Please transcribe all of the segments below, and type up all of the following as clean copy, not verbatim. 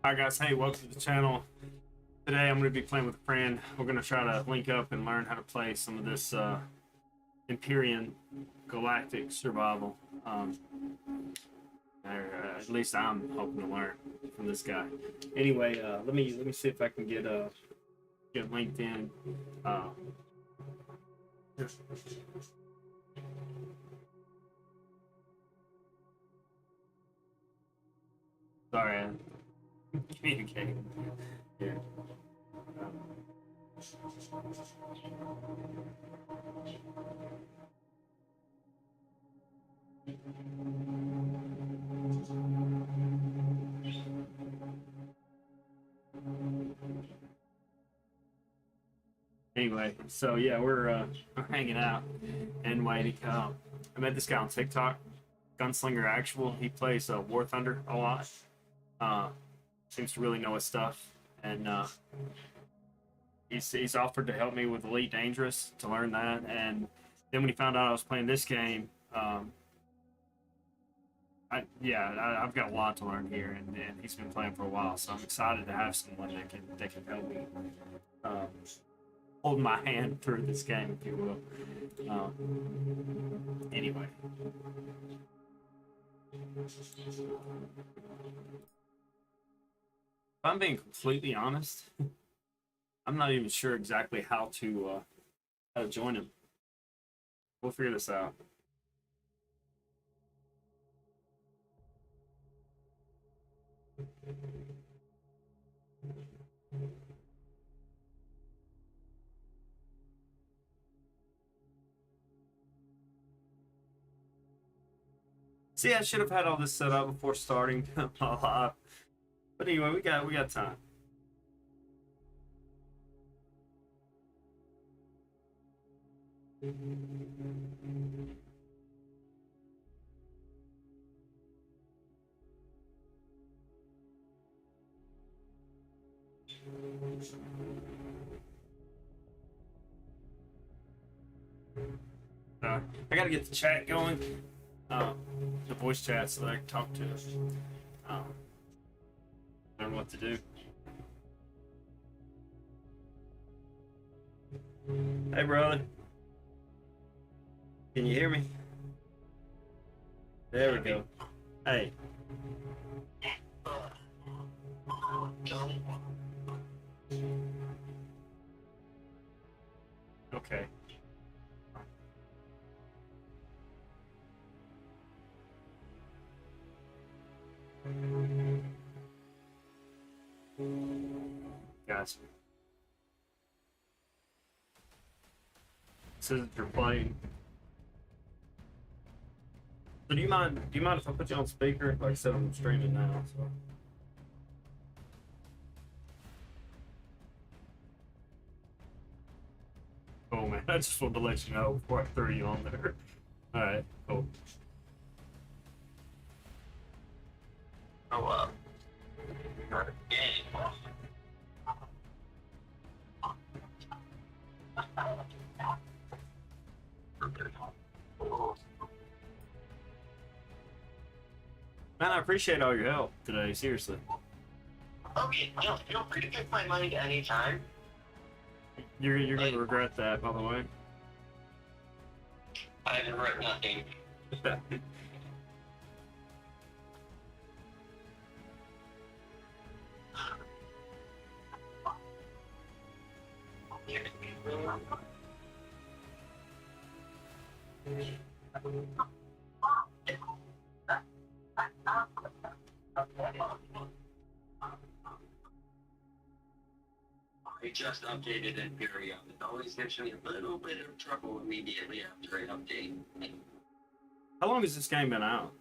Hi guys, hey, welcome to the channel. Today I'm going to be playing with a friend. We're going to try to link up and learn how to play some of this Empyrion Galactic Survival. Or, at least I'm hoping to learn from this guy. Anyway, let me see if I can get linked in. Sorry, I'm communicating. Yeah. Anyway, so yeah, we're hanging out and waiting. I met this guy on TikTok, Gunslinger Actual. He plays War Thunder a lot. Seems to really know his stuff, and he's offered to help me with Elite Dangerous to learn that. And then when he found out I was playing this game, I've got a lot to learn here, and he's been playing for a while, so I'm excited to have someone that can help me. Hold my hand through this game, if you will. Anyway. If I'm being completely honest, I'm not even sure exactly how to join him. We'll figure this out. See, I should have had all this set up before starting my live. But anyway, we got time. I gotta get the chat going, the voice chat, so that I can talk to us. Learn what to do. Hey, brother. Can you hear me? There we go. Hey. Okay. Gotcha. Says you're playing. So do you mind if I put you on speaker? Like I said, I'm streaming now, so. Oh man, I just wanted to let you know before I threw you on there. Alright, cool. Oh, Man, I appreciate all your help today, seriously. okay, feel free to pick my mind anytime. You're gonna regret that, by the way. I regret nothing. I just updated Empyrion. It always gives me a little bit of trouble immediately after I update. How long has this game been out?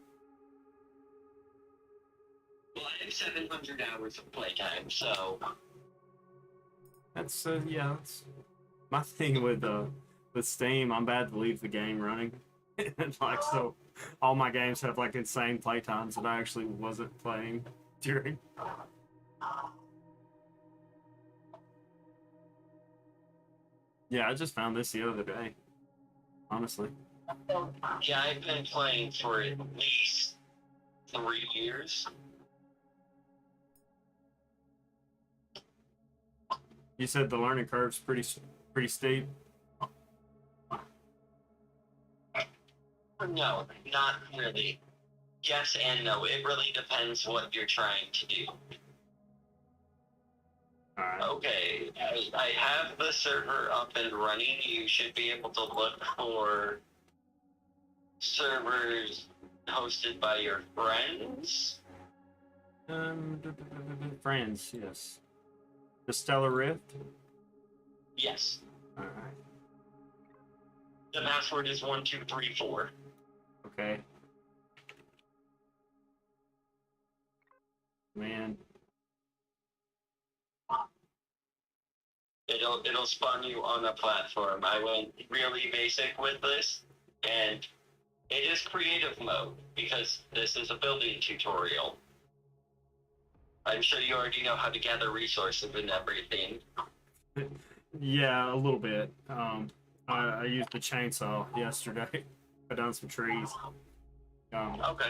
Well, I have 700 hours of playtime, so... That's yeah, that's my thing with Steam. I'm bad to leave the game running. And like, so all my games have like insane play times that I actually wasn't playing during. Yeah, I just found this the other day, honestly. Yeah, I've been playing for at least 3 years. You said the learning curve's pretty steep. No, not really. Yes and no. It really depends what you're trying to do. Alright. Okay, I have the server up and running. You should be able to look for servers hosted by your friends. Friends, yes. The Stellar Rift? Yes. Alright. The password is 1234. Okay. Man. It'll spawn you on a platform. I went really basic with this, and it is creative mode because this is a building tutorial. I'm sure you already know how to gather resources and everything. Yeah, a little bit. I used the chainsaw yesterday. Cut down some trees. Okay,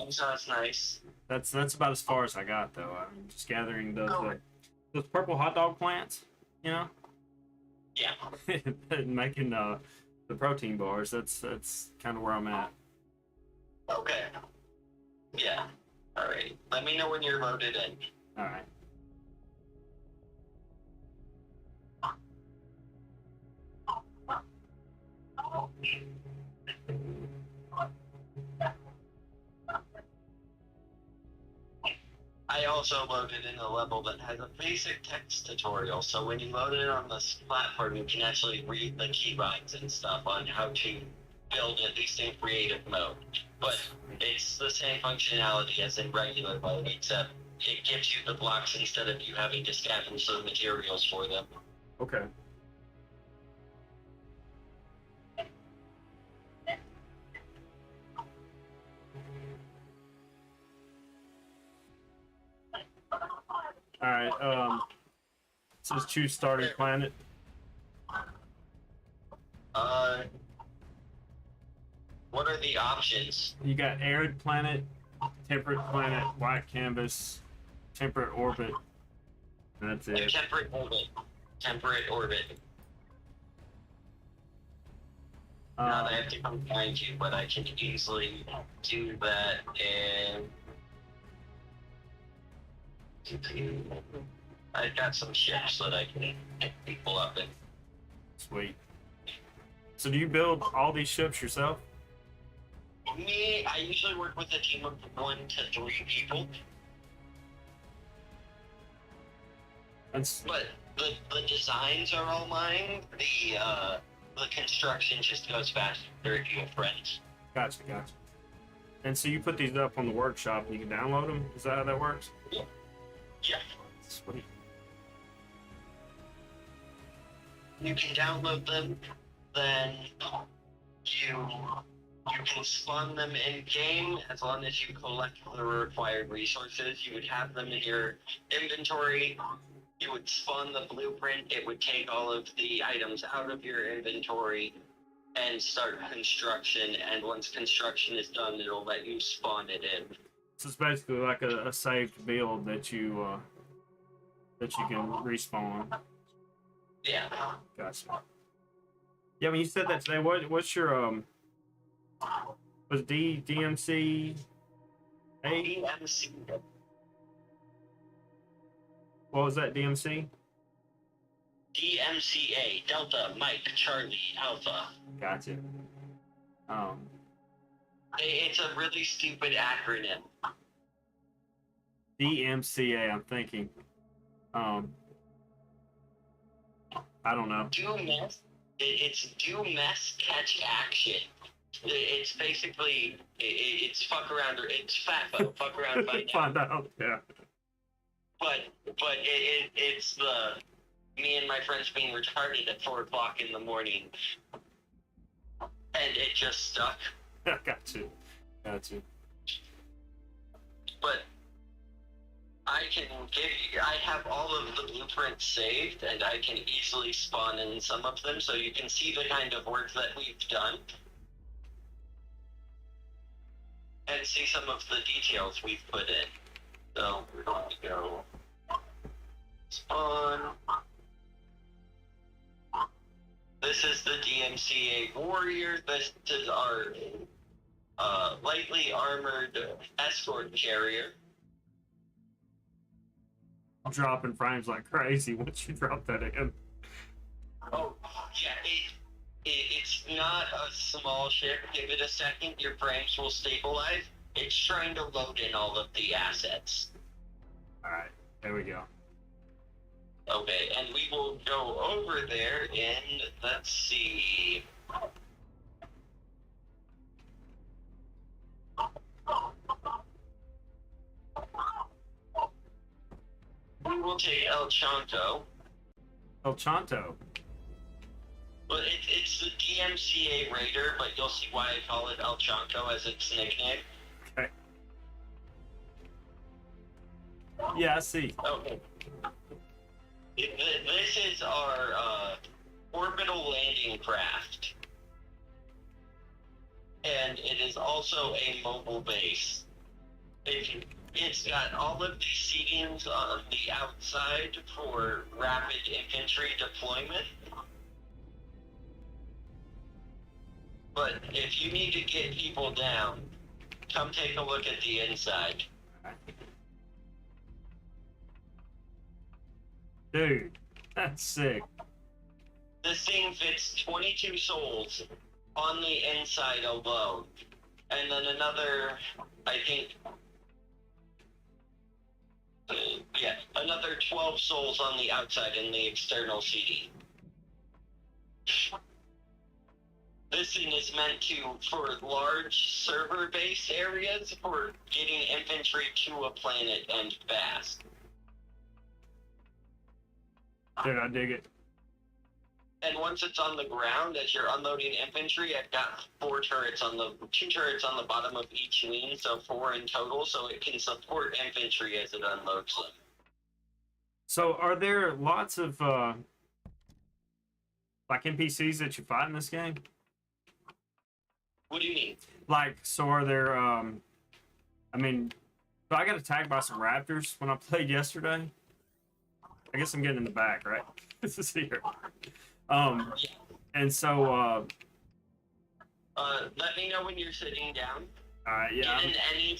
sounds nice. That's about as far as I got though. I'm just gathering those purple hot dog plants, you know, Yeah. and making the protein bars. That's kind of where I'm at. Okay. Yeah. All right. Let me know when you're loaded in. All right. I also loaded in a level that has a basic text tutorial, so when you load it on this platform, you can actually read the keybinds and stuff on how to build at least in creative mode. But it's the same functionality as in regular mode, except it gives you the blocks instead of you having to scavenge the materials for them. Okay. All right. So just choose starting planet. What are the options? You got arid planet, temperate planet, white canvas, temperate orbit. And that's it. Temperate orbit. Temperate orbit. Now I have to come find you, but I can easily do that in... I've got some ships that I can pick people up in. Sweet. So do you build all these ships yourself? Me, I usually work with a team of 1 to 3 people. That's But the designs are all mine. The construction just goes faster if you have friends. gotcha. And so you put these up on the workshop and you can download them? Is that how that works? Yeah. Sweet. You can download them, then you can spawn them in game as long as you collect the required resources. You would have them in your inventory. You would spawn the blueprint. It would take all of the items out of your inventory and start construction. And once construction is done, it'll let you spawn it in. So it's basically like a saved build that you can respawn. Yeah. Gotcha. Yeah, when you said that today, what's your was DMC A? DMC. What was that, DMC? DMCA, Delta, Mike, Charlie, Alpha. Gotcha. It's a really stupid acronym. DMCA, I'm thinking. I don't know. Do mess. It's do mess, catch action. It's basically it's fuck around or it's FAFO, fuck around, find out. Find out, yeah. But it's the me and my friends being retarded at 4 o'clock in the morning, and it just stuck. Got you. But I can give you, I have all of the blueprints saved, and I can easily spawn in some of them, so you can see the kind of work that we've done. And see some of the details we've put in. So we're going to go spawn, this is the DMCA Warrior. This is our lightly armored escort carrier. I'm dropping frames like crazy once you drop that in. Oh, yeah, it's not a small ship. Give it a second, your frames will stabilize. It's trying to load in all of the assets. Alright, there we go. Okay, and we will go over there and let's see. We will take El Chanto. El Chanto. But it's the DMCA Raider, but you'll see why I call it El Chanto as its nickname. Okay. Yeah, I see. Okay. This is our orbital landing craft. And it is also a mobile base. It's got all of the seatings on the outside for rapid infantry deployment. But if you need to get people down, come take a look at the inside. Dude, that's sick. This thing fits 22 souls on the inside alone. And then another, I think, another 12 souls on the outside in the external seating. This thing is meant for large server-based areas for getting infantry to a planet and fast. Dude, I dig it. And once it's on the ground, as you're unloading infantry, I've got 2 turrets on the bottom of each wing, so 4 in total, so it can support infantry as it unloads them. So, are there lots of like NPCs that you fight in this game? What do you mean? Like, so are there? I mean, so I got attacked by some raptors when I played yesterday. I guess I'm getting in the back, right? This is here. And so, let me know when you're sitting down. yeah. Get in any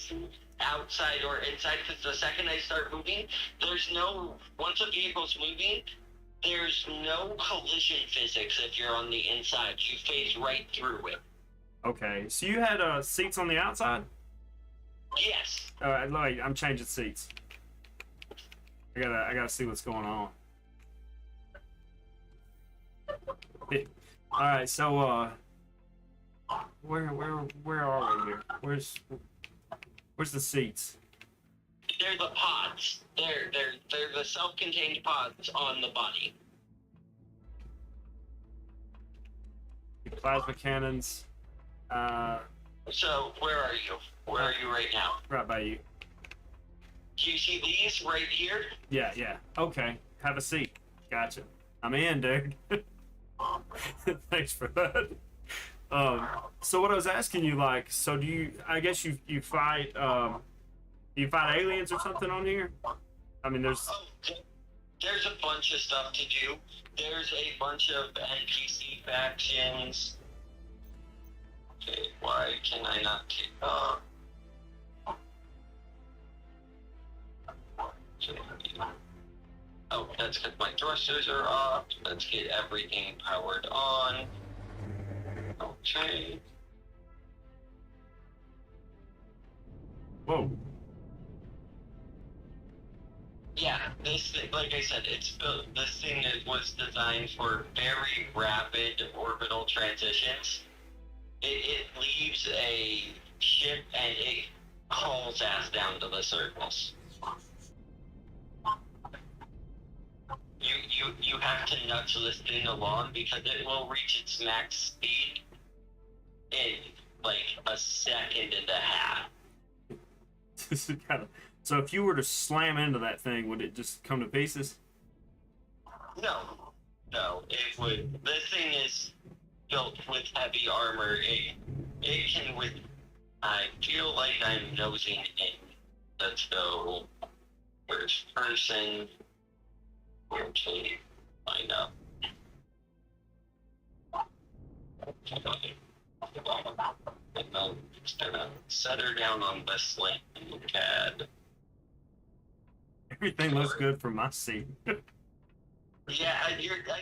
outside or inside, because the second I start moving, once a vehicle's moving, there's no collision physics if you're on the inside. You phase right through it. Okay, so you had seats on the outside? Yes. Like, I'm changing seats. I gotta see what's going on. All right, so where are we here? Where's the seats? They're the pods. They're the self-contained pods on the body. Plasma cannons. So where are you? Where are you right now? Right by you. Do you see these right here? Yeah. Okay, have a seat. Gotcha. I'm in, dude. Thanks for that. So what I was asking you, like, so do you? I guess you fight. You fight aliens or something on here? I mean, there's. There's a bunch of stuff to do. There's a bunch of NPC factions. Okay, why can I not take Oh, that's because my thrusters are off. Let's get everything powered on. Okay. Whoa. Yeah, this thing, like I said, this thing was designed for very rapid orbital transitions. It leaves a ship and it hauls ass down to the surface. You have to nudge this thing along because it will reach its max speed in like a second and a half. This is kind of. So if you were to slam into that thing, would it just come to pieces? No, it would. This thing is built with heavy armor. It can with. I feel like I'm nosing in. Let's go first person. Okay, find out. And then just gonna set her down on this landing pad. Everything looks good from my seat. Yeah, I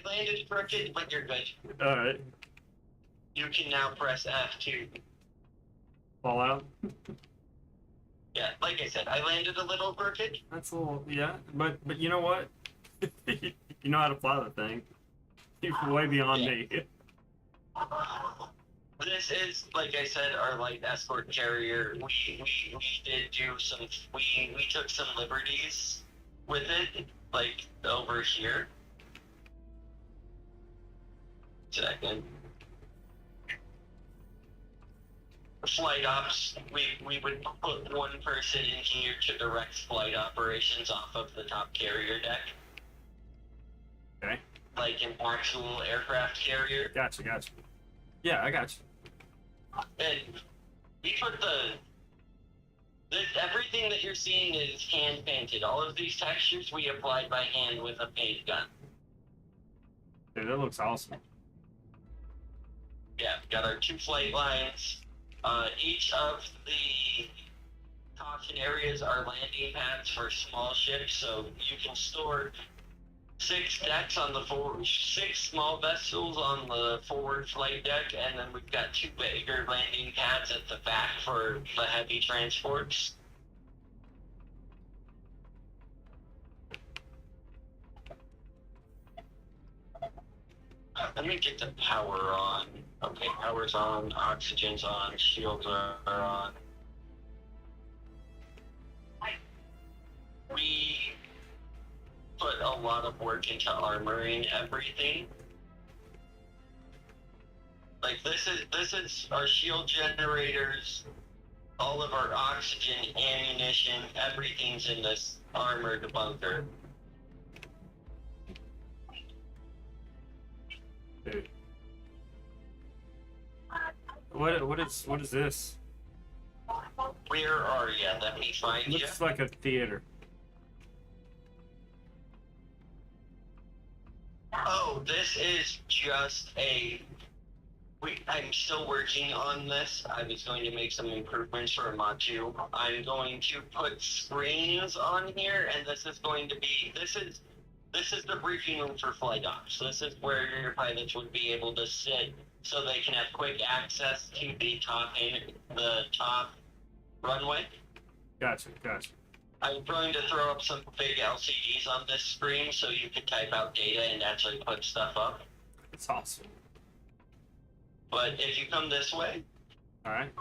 landed crooked, but you're good. All right. You can now press F2. Fall out. Yeah, like I said, I landed a little crooked. That's a little, yeah. But you know what? You know how to fly the thing. You're way beyond me. This is, like I said, our light escort carrier. We did do some, we took some liberties with it, like over here. Second. Flight ops, we would put one person in here to direct flight operations off of the top carrier deck. Okay. Like an actual aircraft carrier. Gotcha. Yeah, I got you. And we put everything that you're seeing is hand painted. All of these textures we applied by hand with a paint gun. Dude, that looks awesome. Yeah, got our 2 flight lines. Each of the caution areas are landing pads for small ships, so you can store 6 decks on the forward, 6 small vessels on the forward flight deck, and then we've got 2 bigger landing pads at the back for the heavy transports. Let me get the power on. Okay, power's on, oxygen's on, shields are on. We put a lot of work into armoring everything. Like this is our shield generators, all of our oxygen, ammunition, everything's in this armored bunker. Dude. What is this? Where are you? Let me find you. Looks like a theater. Oh, this is just a... I'm still working on this. I was going to make some improvements for Mod 2. I'm going to put screens on here, and this is going to be... This is the briefing room for flight ops. This is where your pilots would be able to sit so they can have quick access to the top runway. Gotcha. I'm going to throw up some big LCDs on this screen so you can type out data and actually put stuff up. It's awesome. But if you come this way, Alright.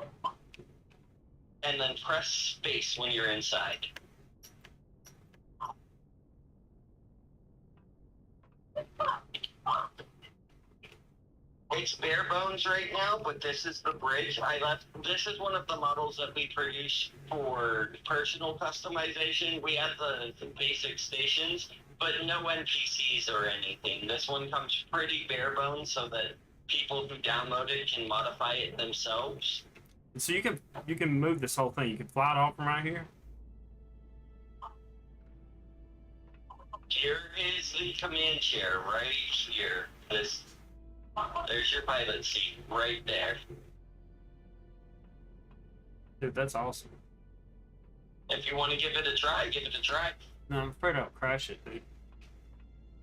and then press space when you're inside. It's bare bones right now, but this is the bridge. This is one of the models that we produce for personal customization. We have the basic stations, but no NPCs or anything. This one comes pretty bare bones so that people who download it can modify it themselves. So you can move this whole thing. You can fly it off from right here. Here is the command chair right here. There's your pilot seat right there. Dude, that's awesome. If you want to give it a try, give it a try. No, I'm afraid I'll crash it, dude.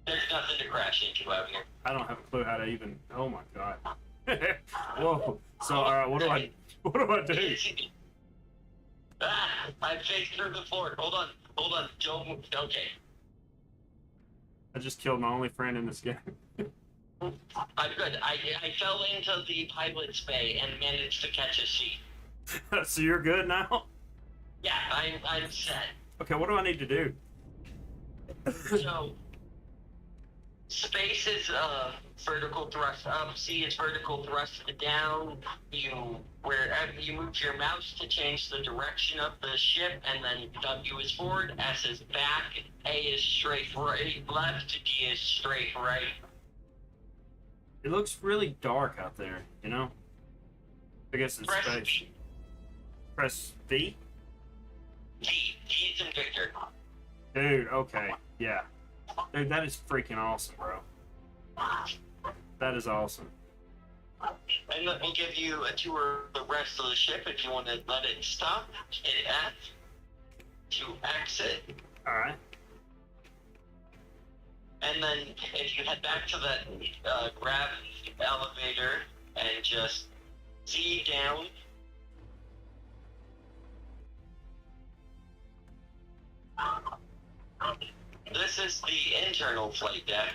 There's nothing to crash into out here. I don't have a clue how to even. Oh my god. Whoa. So alright, what do I do? I faked through the floor. Hold on. Don't move. Okay. I just killed my only friend in this game. I'm good. I fell into the pilot's bay and managed to catch a seat. So you're good now? Yeah, I'm set. Okay, what do I need to do? So, space is vertical thrust up, C is vertical thrust down. Wherever you move your mouse to change the direction of the ship, and then W is forward, S is back, A is straight right, left, D is straight right. It looks really dark out there, you know? I guess it's Press space. V. Press V? D is in Victor. Dude, okay. Yeah. Dude, that is freaking awesome, bro. That is awesome. And that will give you a tour of the rest of the ship if you want to let it stop. Hit F to exit. Alright. And then if you head back to that grab elevator and just Z down. This is the internal flight deck.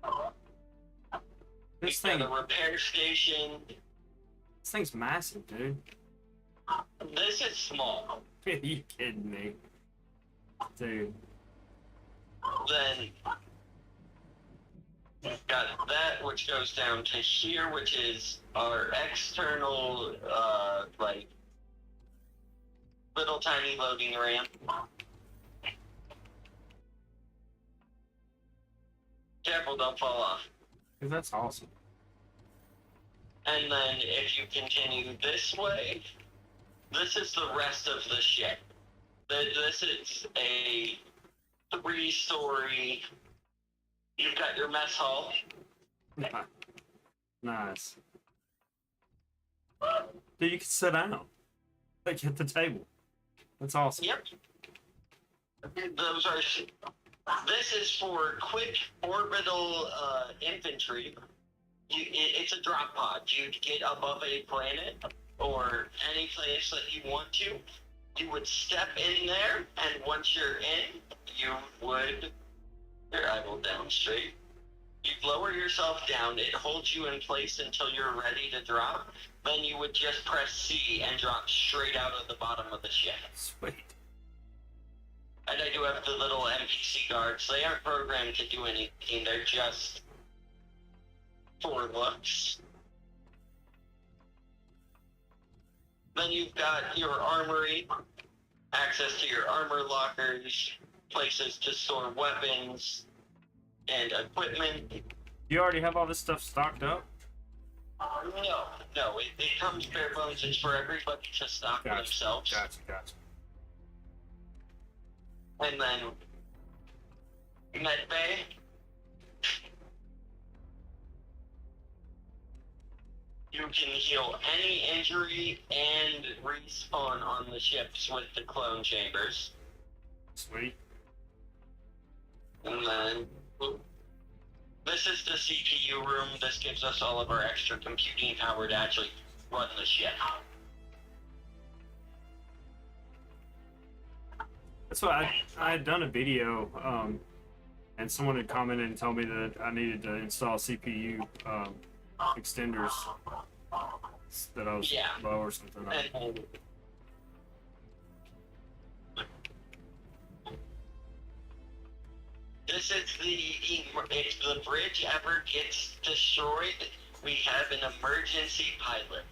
Oh. This We've thing, got a repair station. this thing's massive, dude. This is small. Are you kidding me? Dude. Then we've got that, which goes down to here, which is our external, like, little tiny loading ramp. Careful, don't fall off. Dude, that's awesome. And then if you continue this way, this is the rest of the ship. This is a 3-story. You've got your mess hall. Nice. Dude, you can sit down. Like at the table. That's awesome. Yep. Those are. This is for quick orbital infantry. It's a drop pod. You get above a planet or any place that you want to. You would step in there, and once you're in, you would. Here, I will demonstrate. You lower yourself down. It holds you in place until you're ready to drop. Then you would just press C and drop straight out of the bottom of the ship. Sweet. And I do have the little NPC guards. They aren't programmed to do anything. They're just for looks. Then you've got your armory, access to your armor lockers, places to store weapons and equipment. You already have all this stuff stocked up? No, it comes bare bones. It's for everybody to stock Gotcha. themselves. Gotcha. And then med bay. You can heal any injury and respawn on the ships with the clone chambers. Sweet. And then this is the CPU room. This gives us all of our extra computing power to actually run the ship. That's why I had done a video, and someone had commented and told me that I needed to install CPU extenders that I was low or something. And this is if the bridge ever gets destroyed, we have an emergency pilot.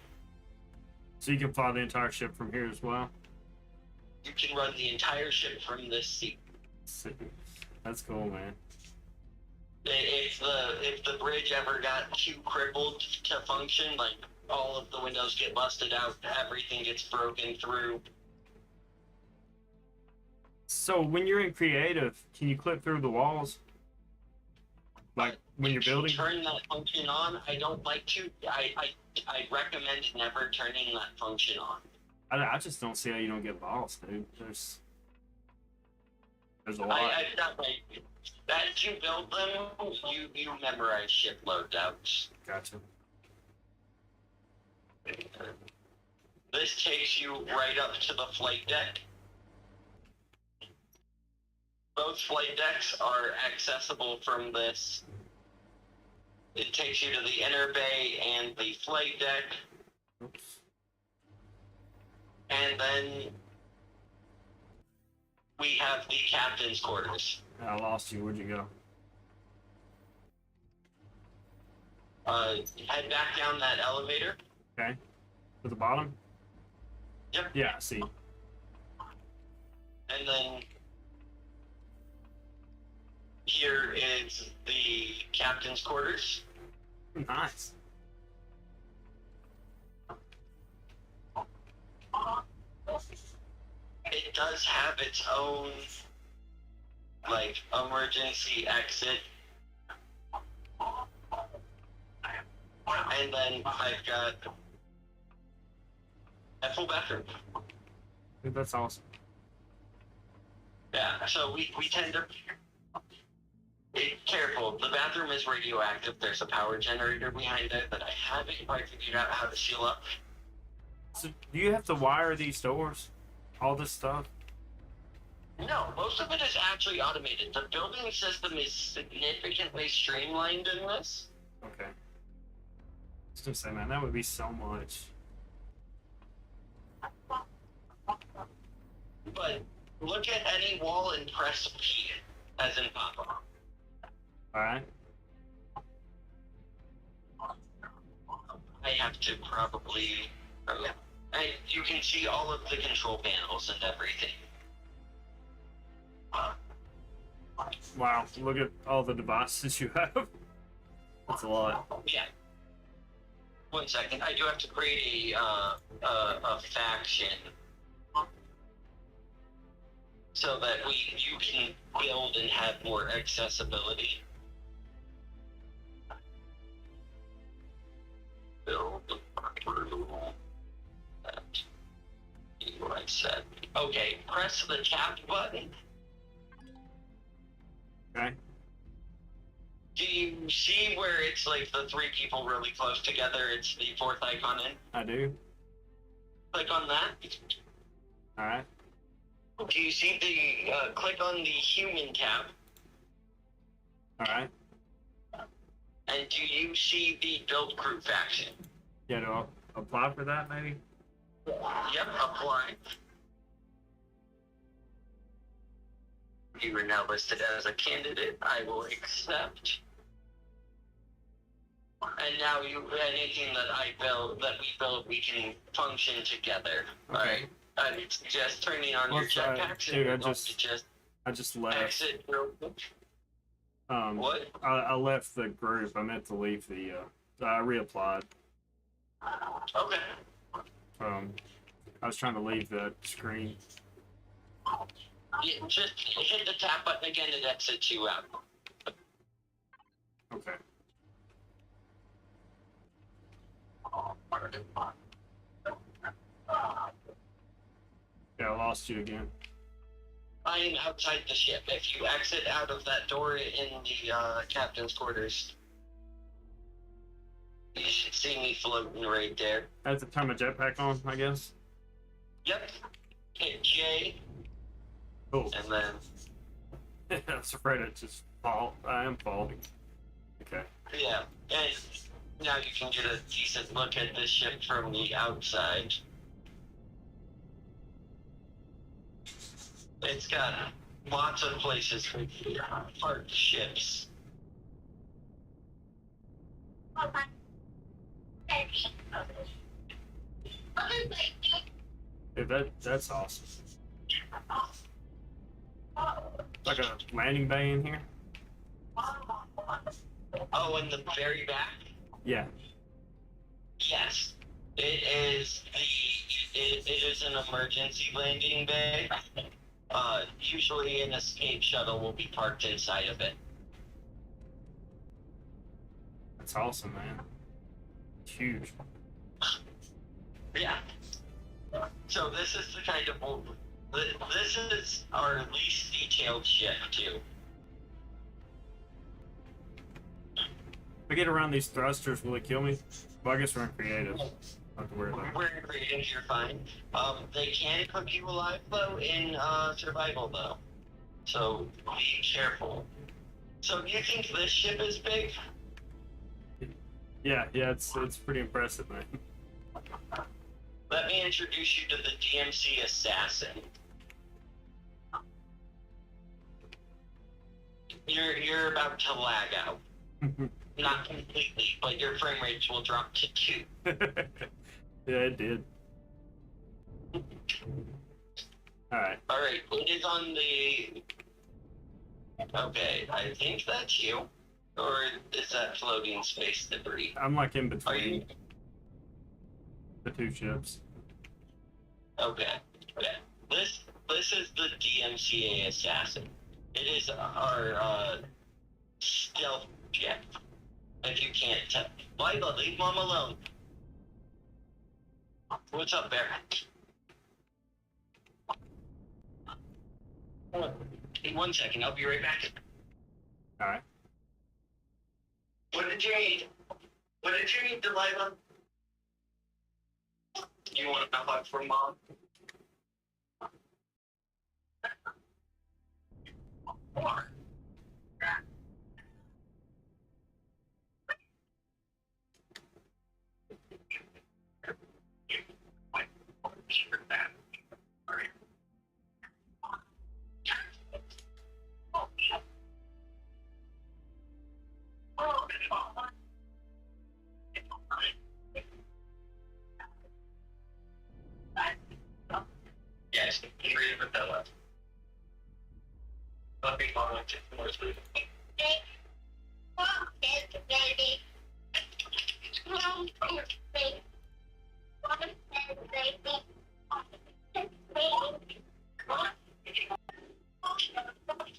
So you can fly the entire ship from here as well? You can run the entire ship from this seat. That's cool, man. If the bridge ever got too crippled to function, like all of the windows get busted out, everything gets broken through. So when you're in creative, can you clip through the walls? Like when you're building? Turn that function on. I don't like to. I recommend never turning that function on. I just don't see how you don't get lost, dude. There's a lot. I've got like as you build them, you memorize ship loadouts. Gotcha. This takes you right up to the flight deck. Both flight decks are accessible from this. It takes you to the inner bay and the flight deck. Oops. And then we have the captain's quarters. I lost you. Where'd you go? Head back down that elevator. Okay. To the bottom? Yep. Yeah, I see. And then here is the captain's quarters. Nice. It does have its own like emergency exit. And then I've got a full bathroom. Dude, that's awesome. Yeah, so we tend to be careful. The bathroom is radioactive. There's a power generator behind it that I haven't quite figured out how to seal up. So do you have to wire these doors? All this stuff? No, most of it is actually automated. The building system is significantly streamlined in this. Okay. I was gonna say, man, that would be so much. But look at any wall and press P, as in Papa. Alright. I have to probably... And you can see all of the control panels and everything. Wow, look at all the devices you have. That's a lot. Yeah. 1 second, I do have to create a faction so that you can build and have more accessibility. Build that. What I said. Okay, press the tap button. Okay. Do you see where it's like the 3 people really close together? It's the 4th icon in. I do. Click on that. Alright. Do you see the, click on the human tab, Alright. and do you see the build crew faction? Yeah, do I apply for that maybe? Yep, apply. You are now listed as a candidate. I will accept. And now anything that we build, we can function together. Okay. Alright? I'm just turning on your jetpacks dude, and I just left. exit real quick. What? I left the group. I meant to leave the I reapplied. Okay. I was trying to leave that screen. Yeah, just hit the tap button again and exit you out. Okay. Yeah, I lost you again. I am outside the ship. If you exit out of that door in the captain's quarters, you should see me floating right there. I have to turn my jetpack on, I guess. Yep. Hit J, Cool. and then I was afraid I'd just fall. I am falling. Okay. yeah, and now you can get a decent look at this ship from the outside. It's got lots of places for parked ships. Yeah, that's awesome. Like a landing bay in here? Oh, in the very back? Yeah. Yes. It is an emergency landing bay. Usually an escape shuttle will be parked inside of it. That's awesome, man. It's huge. Yeah. So this is the kind of... This is our least detailed ship, too. If I get around these thrusters, will it kill me? Well, I guess we're in creative. Not have to worry about it. We're in creative, you're fine. They can cook you alive, though, in survival, though. So be careful. So do you think this ship is big? Yeah, it's pretty impressive, man. Let me introduce you to the DMC Assassin. You're about to lag out. Not completely, but your frame rates will drop to 2. Yeah, it did. Alright. Alright, it is on the... Okay, I think that's you. Or is that floating space debris? I'm like in Are you... between the 2 ships. Okay. Okay. This is the DMCA Assassin. It is our stealth jet. If you can't tell. Lila, leave Mom alone. What's up, Bear? Hold on. Hey, 1 second, I'll be right back. Alright. What did you eat? What did you eat, Delilah? You want a hug from Mom? Yes, you read with that left. Let me follow it. More food.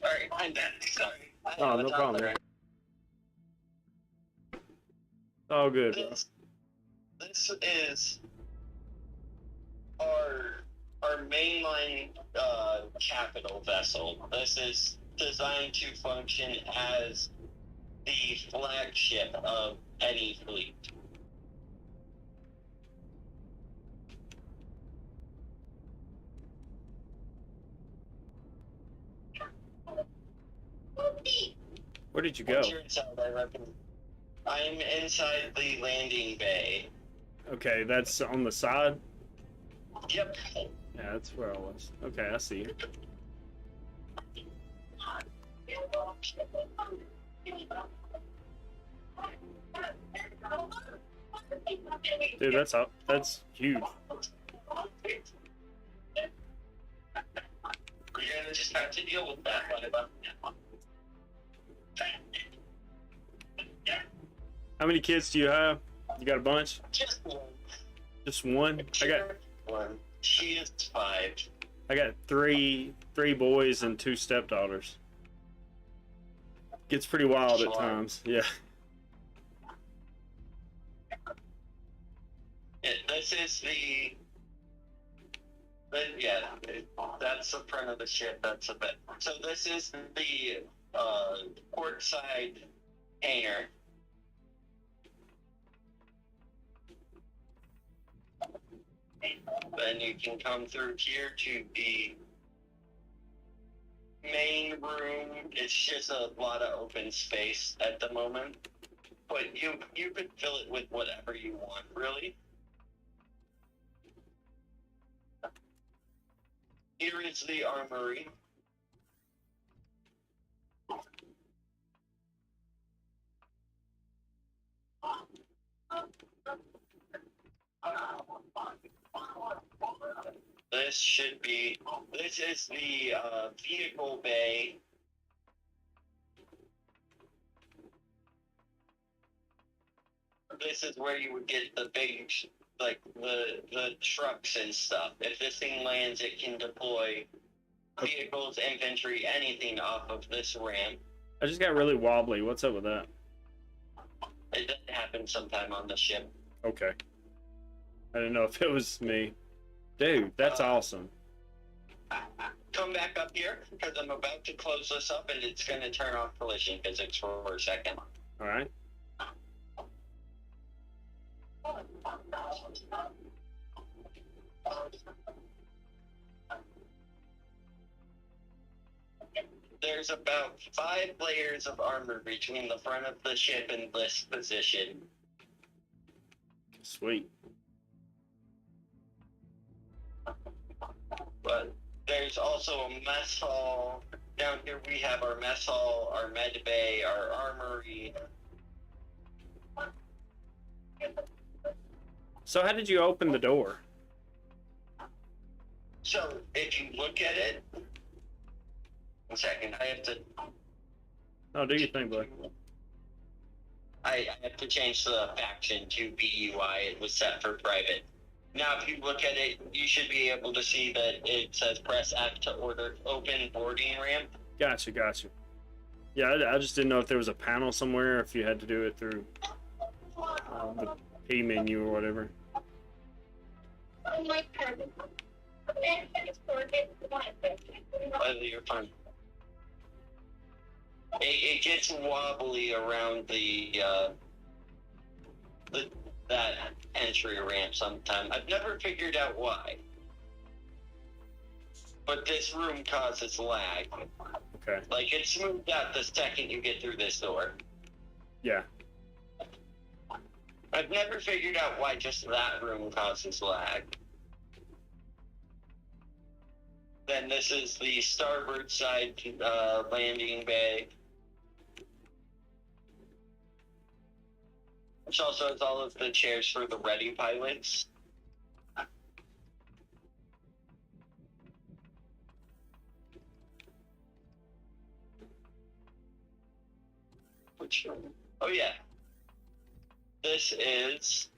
Sorry, I'm dead. Sorry. Oh, no problem. Oh, good. Bro. This is our mainline capital vessel. This is designed to function as the flagship of any fleet. Where did you go? Once you're inside, I reckon. I'm inside the landing bay. Okay, that's on the side? Yep. Yeah, that's where I was. Okay, I see you. Dude, that's up. That's huge. You're gonna just have to deal with that, whatever. How many kids do you have? You got a bunch? Just one. Just one? I got one. She is 5. I got three boys and 2 stepdaughters. Gets pretty wild at times. Yeah. This is yeah, that's the front of the ship. That's a bit. So this is the port side hangar. Then you can come through here to the main room. It's just a lot of open space at the moment, but you could fill it with whatever you want, really. Here is the armory. This is the vehicle bay. This is where you would get the big, like the trucks and stuff. If this thing lands, it can deploy vehicles, infantry, anything off of this ramp. I just got really wobbly. What's up with that? It does happen sometime on the ship. Okay. I didn't know if it was me. Dude, that's awesome. Come back up here, because I'm about to close this up, and it's going to turn off collision physics for a second. All right. There's about 5 layers of armor between the front of the ship and this position. Sweet. But there's also a mess hall. Down here we have our mess hall, our med bay, our armory. So how did you open the door? So if you look at it, 1 second, I have to. Oh, do you think, bud? I have to change the faction to BUI. It was set for private. Now, if you look at it, you should be able to see that it says press F to open boarding ramp. Gotcha, gotcha. Yeah, I just didn't know if there was a panel somewhere, or if you had to do it through the P menu or whatever. You're fine. It gets wobbly around that entry ramp sometime. I've never figured out why. But this room causes lag. Okay. Like, it's smoothed out the second you get through this door. Yeah. I've never figured out why just that room causes lag. Then this is the starboard side landing bay. Which also has all of the chairs for the ready pilots. Which, oh yeah. This is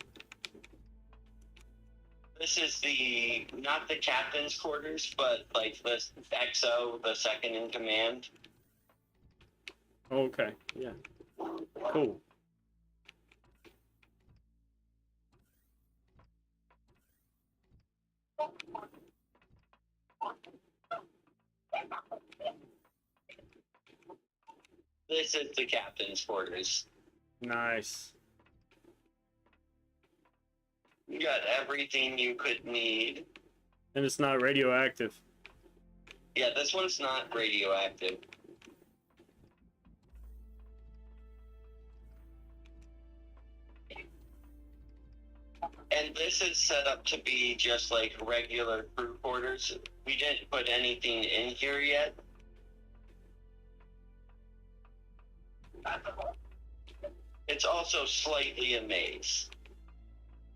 the, not the captain's quarters, but like the XO, the second in command. Oh, okay. Yeah. Cool. This is the captain's quarters. Nice. You got everything you could need. And it's not radioactive. Yeah, this one's not radioactive. And this is set up to be just like regular crew quarters. We didn't put anything in here yet. It's also slightly a maze.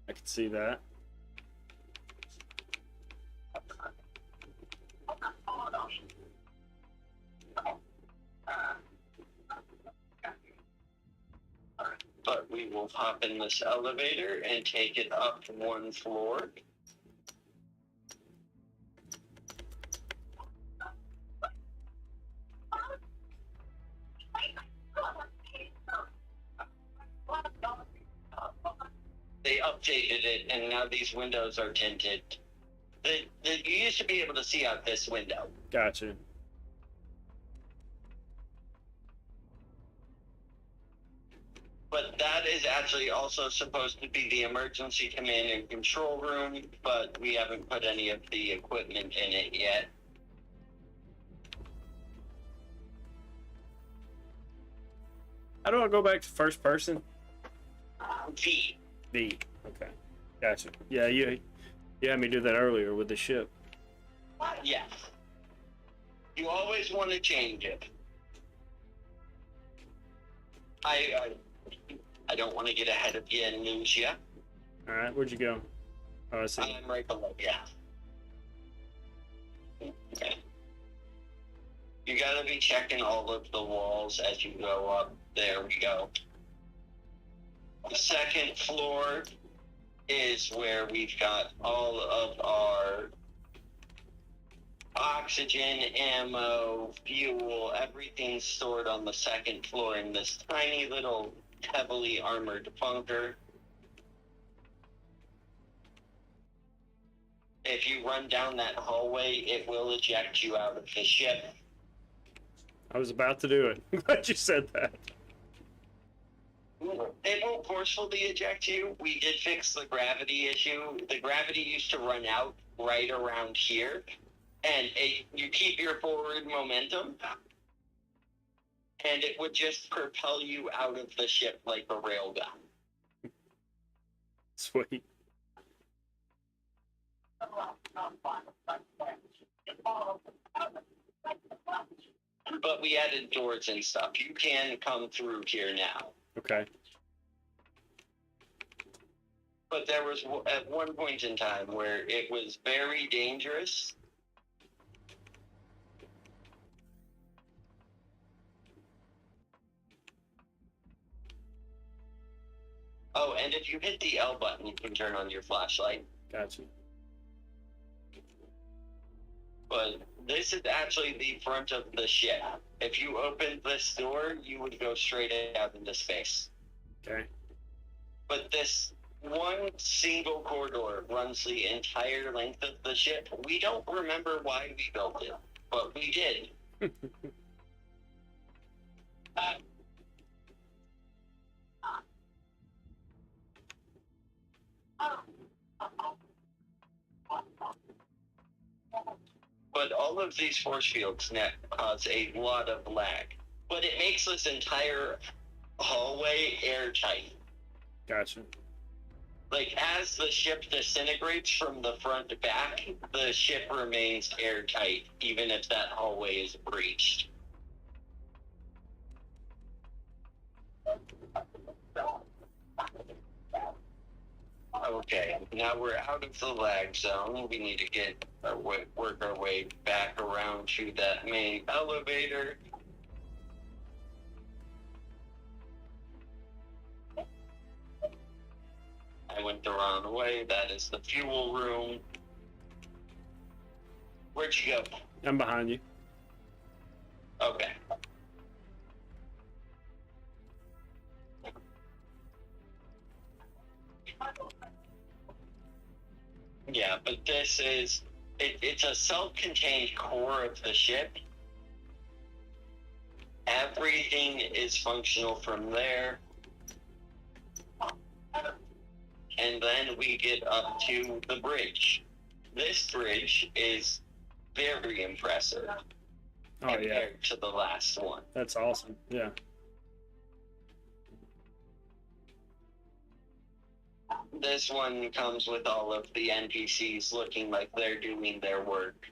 I can see that. But we will hop in this elevator and take it up one floor. They updated it, and now these windows are tinted. You used to be able to see out this window. Gotcha. But that is actually also supposed to be the emergency command and control room, but we haven't put any of the equipment in it yet. How do I go back to first person? V. V. Okay. Gotcha. Yeah, you had me do that earlier with the ship. Yes. You always want to change it. I don't want to get ahead of you and lose you. Alright, where'd you go? Oh, I see. I'm right below you. Okay. You gotta be checking all of the walls as you go up. There we go. The second floor is where we've got all of our oxygen, ammo, fuel, everything stored on the second floor in this tiny little heavily armored bunker. If you run down that hallway, it will eject you out of the ship. I was about to do it. I'm glad you said that. It won't forcefully eject you. We did fix the gravity issue. The gravity used to run out right around here, and you keep your forward momentum, and it would just propel you out of the ship like a railgun. Sweet. But we added doors and stuff. You can come through here now. Okay. But there was at one point in time where it was very dangerous. Oh, and if you hit the L button, you can turn on your flashlight. Gotcha. But but this is actually the front of the ship. If you opened this door, you would go straight out into space. Okay. But this one single corridor runs the entire length of the ship. We don't remember why we built it, but we did. But all of these force fields net cause a lot of lag. But it makes this entire hallway airtight. Gotcha. Like, as the ship disintegrates from the front to back, the ship remains airtight, even if that hallway is breached. Okay, now we're out of the lag zone. We need to get work our way back around to that main elevator. I went the wrong way. That is the fuel room. Where'd you go? I'm behind you. Okay. Yeah, but this is... It's a self-contained core of the ship. Everything is functional from there. And then we get up to the bridge. This bridge is very impressive compared to the last one. That's awesome. Yeah. This one comes with all of the NPCs looking like they're doing their work.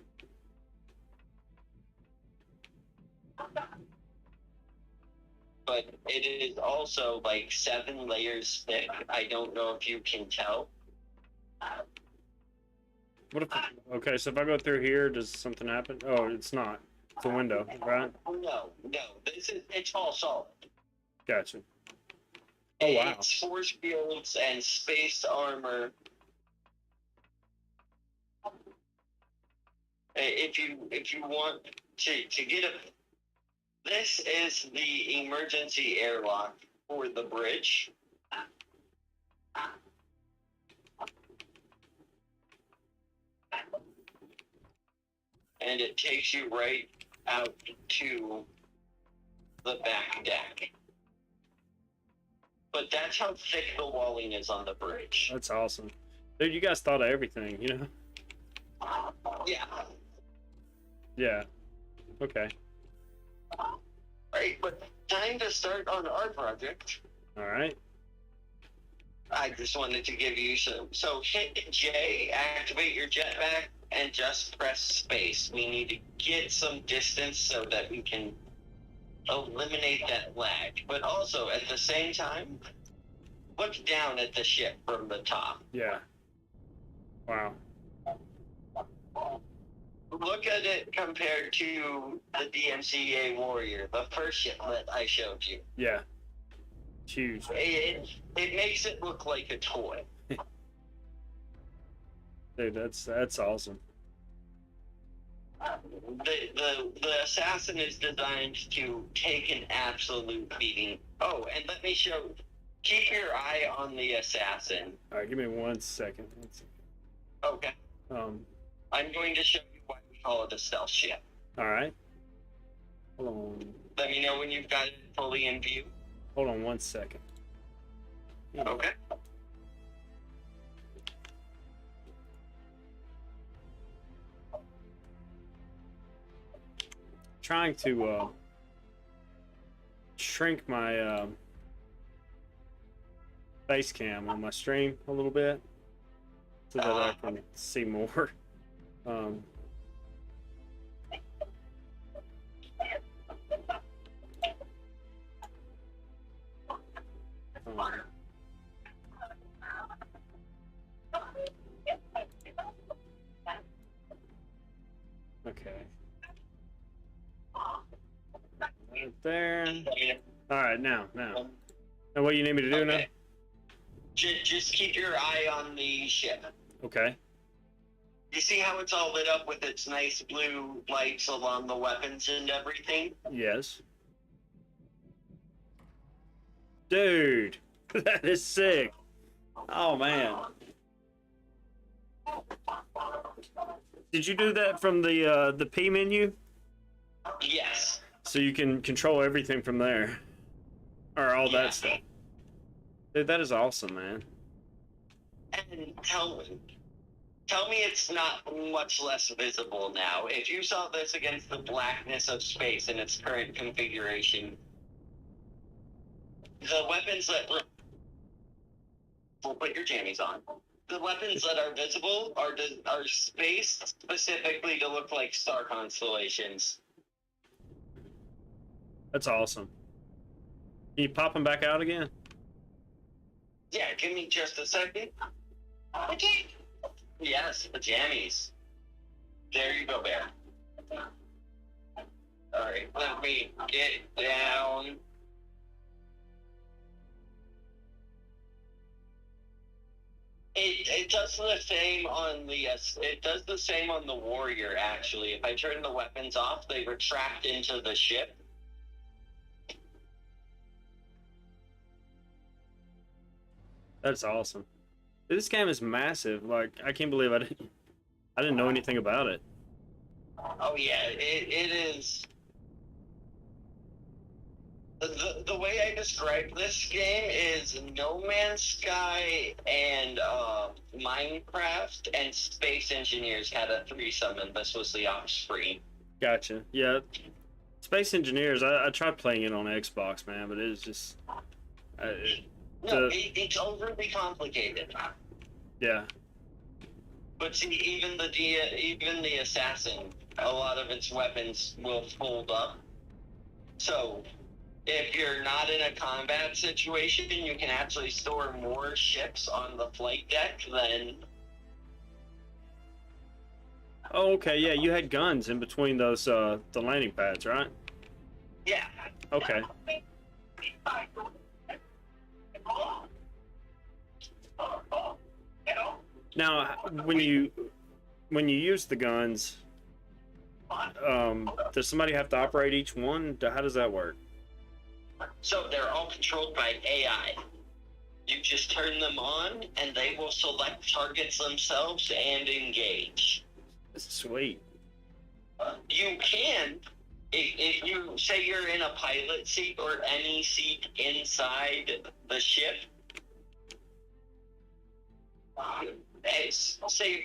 But it is also like 7 layers thick. I don't know if you can tell. What if? Okay, so if I go through here, does something happen? Oh, it's not. It's a window, right? No. It's all solid. Gotcha. Oh wow. It's force fields and space armor. If you want to get a... This is the emergency airlock for the bridge. And it takes you right out to the back deck. But that's how thick the walling is on the bridge. That's awesome. Dude, you guys thought of everything, you know? Yeah. Yeah. Okay. Right, but time to start on our project. All right. I just wanted to give you some. So hit J, activate your jetpack, and just press space. We need to get some distance so that we can eliminate that lag. But also, at the same time, look down at the ship from the top. Yeah. Wow. Look at it compared to the DMCA Warrior, the first ship that I showed you. Yeah. It's huge. It makes it look like a toy. Dude, that's awesome. The assassin is designed to take an absolute beating. Oh, and let me show. Keep your eye on the assassin. All right, give me 1 second. Okay. I'm going to show you why we call it a stealth ship. All right. Hold on. Let me know when you've got it fully in view. Hold on 1 second. Okay. Trying to shrink my face cam on my stream a little bit so that I can see more. Okay. Right there. All right, now. Now what do you need me to do now? Just keep your eye on the ship. Okay. You see how it's all lit up with its nice blue lights along the weapons and everything? Yes. Dude, that is sick. Oh man. Did you do that from the P menu? Yes. So you can control everything from there. Or all that stuff. Dude, that is awesome, man. And tell me it's not much less visible now. If you saw this against the blackness of space in its current configuration, the weapons that... We'll put your jammies on. The weapons that are visible are spaced specifically to look like star constellations. That's awesome. Can you pop them back out again? Yeah, give me just a second. Okay. Yes, the jammies. There you go, Bear. Alright, let me get down. It does the same on the warrior, actually. If I turn the weapons off, they retract into the ship. That's awesome. This game is massive. Like, I can't believe I didn't know anything about it. Oh yeah, it is. The way I describe this game is No Man's Sky and Minecraft and Space Engineers had a threesome, and this was the offspring. Gotcha. Yeah. Space Engineers, I tried playing it on Xbox, man, but it is just... it's overly complicated. Yeah. But see, even the assassin, a lot of its weapons will fold up. So, if you're not in a combat situation, you can actually store more ships on the flight deck than... Oh, okay, yeah, you had guns in between those, the landing pads, right? Yeah. Okay. Now, when you use the guns, does somebody have to operate each one? How does that work? So they're all controlled by AI. You just turn them on, and they will select targets themselves and engage. Sweet. You can, if you say you're in a pilot seat or any seat inside the ship,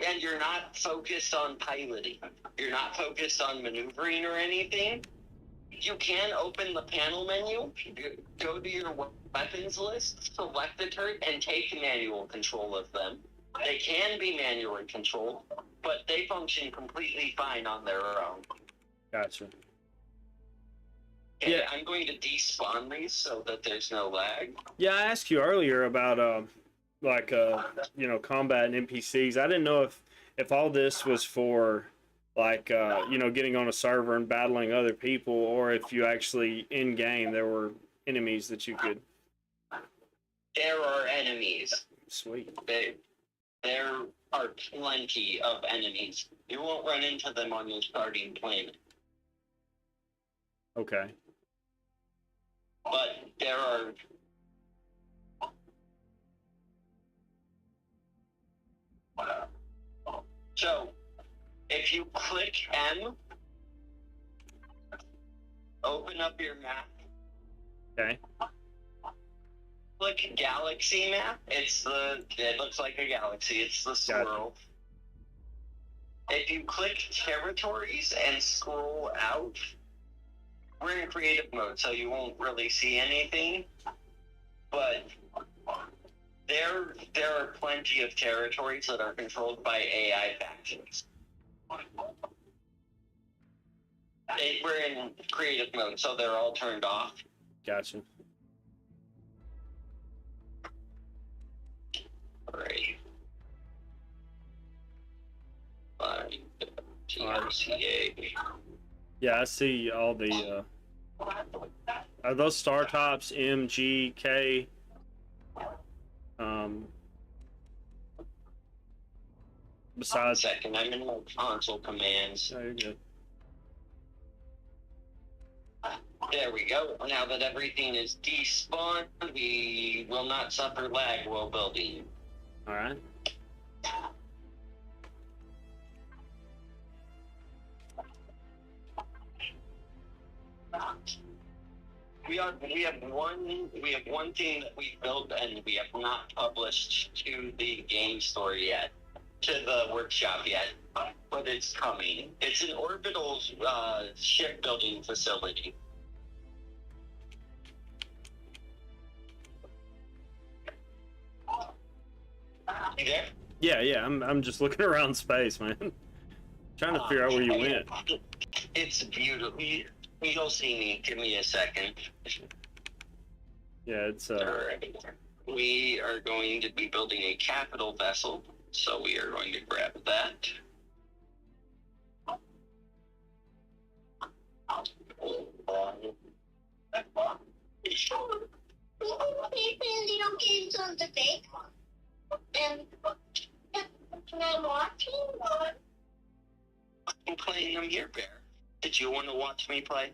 and you're not focused on piloting, you're not focused on maneuvering or anything, you can open the panel menu, go to your weapons list, select the turret, and take manual control of them. They can be manually controlled, but they function completely fine on their own. Gotcha. Okay, yeah. I'm going to despawn these so that there's no lag. Yeah, I asked you earlier about you know, combat and NPCs. I didn't know if all this was for like you know, getting on a server and battling other people, or if you actually in game there were enemies that you could. There are enemies. Sweet. There are plenty of enemies. You won't run into them on your starting planet. Okay. But there are... So, if you click M, open up your map. Okay. Click Galaxy Map. It looks like a galaxy. It's the swirl. Gotcha. If you click Territories and scroll out, we're in creative mode, so you won't really see anything. But there are plenty of territories that are controlled by AI factions. We're in creative mode, so they're all turned off. Gotcha. Alright. GRCA. Yeah, I see all the are those star tops M, G, K? Besides, second, I'm in my console commands. oh, you're good. There we go. Now that everything is despawned, we will not suffer lag while building. All right. We have one thing that we built and we have not published to the game store yet, to the workshop yet, but it's coming. It's an orbital shipbuilding facility. You there? Yeah, yeah. I'm just looking around space, man. Trying to figure out where you went. It's beautiful. You'll see me. Give me a second. Yeah, it's We are going to be building a capital vessel, so we are going to grab that. Video games on the day, and I'm watching. I'm playing them here, Bear. Did you want to watch me play?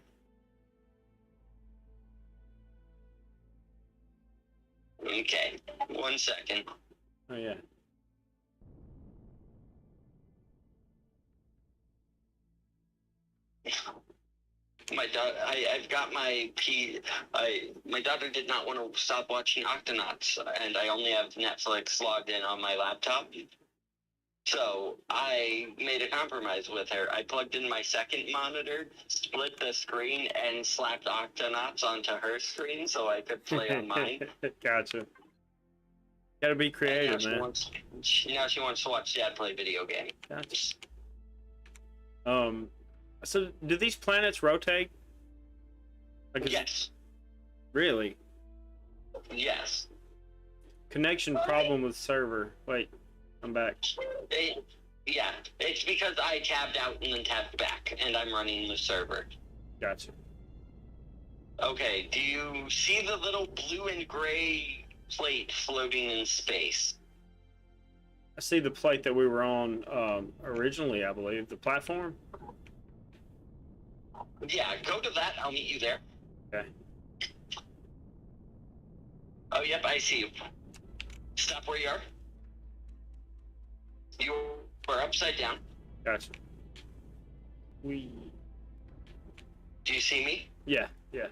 Okay, 1 second. oh yeah. My daughter, I've got my my daughter did not want to stop watching Octonauts, and I only have Netflix logged in on my laptop. So I made a compromise with her. I plugged in my second monitor, split the screen, and slapped Octonauts onto her screen so I could play on mine. Gotcha. Gotta be creative, now man. Now she wants to watch Dad play video game. Gotcha. So do these planets rotate? Like, Yes. Really? Yes. Connection problem with server. Wait, I'm back. Yeah, it's because I tabbed out and then tabbed back, and I'm running the server. Gotcha. Okay, do you see the little blue and gray plate floating in space? I see the plate that we were on originally, I believe. The platform? Yeah, go to that. I'll meet you there. Okay. Oh, yep, I see you. Stop where you are. You are upside down. Gotcha. Do Do you see me? Yeah, yeah.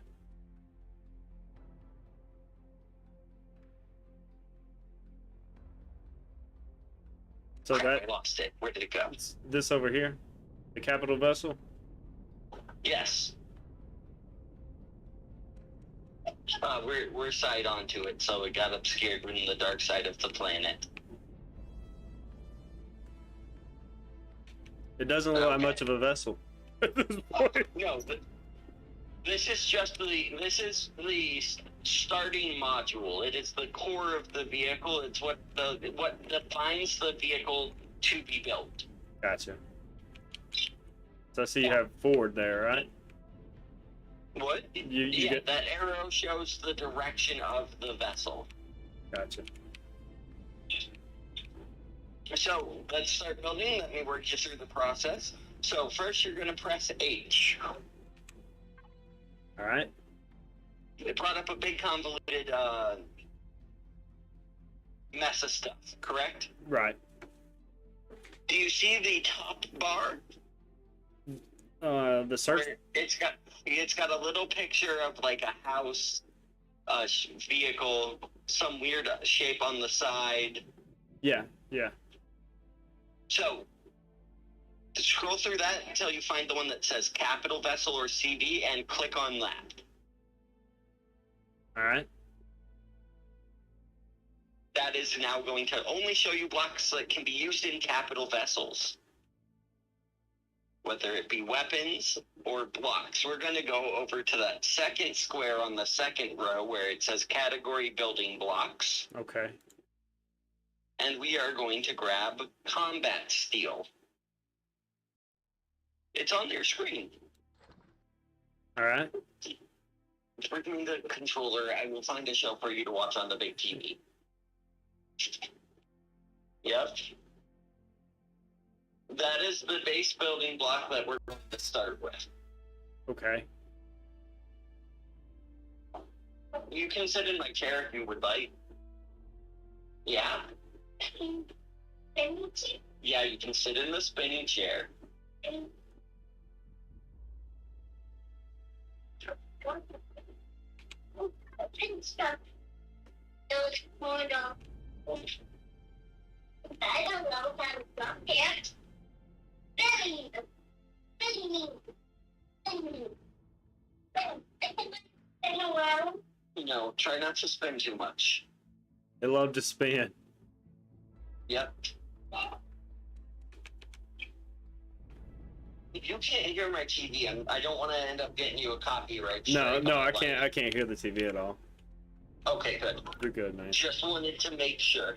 So I lost it. Where did it go? that's this over here, the capital vessel. Yes. We're side onto it, so it got obscured from the dark side of the planet. It doesn't look like Okay. much of a vessel at this point. No, this is just the starting module. It is the core of the vehicle. It's what defines the vehicle to be built. Gotcha. So I see you have forward there, right? What? You Yeah, get. that arrow shows the direction of the vessel. Gotcha. So let's start building. Let me work you through the process. So first, you're going to press H. All right. It brought up a big convoluted mess of stuff, correct? Right. Do you see the top bar? The search. Where it's got a little picture of like a house, vehicle, some weird shape on the side. Yeah, yeah. So scroll through that until you find the one that says capital vessel or CB and click on that. All right. That is now going to only show you blocks that can be used in capital vessels, whether it be weapons or blocks. We're going to go over to that second square on the second row where it says category building blocks, Okay. and we are going to grab combat steel. It's on your screen. All right. Bring me the controller. I will find a show for you to watch on the big TV. Yep. That is the base building block that we're going to start with. Okay. You can sit in my chair if you would like. Yeah. Yeah, you can sit in the spinning chair. I don't know how to stop it. No, try not to spin too much. They love to spin. Yep. If you can't hear my TV, I don't want to end up getting you a copyright strike. No, I can't. I can't hear the TV at all. Okay, good. You're good, man. Just wanted to make sure.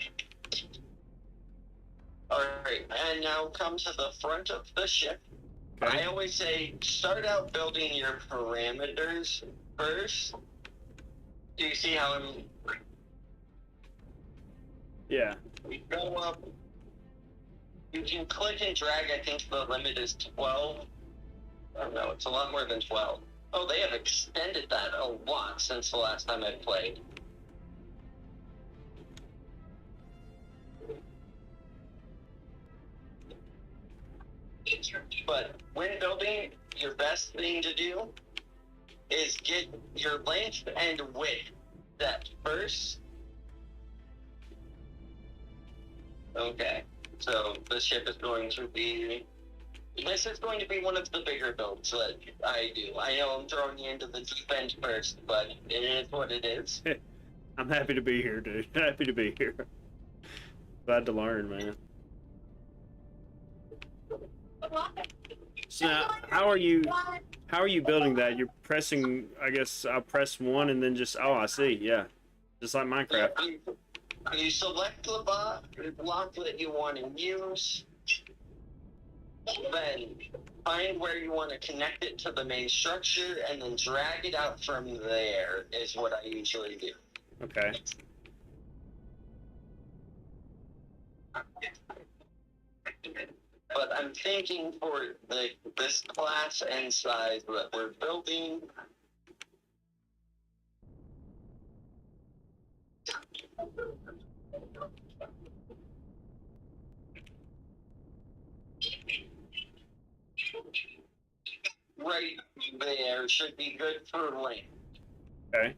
Alright, and now come to the front of the ship. Okay. I always say, start out building your parameters first. Do you see how I'm... Yeah. You go up. You can click and drag, I think the limit is 12. Oh no, it's a lot more than 12. Oh, they have extended that a lot since the last time I played. But when building, your best thing to do is get your length and width set first. Okay, so the ship is going to be... This is going to be one of the bigger builds that I do. I know I'm throwing you into the deep end first, but it is what it is. I'm happy to be here, dude. Happy to be here. Glad to learn, man. So now, how are you building that? You're pressing, I guess I'll press 1 and then just, oh, I see, yeah. Just like Minecraft. You select the block that you want to use, then find where you want to connect it to the main structure, and then drag it out from there is what I usually do. Okay. But I'm thinking for this class and size that we're building, right there should be good for length. Okay.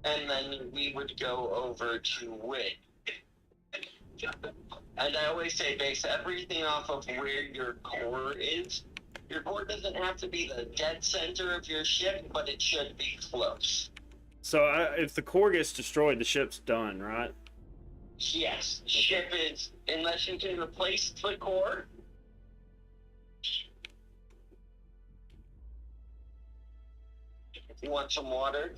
And then we would go over to width. And I always say base everything off of where your core is. Your core doesn't have to be the dead center of your ship, but it should be close. So if the core gets destroyed, the ship's done, right? Yes, ship is, unless you can replace the core. You want some water?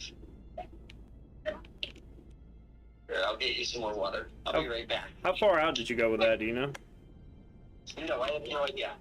Here, I'll get you some more water. I'll be right back. How far out did you go with that, do you know? No, I have no idea.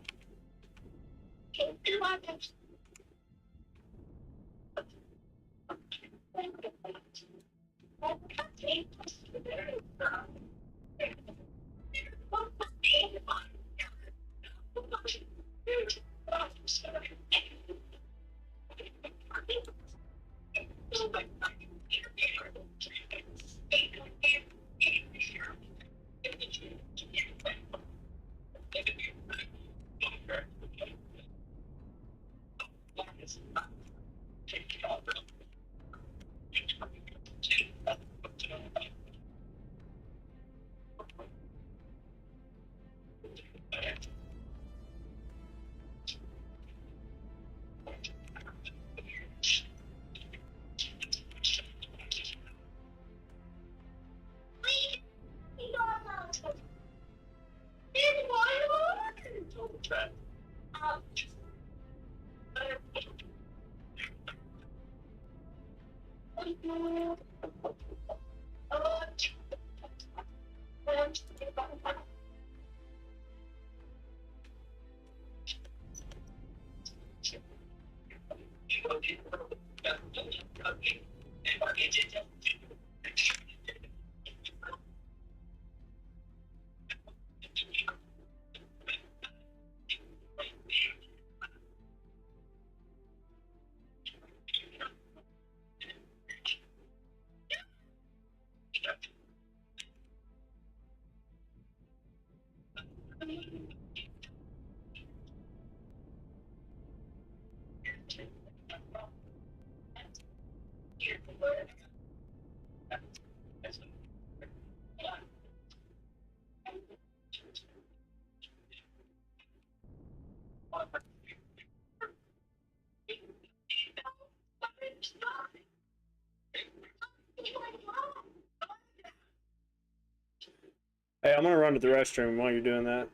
I'm gonna run to the restroom while you're doing that.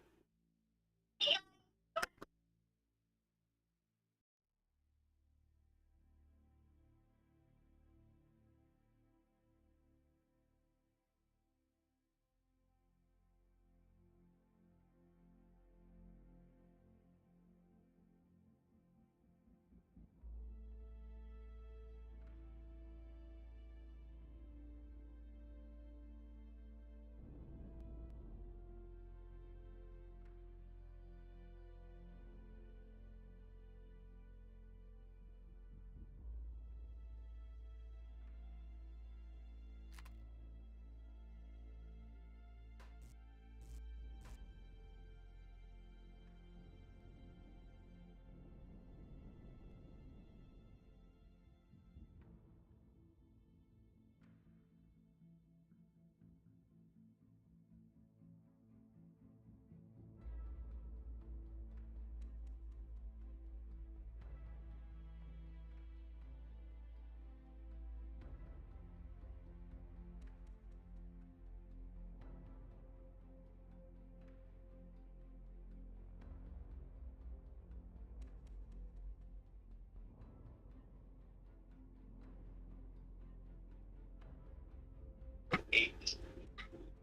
Eight,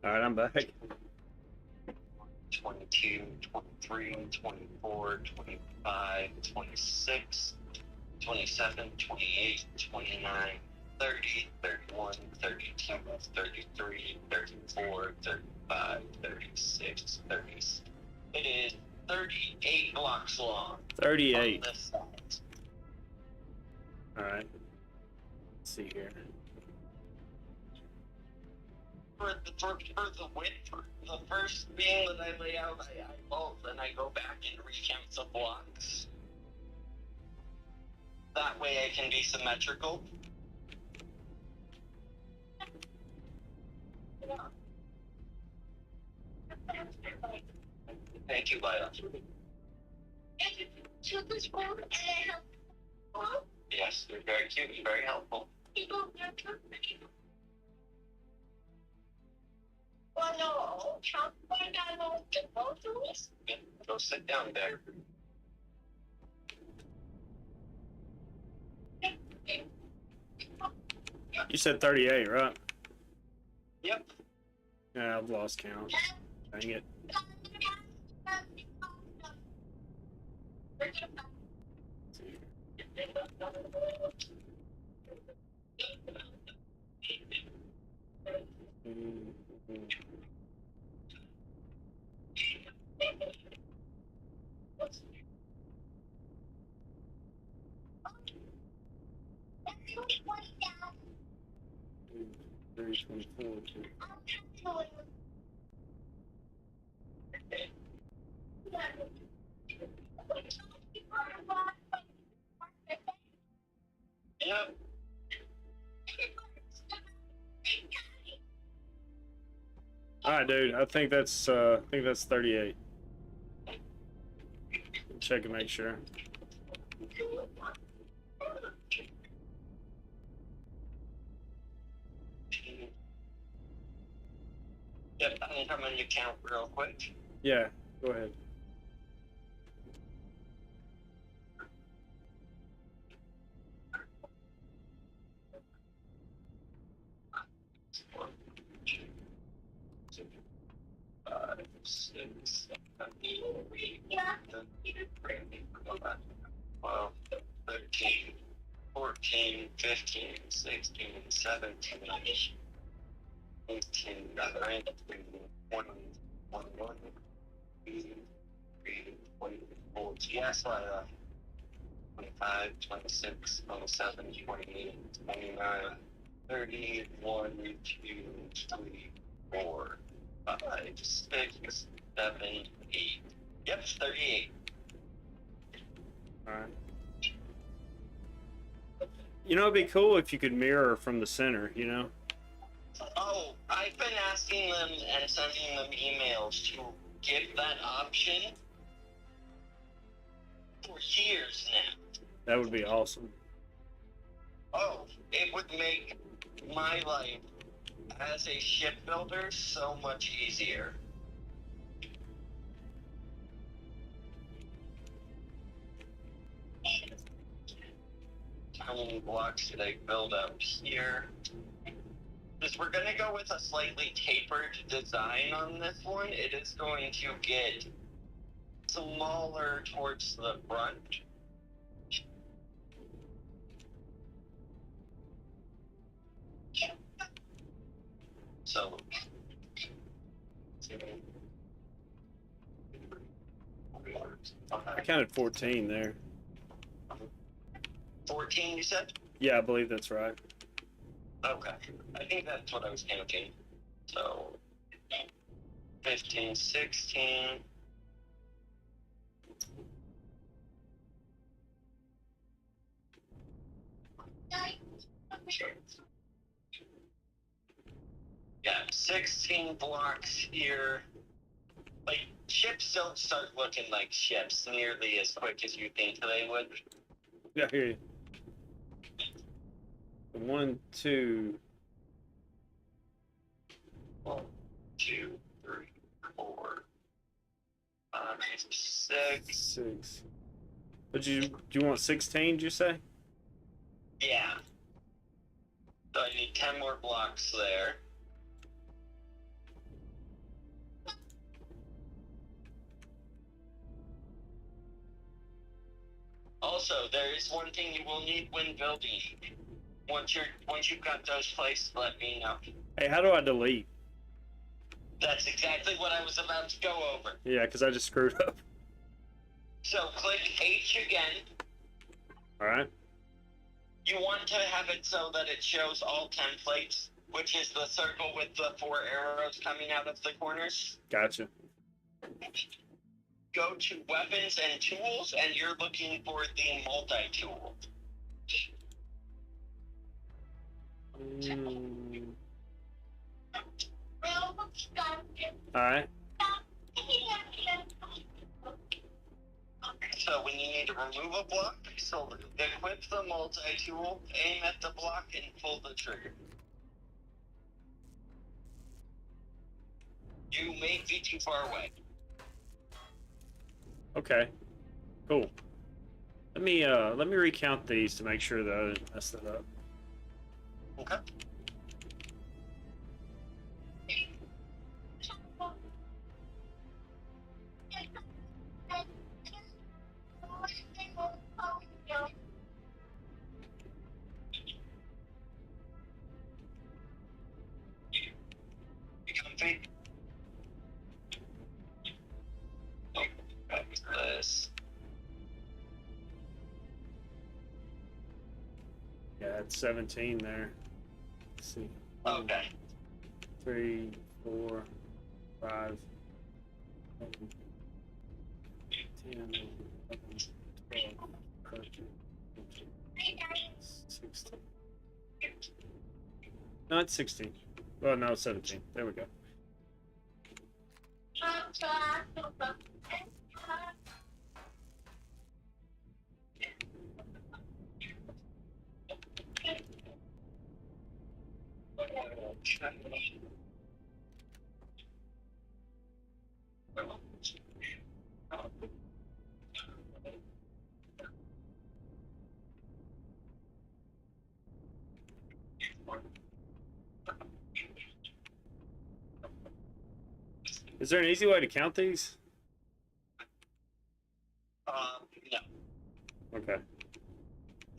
All right, I'm back. 22, 23, 24, 25, 26, 27, 28, 29, 30, 31, 32, 33, 34, 35, 36, 30. It is 38 blocks long. 38. On this side. All right. Let's see here. For the width, the first being that I lay out, I bolt and I go back and recount the blocks. That way I can be symmetrical. Thank you, Lila. Yes, you're very cute and very helpful. Yeah, go sit down there. You said 38, right? Yep. Yeah, I've lost count. Dang it. Yep. All right, dude. I think that's 38. Check and make sure. Yep, I can come in your count real quick. Yeah, go ahead. Five, 6, 7, 8, 12, 13, 14, 15, 16, 17, 18, 19, 20, 21, 23, 24. Yes, Lila. 25, 26, 27, 28, 29, 30, 1, 2, 3, 4, 5, 6, 7, 8. Yep, 38. All right. You know, it'd be cool if you could mirror from the center, you know? Oh, I've been asking them and sending them emails to give that option for years now. That would be awesome. Oh, it would make my life as a shipbuilder so much easier. how many blocks should I build up here? Because we're going to go with a slightly tapered design on this one. It is going to get smaller towards the front. So, I counted 14 there. 14, you said? Yeah, I believe that's right. Okay. I think that's what I was counting. So, 15, 16. Yeah, 16 blocks here. Like, ships don't start looking like ships nearly as quick as you think they would. Yeah, I hear you. 1, 2. 1, 2, 3, 4, 5, 6. 6. But do you want 16, did you say? Yeah. So I need 10 more blocks there. Also, there is one thing you will need when building. Once you've got those placed, let me know. Hey, how do I delete? That's exactly what I was about to go over. Yeah, because I just screwed up. So click H again. Alright. You want to have it so that it shows all templates, which is the circle with the 4 arrows coming out of the corners. Gotcha. Go to Weapons and Tools, and you're looking for the multi-tool. Alright. So when you need to remove a block, so equip the multi-tool, aim at the block, and pull the trigger. You may be too far away. Okay. Cool. Let me recount these to make sure that I didn't mess that up. Okay. You comfy? Oh, back to this. Yeah, it's 17 there. Let's see. Okay. 3, 4, 5, 10, 11, 12, 13, 14, 16. No, it's 16. Well, no, it's 17. There we go. Is there an easy way to count these? No. Okay.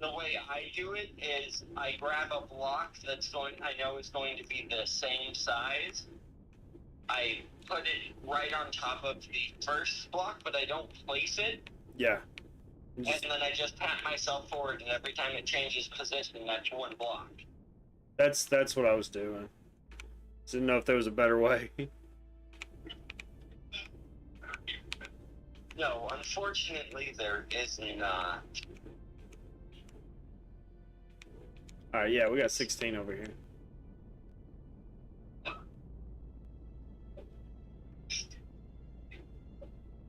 The way I do it is I grab a block I know is going to be the same size. I put it right on top of the first block, but I don't place it. Yeah. And then I just pat myself forward, and every time it changes position, that's one block. That's what I was doing. Didn't know if there was a better way. No, unfortunately, there is not. Alright, yeah, we got 16 over here.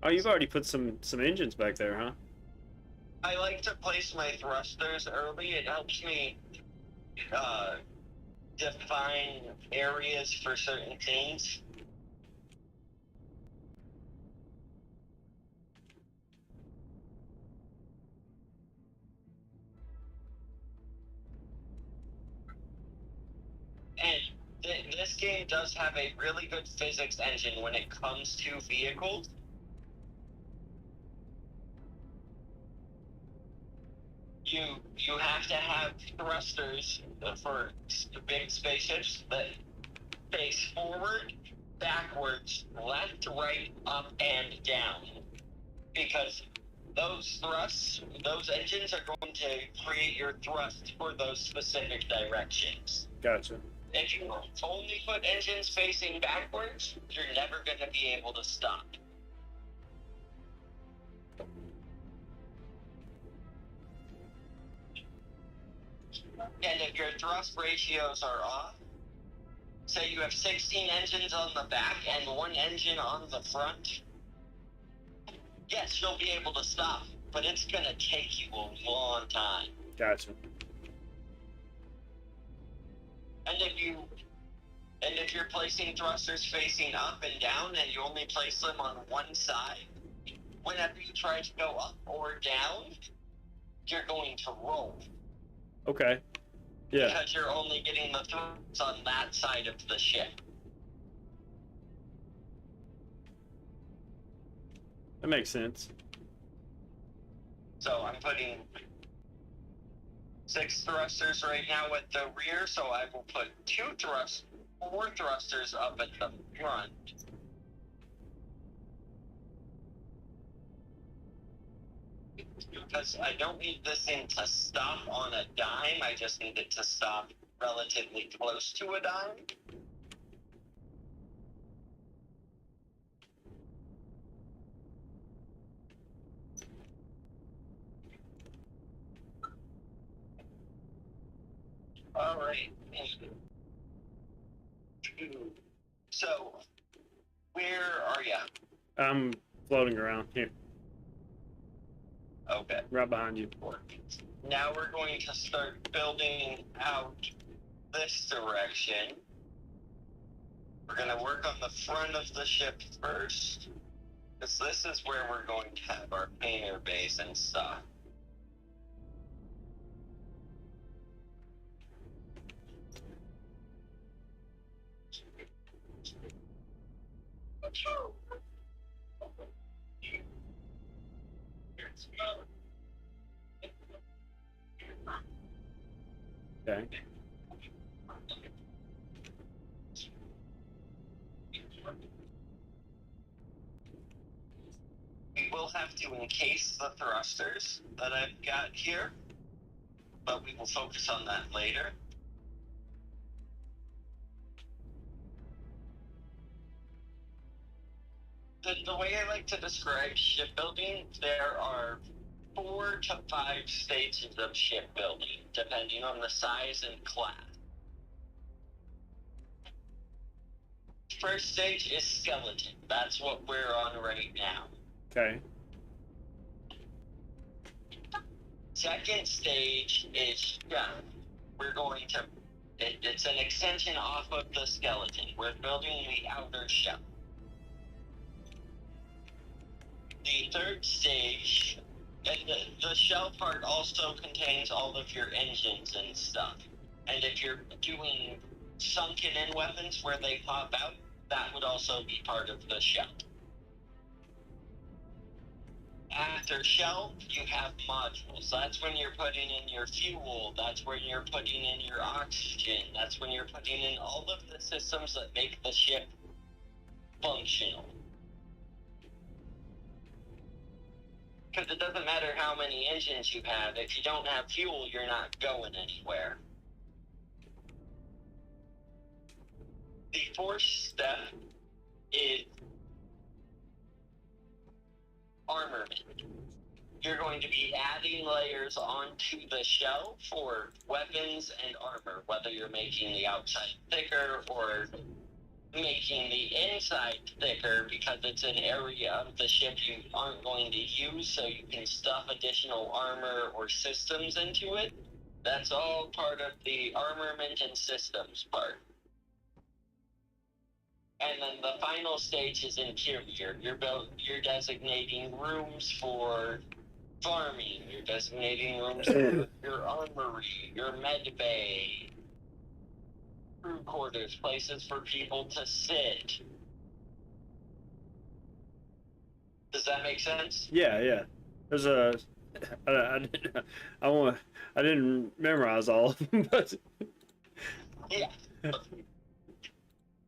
Oh, you've already put some engines back there, huh? I like to place my thrusters early. It helps me define areas for certain things. game does have a really good physics engine when it comes to vehicles. You have to have thrusters for the big spaceships that face forward, backwards, left, right, up, and down. Because those thrusts, those engines are going to create your thrust for those specific directions. Gotcha. If you only put engines facing backwards, you're never going to be able to stop. And if your thrust ratios are off, say you have 16 engines on the back and 1 engine on the front, yes, you'll be able to stop, but it's going to take you a long time. Gotcha. And if you're placing thrusters facing up and down and you only place them on one side, whenever you try to go up or down, you're going to roll. Okay. Yeah. Because you're only getting the thrusts on that side of the ship. That makes sense. So I'm putting 6 thrusters right now at the rear, so I will put 4 thrusters up at the front. Because I don't need this thing to stop on a dime, I just need it to stop relatively close to a dime. Alright. So, where are ya? I'm floating around here, Okay. right behind you. Now we're going to start building out this direction. We're going to work on the front of the ship first, because this is where we're going to have our painter base and stuff. Okay. We will have to encase the thrusters that I've got here, but we will focus on that later. The way I like to describe shipbuilding, there are 4 to 5 stages of shipbuilding, depending on the size and class. First stage is skeleton. That's what we're on right now. Okay. Second stage is shell. We're going to... it's an extension off of the skeleton. We're building the outer shell. The third stage, and the shell part also contains all of your engines and stuff. And if you're doing sunken-in weapons where they pop out, that would also be part of the shell. After shell, you have modules. That's when you're putting in your fuel, that's when you're putting in your oxygen, that's when you're putting in all of the systems that make the ship functional. Because it doesn't matter how many engines you have, if you don't have fuel, you're not going anywhere. The fourth step is armament. You're going to be adding layers onto the shell for weapons and armor, whether you're making the outside thicker or making the inside thicker because it's an area of the ship you aren't going to use, so you can stuff additional armor or systems into it. That's all part of the armament and systems part. And then the final stage is interior. You're designating rooms for farming. You're designating rooms for your armory, your med bay, crew quarters, places for people to sit. Does that make sense? Yeah, yeah. There's a. I didn't memorize all of them, but Yeah. And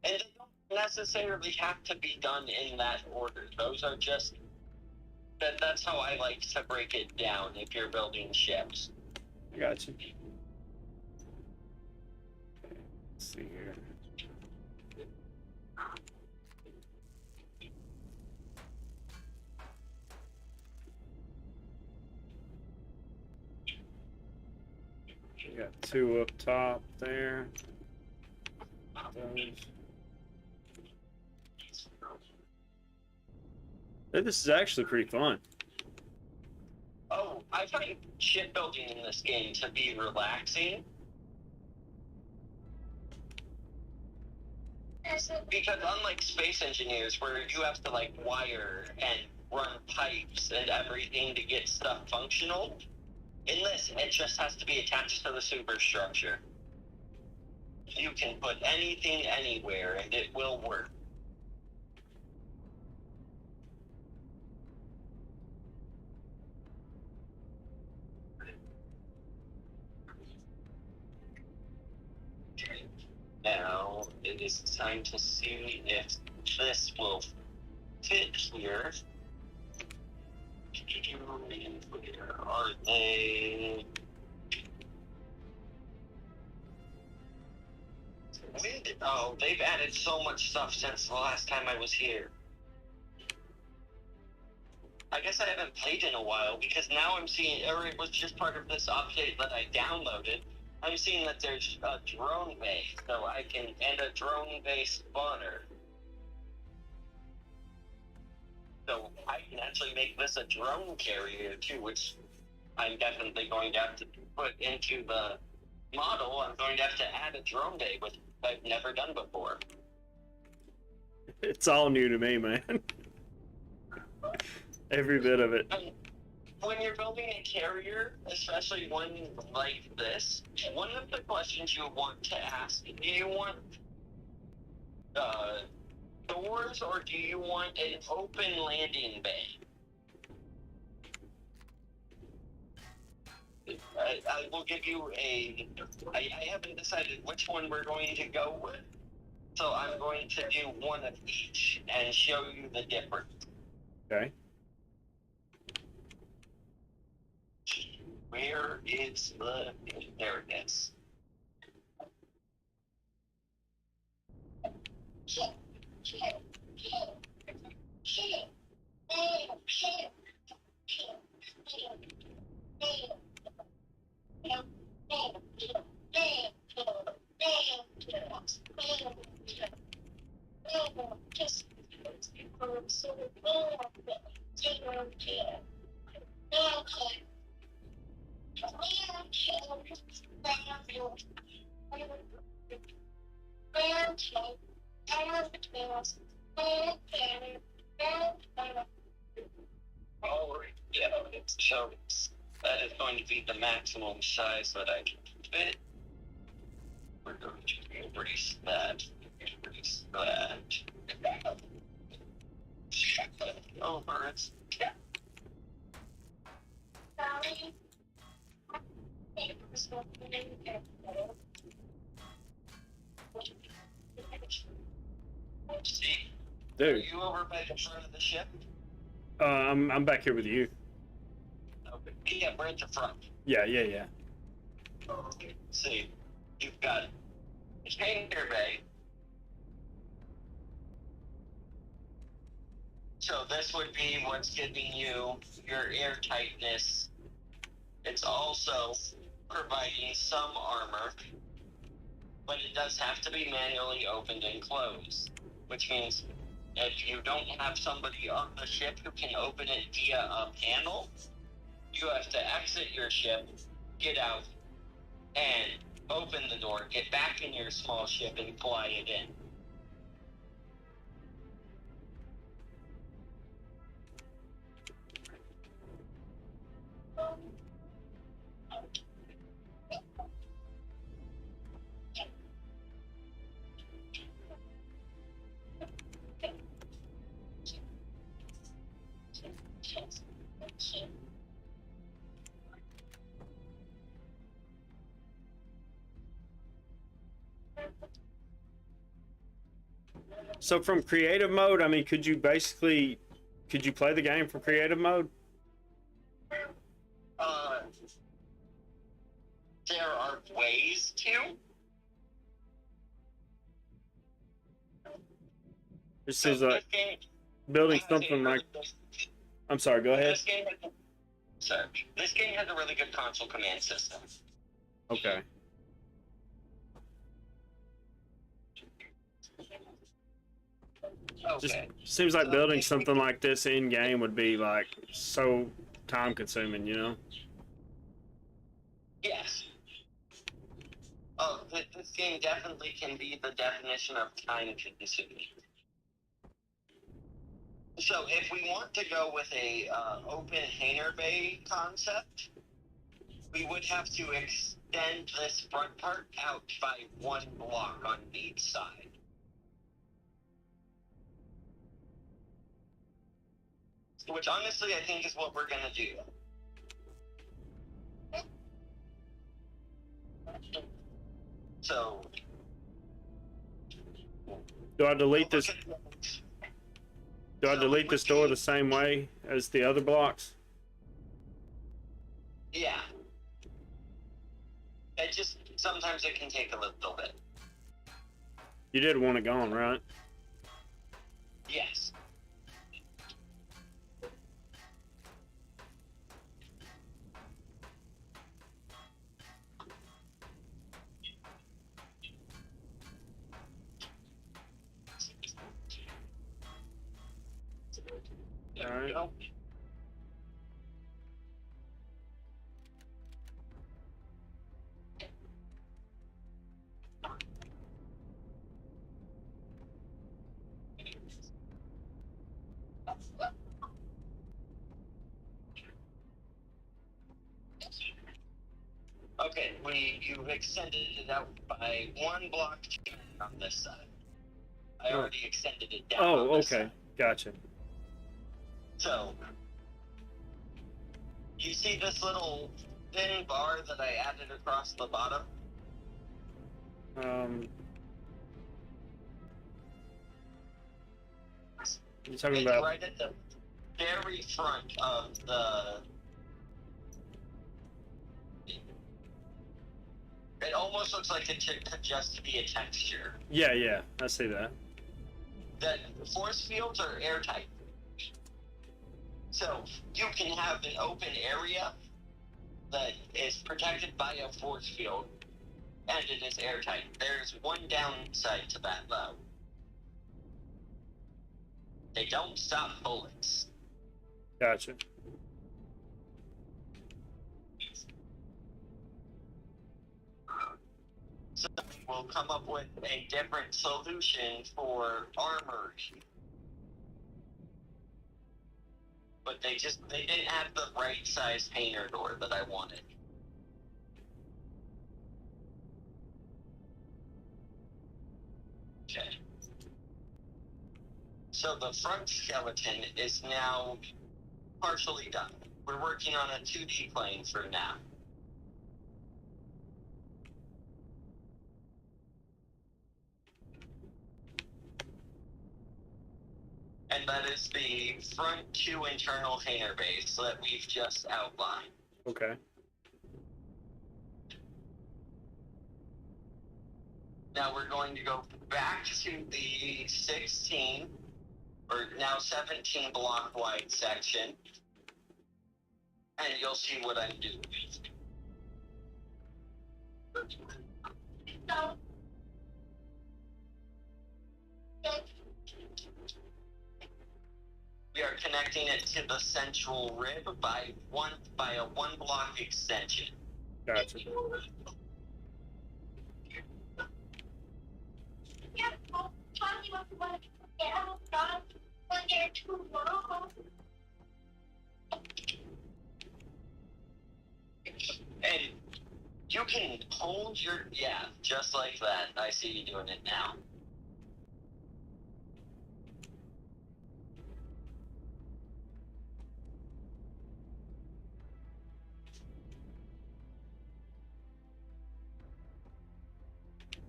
they don't necessarily have to be done in that order. Those are just that's how I like to break it down if you're building ships. I got you. Let's see here. We got two up top there. Those. This is actually pretty fun. Oh, I find shipbuilding in this game to be relaxing. Because unlike space engineers, where you have to like wire and run pipes and everything to get stuff functional, in this it just has to be attached to the superstructure. You can put anything anywhere and it will work. Now it is time to see if this will fit here. Where are they? Oh, they've added so much stuff since the last time I was here. I guess I haven't played in a while because now I'm seeing, or it was just part of this update that I downloaded. I'm seeing that there's a drone bay, so I can, and a drone bay spawner. So I can actually make this a drone carrier too, which I'm definitely going to have to put into the model. I'm going to have to add a drone bay, which I've never done before. It's all new to me, man. Every bit of it. When you're building a carrier, especially one like this, one of the questions you want to ask, do you want doors or do you want an open landing bay? I will give you I haven't decided which one we're going to go with, so I'm going to do one of each and show you the difference. Okay. Where is the... There it is. Oh, yeah, so that is going to be the maximum size that I can fit. We're going to increase that. Increase that. Oh, birds. See, are Dude, you over by the front of the ship? I'm back here with you. Okay. Yeah, we're at the front. Yeah, yeah, yeah. Okay. See, you've got hangar bay. So this would be what's giving you your air tightness. It's also providing some armor, but it does have to be manually opened and closed, which means if you don't have somebody on the ship who can open it via a panel, you have to exit your ship, get out, and open the door, get back in your small ship, and fly it in. So from creative mode, I mean, could you play the game from creative mode? There are ways to. It So seems like this game building has a something really like. good- I'm sorry. Go ahead. This game has a really good console command system. Okay. Just Okay. seems like building something like this in game would be like so time consuming, you know? Yes. Oh, this game definitely can be the definition of time consuming. So if we want to go with a open hangar bay concept, we would have to extend this front part out by 1 block on each side. Which honestly I think is what we're gonna do. So Do I delete this? look at- Do I so delete this door the same way as the other blocks? Yeah. It just sometimes it can take a little bit. You did want it gone, right? Yes. There Alright. we go. Okay, you've extended it out by 1 block on this side. I Oh. already extended it down. Oh, on this okay. side. Gotcha. So, you see this little thin bar that I added across the bottom? You're talking It's about. right at the very front of the... It almost looks like it could just be a texture. Yeah, yeah. I see that. The force fields are airtight. So you can have an open area that is protected by a force field, and it is airtight. There's one downside to that, though. They don't stop bullets. Gotcha. So we'll come up with a different solution for armor. But they didn't have the right size painter door that I wanted. Okay. So the front skeleton is now partially done. We're working on a 2D plane for now. And that is the front 2 internal hangar bays that we've just outlined. Okay. Now we're going to go back to the 16, or now 17 block wide section, and you'll see what I'm doing. So, We are connecting it to the central rib by a 1 block extension. Gotcha. yeah, well, tell me what you want to get out of when they're too long. And you can hold your, yeah, just like that. I see you doing it now.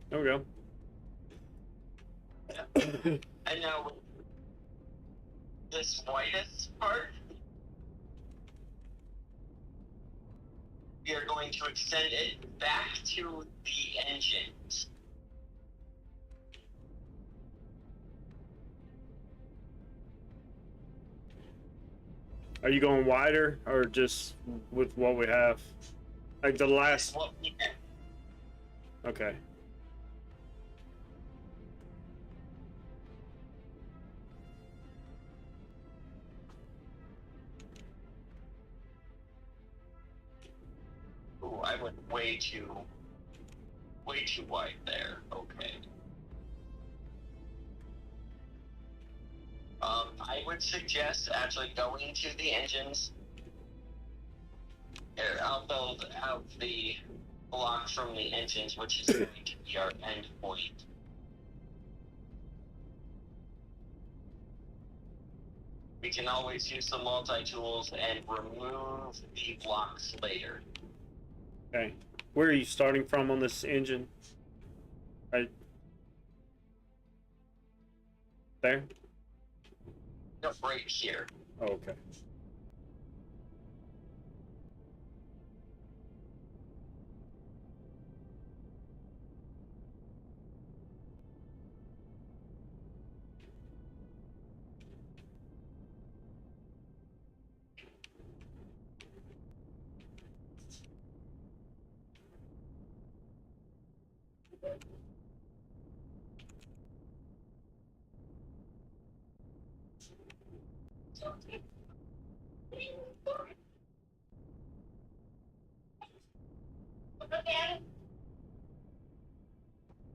There we go. And now this whitest part, we are going to extend it back to the engines. Are you going wider or just with what we have? Like the last. What we can. Okay. Ooh, I went way too wide there. Okay. I would suggest actually going to the engines. Here, I'll build out the block from the engines, which is going to be our end point. We can always use the multi-tools and remove the blocks later. Okay. Where are you starting from on this engine? Right there? No, right here. Oh, okay. Okay.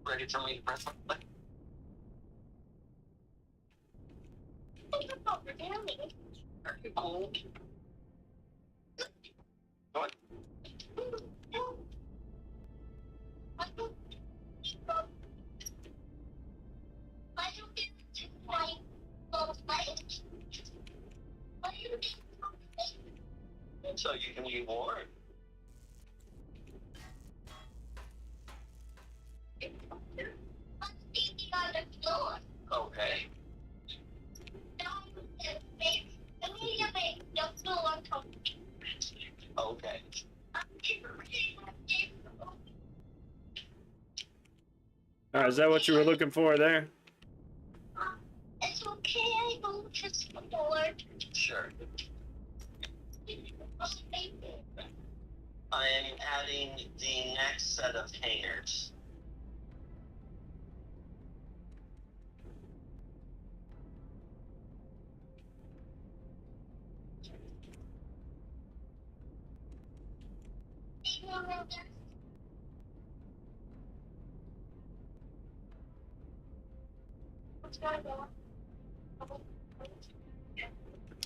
Ready for me to press the button? Are you cold? Go on. So you can be warm. Okay. Okay. All right, is that what you were looking for there? It's okay, I will just board. Sure. I am adding the next set of hangers.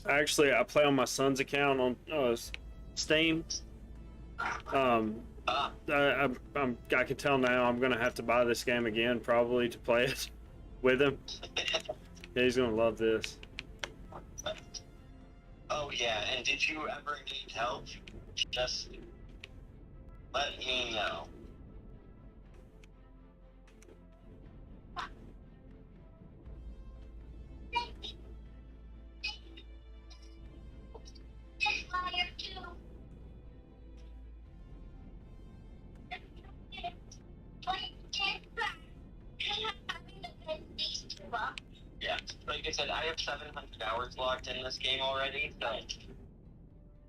Actually, I play on my son's account on Steam. I can tell now I'm gonna have to buy this game again probably to play it with him. Yeah, he's gonna love this. Oh yeah, and did you ever need help? Just let me know. Yeah, like I said, I have 700 hours logged in this game already, so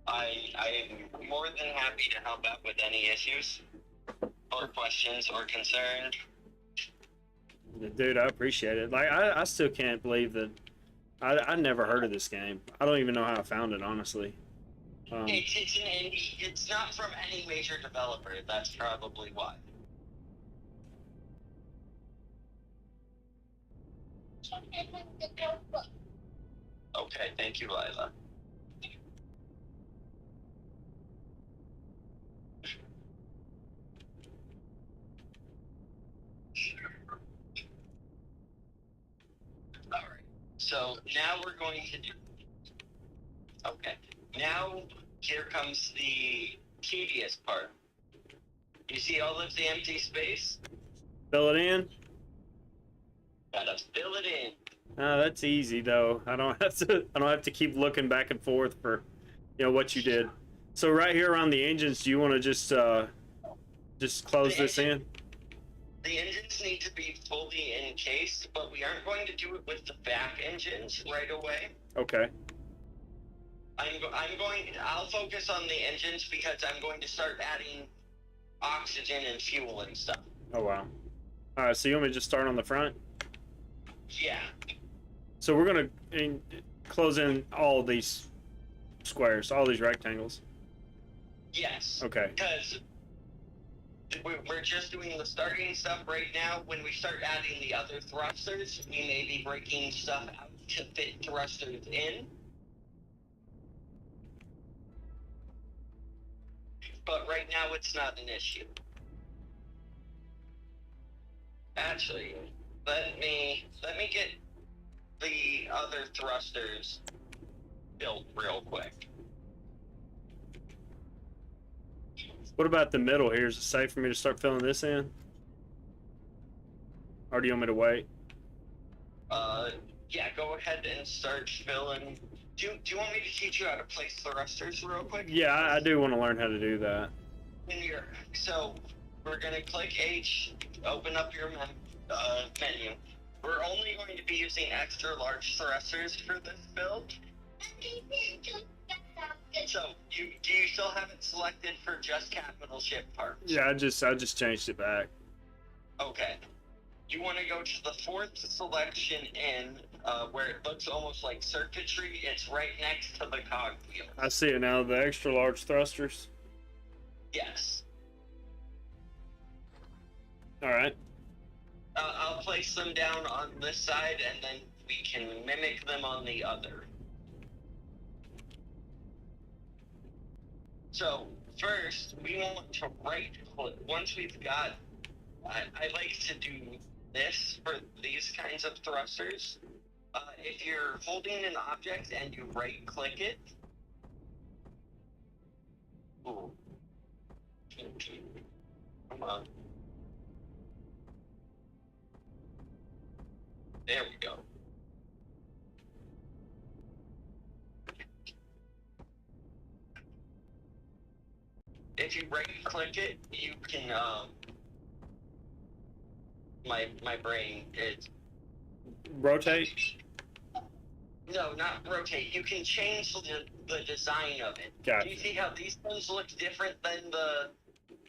I am more than happy to help out with any issues or questions or concerns. Dude, I appreciate it. Like, I still can't believe that I never heard of this game. I don't even know how I found it, honestly. It's an indie. It's not from any major developer. That's probably why. Okay, thank you, Lila. Alright, so now we're going to do... Okay, now here comes the tedious part. You see all of the empty space? Fill it in. Gotta fill it in. That's easy though. I don't have to. I don't have to keep looking back and forth for, what you did. So right here around the engines, do you want to just close this in? The engines need to be fully encased, but we aren't going to do it with the back engines right away. Okay. I'll focus on the engines because I'm going to start adding oxygen and fuel and stuff. Oh wow. All right. So you want me to just start on the front? Yeah. So we're gonna close in all these squares, all these rectangles. Yes. Okay. Because we're just doing the starting stuff right now. When we start adding the other thrusters, we may be breaking stuff out to fit thrusters in. But right now, it's not an issue. Actually, let me get the other thrusters built real quick. What about the middle here? Is it safe for me to start filling this in? Or do you want me to wait? Yeah, go ahead and start filling. Do you want me to teach you how to place thrusters real quick? Yeah, I do want to learn how to do that. So we're gonna click H, open up your menu. We're only going to be using extra large thrusters for this build. So do you still have it selected for just capital ship parts? Yeah, I just changed it back. Okay. You want to go to the fourth selection in where it looks almost like circuitry. It's right next to the cog wheel. I see it now. The extra large thrusters. Yes. All right. I'll place them down on this side, and then we can mimic them on the other. So first, we want to right click. Once we've got, I like to do this for these kinds of thrusters. If you're holding an object and you right click it, ooh, come on, there we go. If you right click it, you can my brain is Rotate. no, not rotate. You can change the design of it. Gotcha. Do you see how these ones look different than the?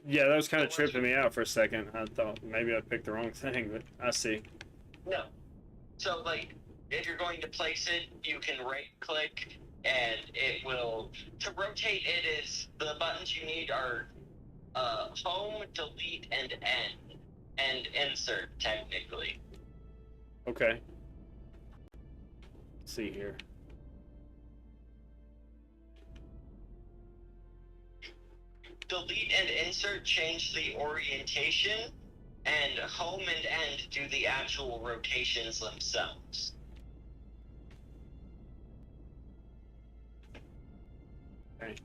Yeah, that was kind of tripping me out for a second. I thought maybe I picked the wrong thing, but I see. No. So like, if you're going to place it, you can right click, and it will. To rotate it is the buttons you need are home, delete, and end, and insert technically. Okay. Let's see here. Delete and insert change the orientation, and home and end do the actual rotations themselves. Okay.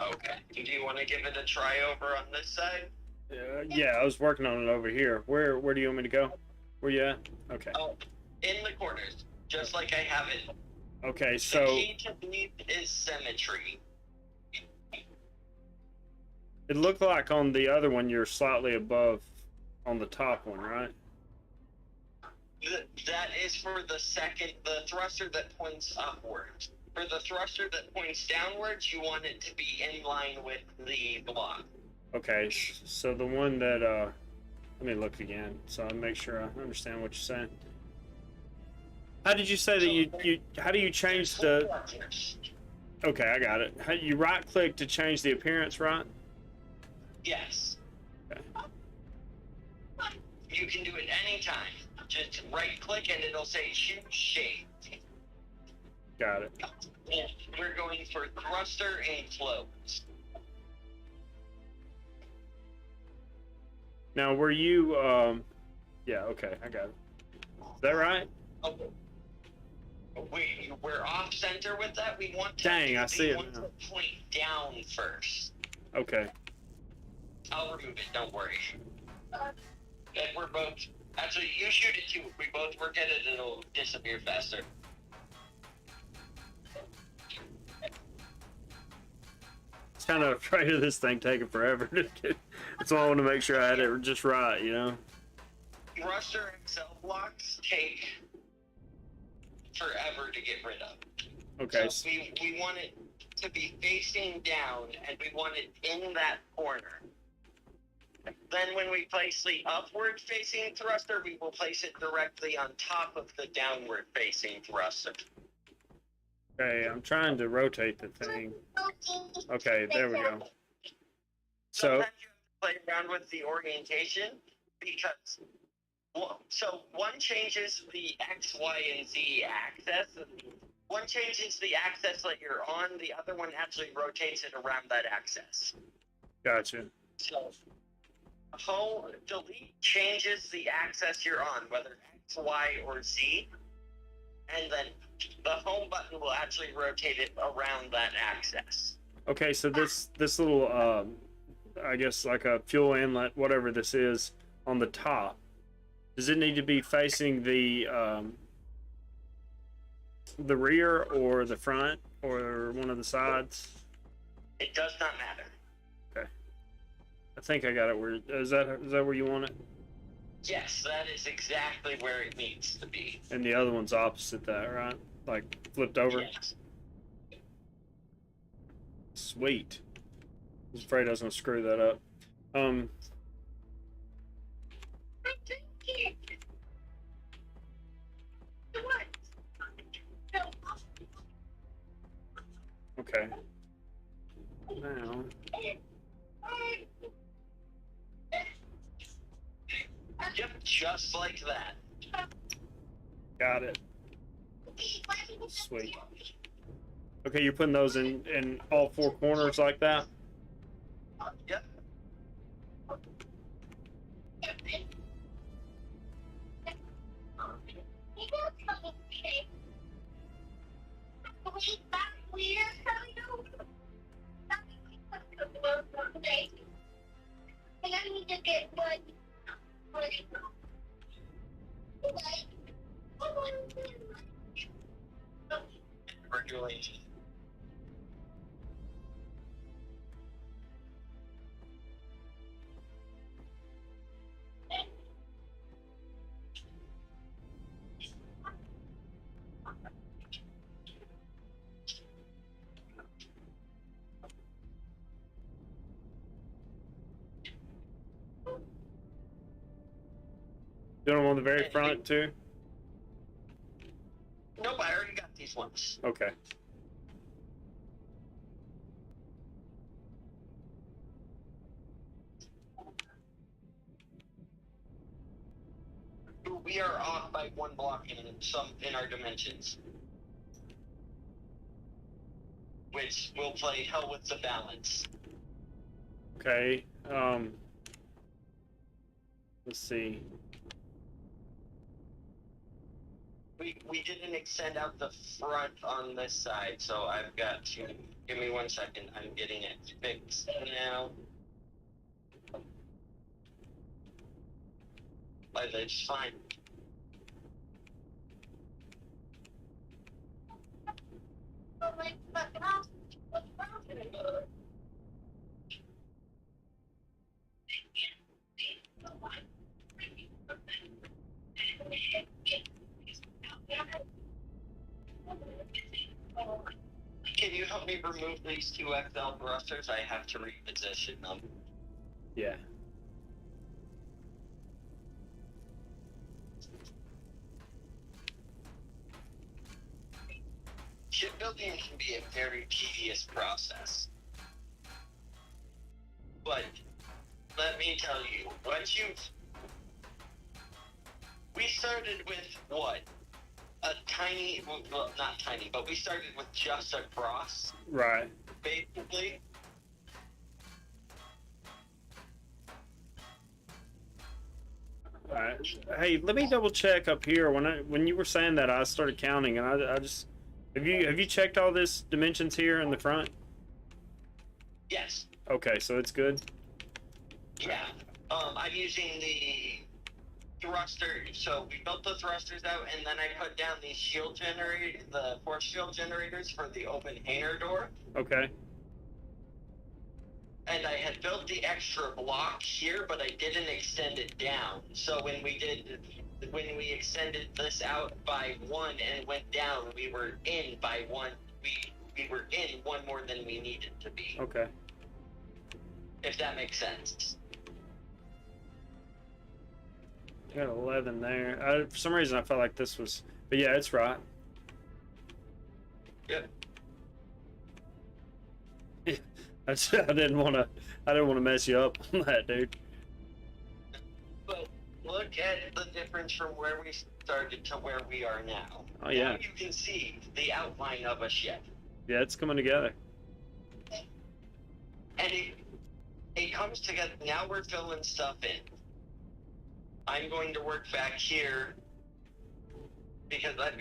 Okay. Do you want to give it a try over on this side? Yeah, I was working on it over here. Where do you want me to go? Where you at? Okay. Oh, in the corners, just like I have it. Okay, The so key to these is symmetry. it looked like on the other one you're slightly above on the top one, right? That is for the thruster that points upwards. For the thruster that points downwards, you want it to be in line with the block. Okay, so the one that let me look again so I make sure I understand what you're saying. How did you say that how do you change the? Okay, I got it. How you right click to change the appearance, right? Yes. Okay. You can do it anytime. Just right click and it'll say choose shape. Got it. And we're going for thruster and close. Now, were you yeah, okay, I got it. Is that right? Okay. We're off center with that. We want to. Dang, I see it want now. to point down first. Okay. I'll remove it. Don't worry. And we're both. Actually, you shoot it too. If we both work at it, it'll disappear faster. Kind of afraid of this thing taking forever to do. That's why I want to make sure I had it just right, you know? Thruster and cell blocks take forever to get rid of. Okay. So we want it to be facing down, and we want it in that corner. Then when we place the upward facing thruster, we will place it directly on top of the downward facing thruster. Okay, I'm trying to rotate the thing. Okay, there we go. So, Sometimes you have to play around with the orientation because, so one changes the X, Y, and Z axis. One changes the axis that you're on. The other one actually rotates it around that axis. gotcha. So, home delete changes the axis you're on, whether X, Y, or Z, and then the home button will actually rotate it around that axis. Okay, so this little, I guess like a fuel inlet, whatever this is, on the top, does it need to be facing the rear or the front or one of the sides? It does not matter. I think I got it. Where is that where you want it? Yes, that is exactly where it needs to be. And the other one's opposite that, right? Like flipped over. Yes. Sweet. I was afraid I was gonna screw that up. Okay. Now. Yep, just like that. Got it. Sweet. Okay, you're putting those in all four corners like that? Yep. I need to get one. Regulation. Doing them on the very front too? Nope, I already got these ones. Okay. We are off by one block in our dimensions, which will play hell with the balance. Okay. Let's see. We didn't extend out the front on this side, so I've got to give me 1 second. I'm getting it fixed now. But it's fine. Can you help me remove these two XL thrusters? I have to reposition them. Yeah. Shipbuilding can be a very tedious process. But let me tell you, we started with what? A tiny, well, not tiny, but we started with just a cross, Right. basically. Alright. Hey, let me double check up here. When you were saying that, I started counting, and I just have you checked all this dimensions here in the front? Yes. Okay, so it's good. Yeah. I'm using the thruster. So we built the thrusters out, and then I put down the shield generator, the force shield generators for the open hangar door. Okay. And I had built the extra block here, but I didn't extend it down. So when we extended this out by 1 and went down, we were in by 1. We were in 1 more than we needed to be. Okay. If that makes sense. Got 11 there. For some reason, I felt like this was, but yeah, it's right. Yep. I didn't want to mess you up on that, dude. But look at the difference from where we started to where we are now. Oh yeah. Now you can see the outline of a ship. Yeah, it's coming together. And it comes together. Now we're filling stuff in. I'm going to work back here because I'm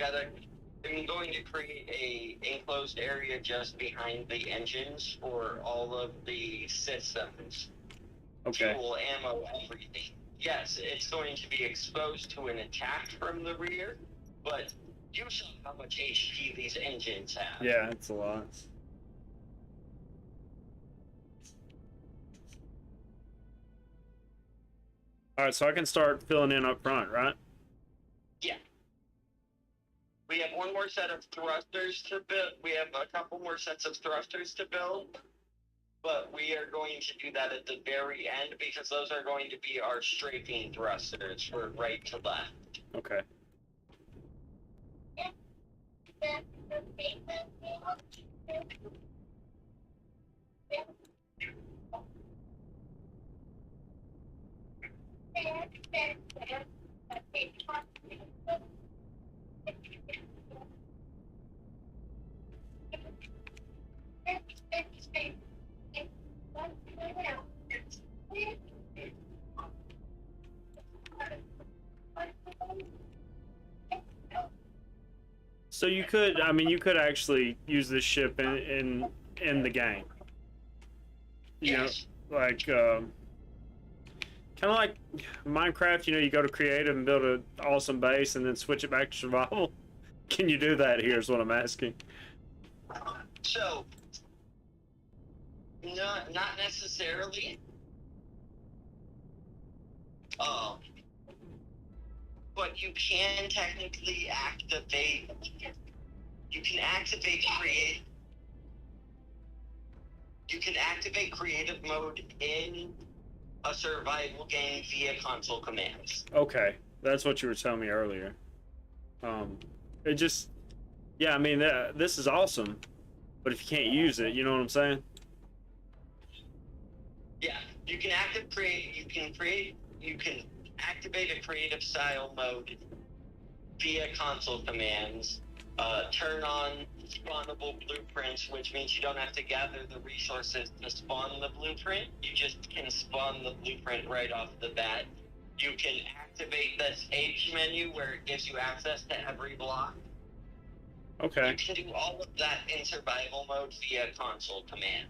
going to create a enclosed area just behind the engines for all of the systems. Okay. Fuel, ammo, everything. Yes, it's going to be exposed to an attack from the rear, but you saw how much HP these engines have. Yeah, it's a lot. All right, so I can start filling in up front, right? Yeah. We have one more set of thrusters to build. We have a couple more sets of thrusters to build, but we are going to do that at the very end because those are going to be our strafing thrusters for right to left. Okay. So you could, I mean, you could actually use this ship in the game. You Yes. know, like kind of like Minecraft. You know, you go to creative and build an awesome base, and then switch it back to survival. Can you do that here? Is what I'm asking. So, not necessarily. But you can technically activate. You can activate create. You can activate creative mode in a survival game via console commands. Okay, that's what you were telling me earlier. It just, yeah, I mean, this is awesome, but if you can't use it, you know what I'm saying? Yeah, you can You can activate a creative style mode via console commands. Turn on spawnable blueprints, which means you don't have to gather the resources to spawn the blueprint. You just can spawn the blueprint right off the bat. You can activate this H menu where it gives you access to every block. Okay. You can do all of that in survival mode via console command.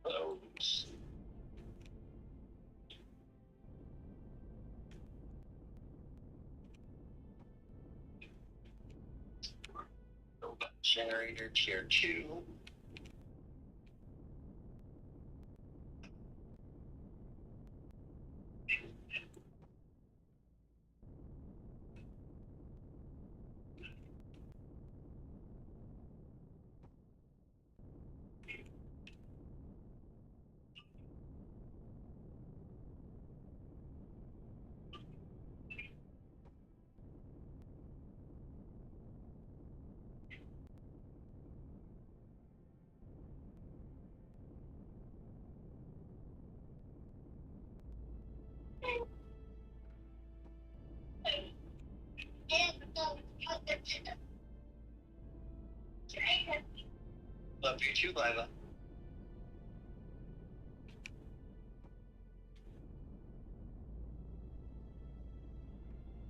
Those. Generator tier 2. too, Lila.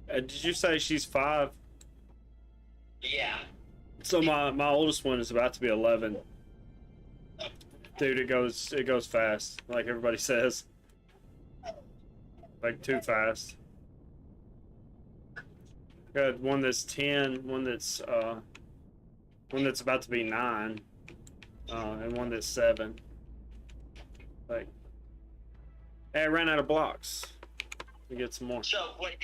Did you say she's 5? Yeah. So my oldest one is about to be 11. Dude, it goes fast, like everybody says. Like too fast. Got one that's 10, one that's about to be 9, and one that's 7. Like, hey, I ran out of blocks. We get some more. So what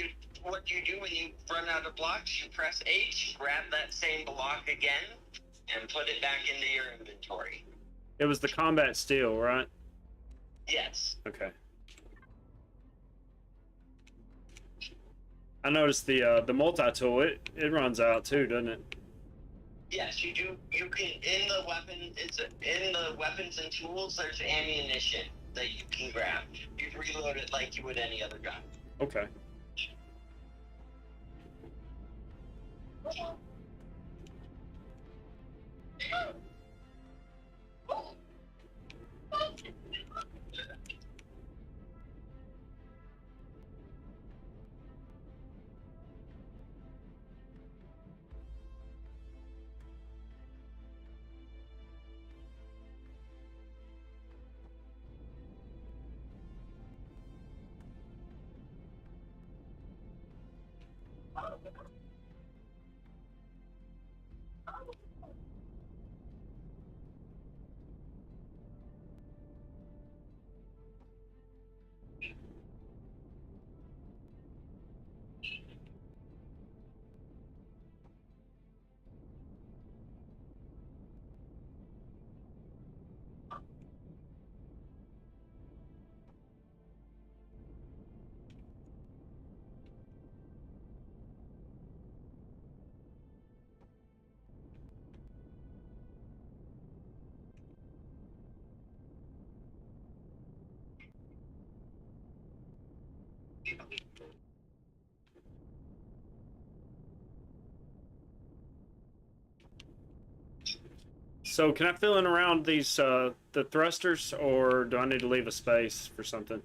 you do when you run out of blocks, you press H, grab that same block again, and put it back into your inventory. It was the combat steel, right? Yes. Okay. I noticed the multi-tool, it runs out too, doesn't it? Yes, you do. You can in the weapons and tools. There's ammunition that you can grab. You reload it like you would any other gun. Okay. So can I fill in around these the thrusters, or do I need to leave a space for something?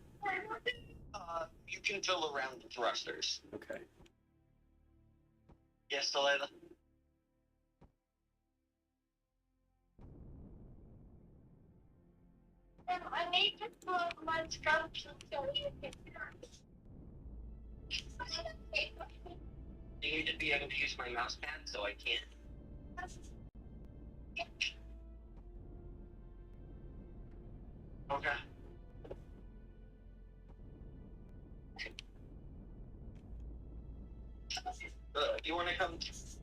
You can fill around the thrusters. Okay. Yes, Delilah? I need to put my scouts so you can. You need to be able to use my mouse pad, so I can't. Okay. Do you want to come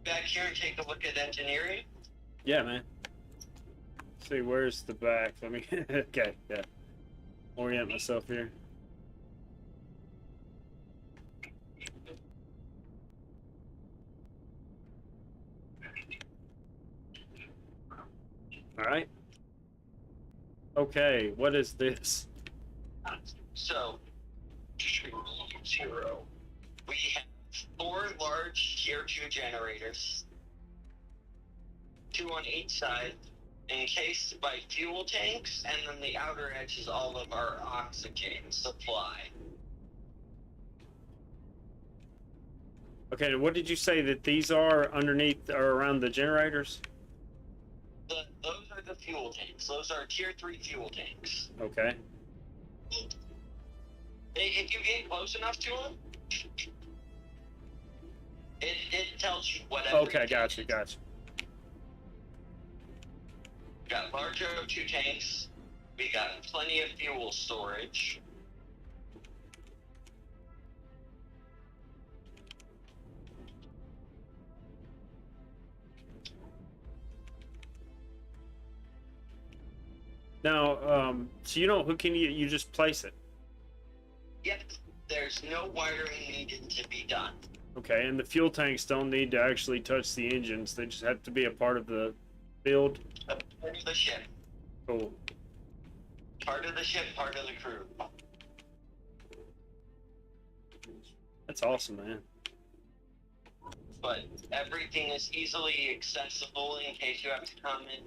back here and take a look at engineering? Yeah, man. Let's see, where's the back? Let me. Okay, yeah. Orient myself here. All right. Okay, what is this? So, 0. We have 4 large tier 2 generators, 2 on each side, encased by fuel tanks, and then the outer edge is all of our oxygen supply. Okay, what did you say that these are underneath or around the generators? Those are the fuel tanks. Those are tier 3 fuel tanks. Okay. If you get close enough to them, it tells you whatever. Okay, gotcha. We got large O2 tanks. We got plenty of fuel storage. Now, so you don't hook any, you just place it. Yep, there's no wiring needed to be done. Okay, and the fuel tanks don't need to actually touch the engines. They just have to be a part of the build. Part of the ship. Cool. Part of the ship, part of the crew. That's awesome, man. But everything is easily accessible in case you have to come in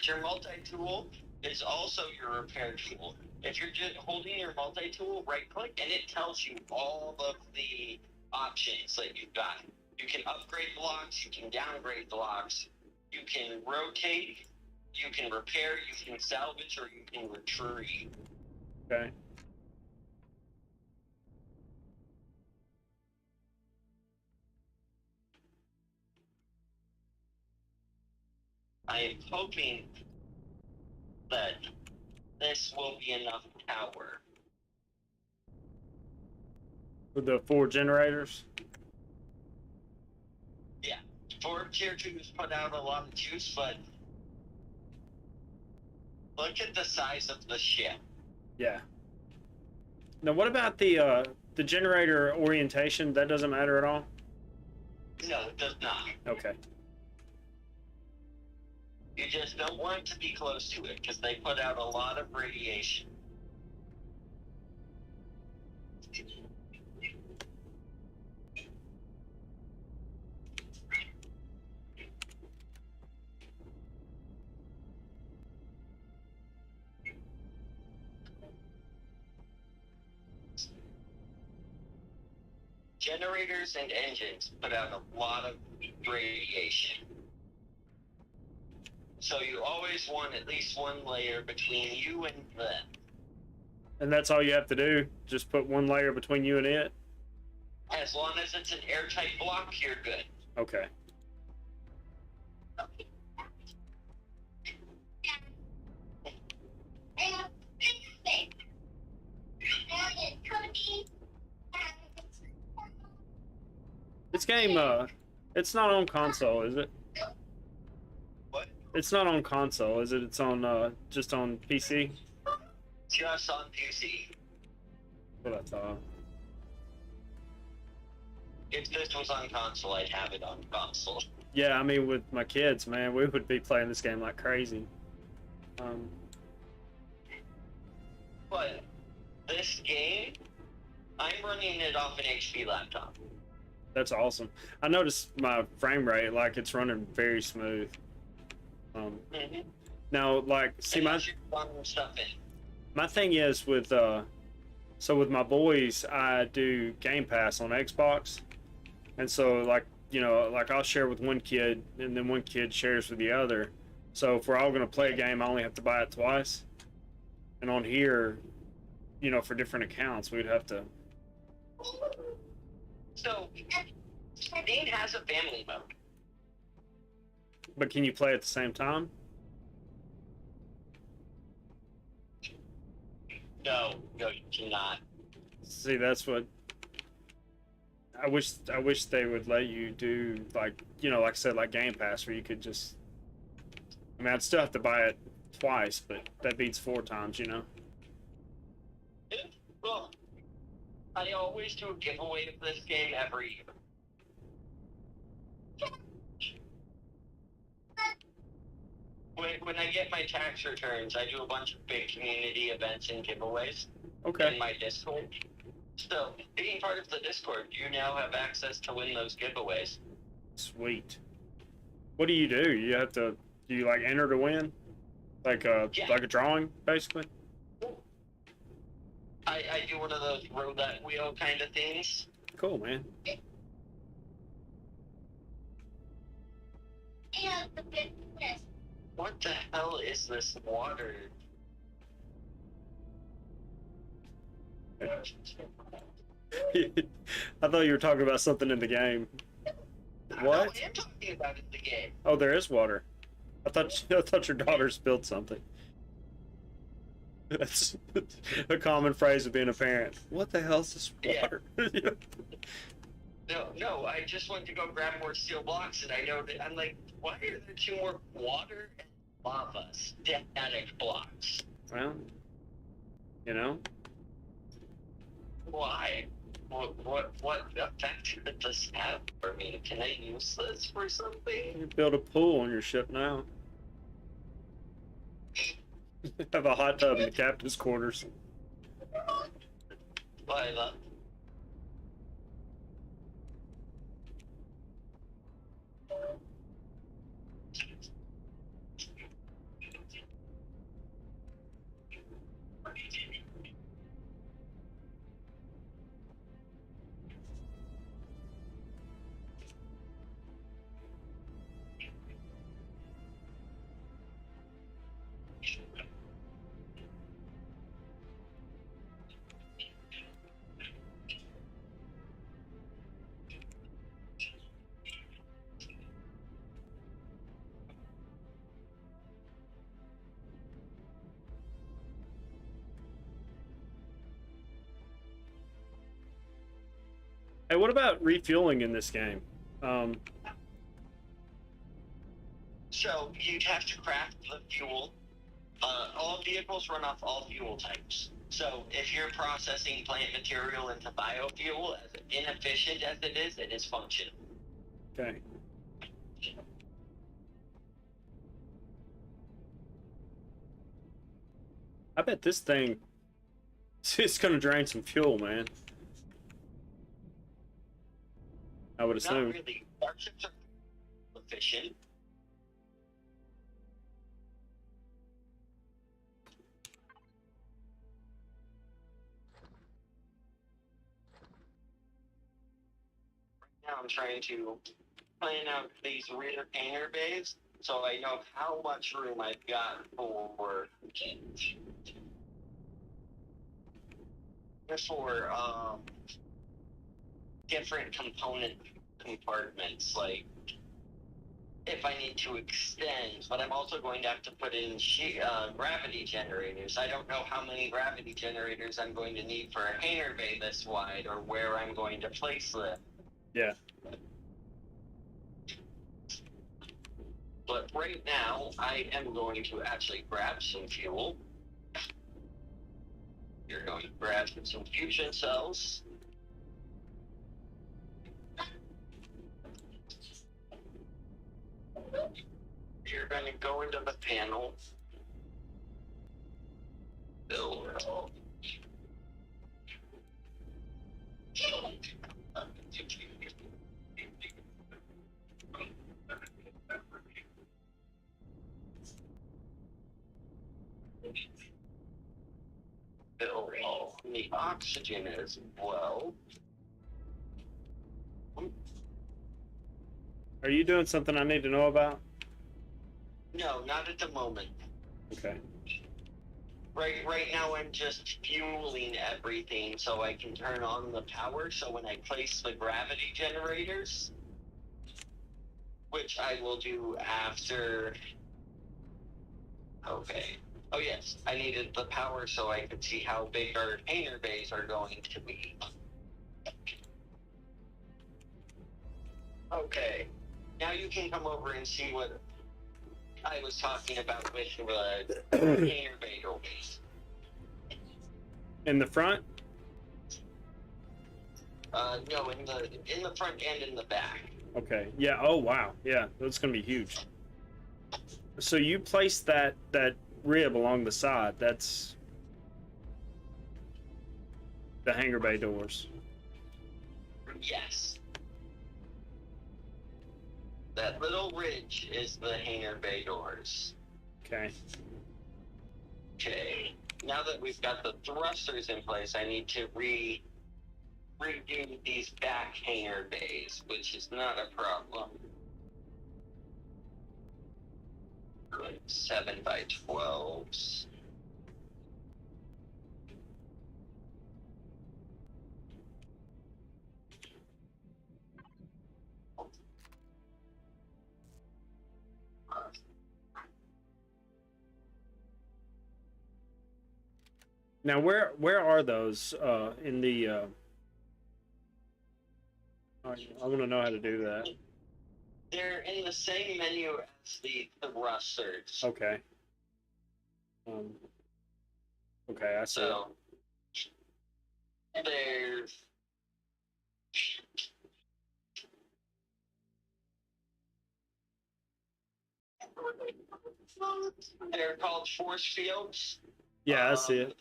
your multi-tool is also your repair tool. If you're just holding your multi-tool, right-click, and it tells you all of the options that you've got. You can upgrade blocks, you can downgrade blocks, you can rotate, you can repair, you can salvage, or you can retrieve. Okay. I am hoping that this will be enough power. With the 4 generators. Yeah, 4 tier 2s put out a lot of juice, but look at the size of the ship. Yeah. Now, what about the generator orientation? That doesn't matter at all? No, it does not. Okay. You just don't want to be close to it because they put out a lot of radiation. Generators and engines put out a lot of radiation. So you always want at least one layer between you and them. And that's all you have to do? Just put 1 layer between you and it? As long as it's an airtight block, you're good. Okay. This game, it's not on console, is it? What? It's not on console, is it? It's on, just on PC? Just on PC. What I thought. If this was on console, I'd have it on console. Yeah, I mean, with my kids, man, we would be playing this game like crazy. But this game, I'm running it off an HP laptop. That's awesome. I noticed my frame rate, like, it's running very smooth. Now, like, see, my thing is with, so with my boys, I do Game Pass on Xbox. And so, like, you know, like, I'll share with one kid, and then one kid shares with the other. So if we're all going to play a game, I only have to buy it twice. And on here, you know, for different accounts, we'd have to... So, Steam has a family mode. But can you play at the same time? No, you cannot. See, that's what I wish they would let you do, like, you know, like I said, like Game Pass, where you could just, I mean, I'd still have to buy it twice, but that beats 4 times, you know. Yeah, well, I always do a giveaway of this game every year. When I get my tax returns, I do a bunch of big community events and giveaways Okay. in my Discord. So, being part of the Discord, you now have access to win those giveaways. Sweet. What do? You have to, do you like enter to win? Like a drawing, basically? I do one of those roulette wheel kind of things. Cool, man. What the hell is this water? I thought you were talking about something in the game. What? I am talking about in the game. Oh, there is water. I thought your daughter spilled something. That's a common phrase of being a parent. What the hell is this water? Yeah. No, I just went to go grab more steel blocks, and I know that I'm like, why are there 2 more water and lava static blocks? Well, you know. Why? What effect did this have for me? Can I use this for something? You build a pool on your ship now. Have a hot tub in the captain's quarters. Lila. Hey, what about refueling in this game? So you'd have to craft the fuel. All vehicles run off all fuel types. So if you're processing plant material into biofuel, as inefficient as it is functional. Okay. I bet this thing it's gonna drain some fuel, man. I would Not assume. really. Starships are efficient. Now I'm trying to plan out these rear hangar bays so I know how much room I've got for different component compartments, like if I need to extend, but I'm also going to have to put in gravity generators. I don't know how many gravity generators I'm going to need for a hangar bay this wide or where I'm going to place them. Yeah. But right now, I am going to actually grab some fuel. You're going to grab some fusion cells. You're going to go into the panel. Build. Fill the oxygen as well. Are you doing something I need to know about? No, not at the moment. Okay. Right now I'm just fueling everything so I can turn on the power, so when I place the gravity generators, which I will do after... Okay. Oh yes, I needed the power so I could see how big our hangar bays are going to be. Okay. Now you can come over and see what I was talking about with the hangar bay doors. In the front? No, in the front and in the back. Okay. Yeah. Oh wow. Yeah, that's gonna be huge. So you place that rib along the side. That's the hangar bay doors. Yes. That little ridge is the hangar bay doors. Okay. Okay. Now that we've got the thrusters in place, I need to redo these back hangar bays, which is not a problem. 7x12s. Now where are those in the? I want to know how to do that. They're in the same menu as the thrusters. Okay. Okay, I see. So they're called force fields. Yeah, I see it.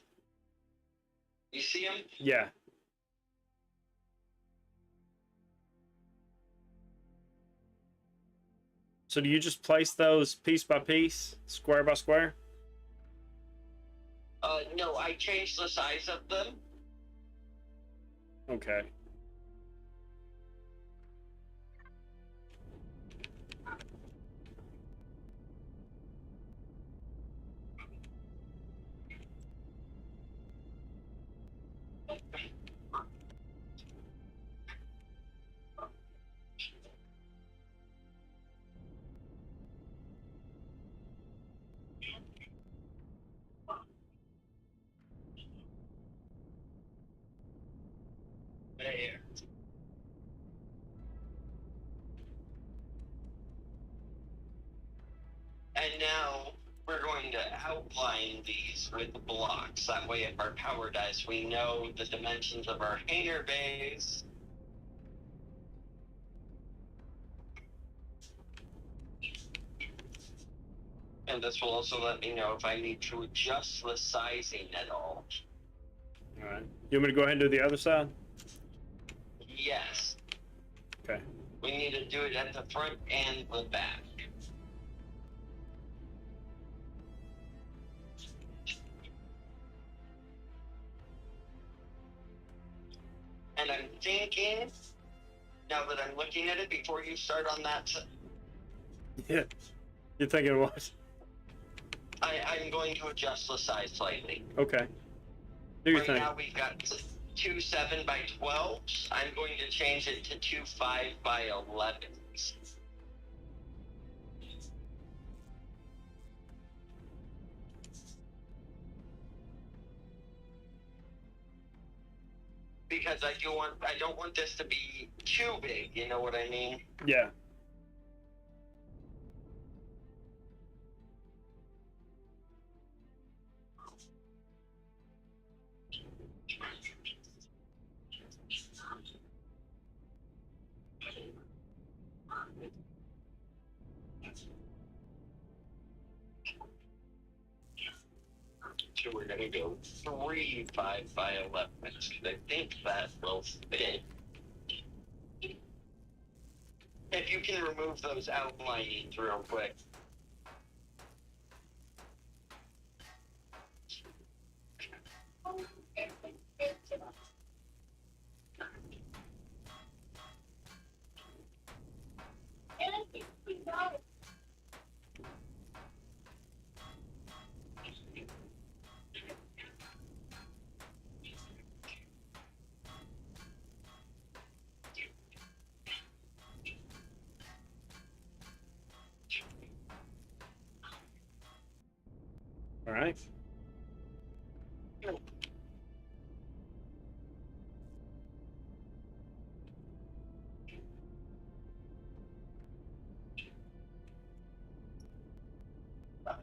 You see them? Yeah. So do you just place those piece by piece, square by square? No, I changed the size of them. Okay. There. now we're going to outline these with blocks. That way, if our power dies, we know the dimensions of our hangar bays. And this will also let me know if I need to adjust the sizing at all. All right. You want me to go ahead and do the other side? Yes. Okay. We need to do it at the front and the back. And I'm thinking, now that I'm looking at it, before you start on that, Yeah. You're thinking what? I'm going to adjust the size slightly. Okay. Do your Right thing. now we've got 2 7x12s. I'm going to change it to 2 5x11s. Because I don't want this to be too big, you know what I mean? Yeah. So we're gonna go 3 5x11s, because I think that will fit. If you can remove those outlinings real quick. All right.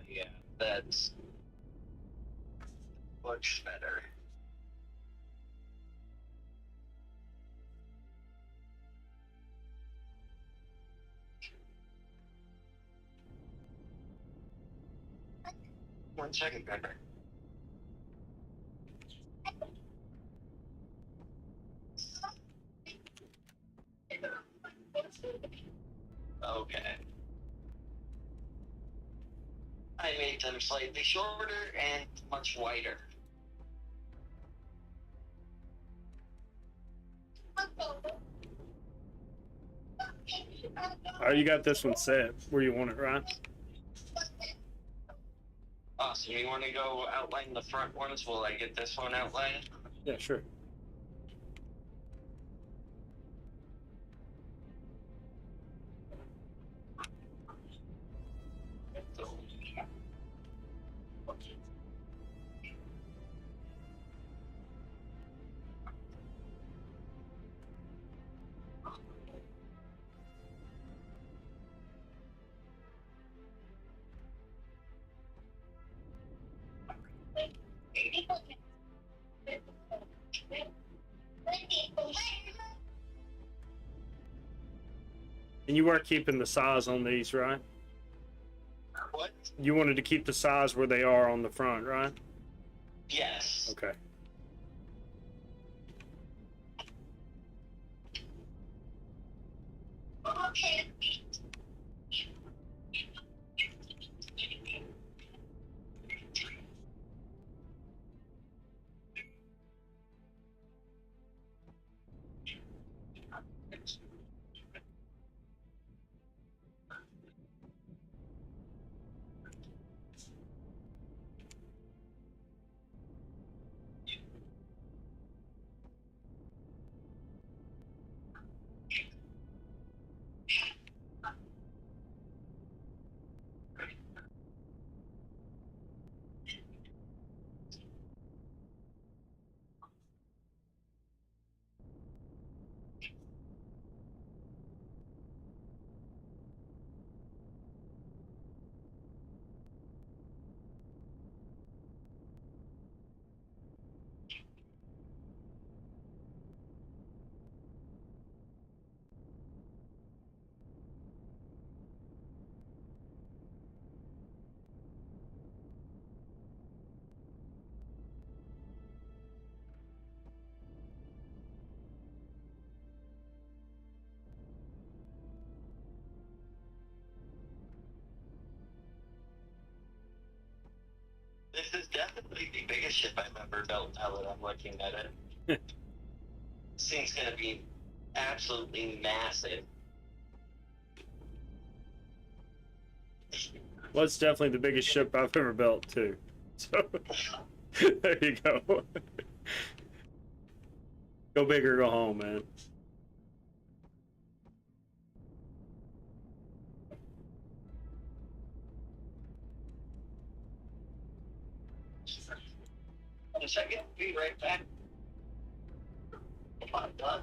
Yeah, that's much better. One second, Pepper. Okay. I made them slightly shorter and much wider. All right, you got this one set where you want it, right? Awesome. You want to go outline the front ones while I get this one outlined? Yeah, sure. So, And you are keeping the size on these, right? what? You wanted to keep the size where they are on the front, right? Yes. Okay. Okay. literally the biggest ship I've ever built now that I'm looking at it. This thing's gonna be absolutely massive. Well, it's definitely the biggest ship I've ever built, too. So, there you go. Go big or go home, man. One second, be right back. I'm done.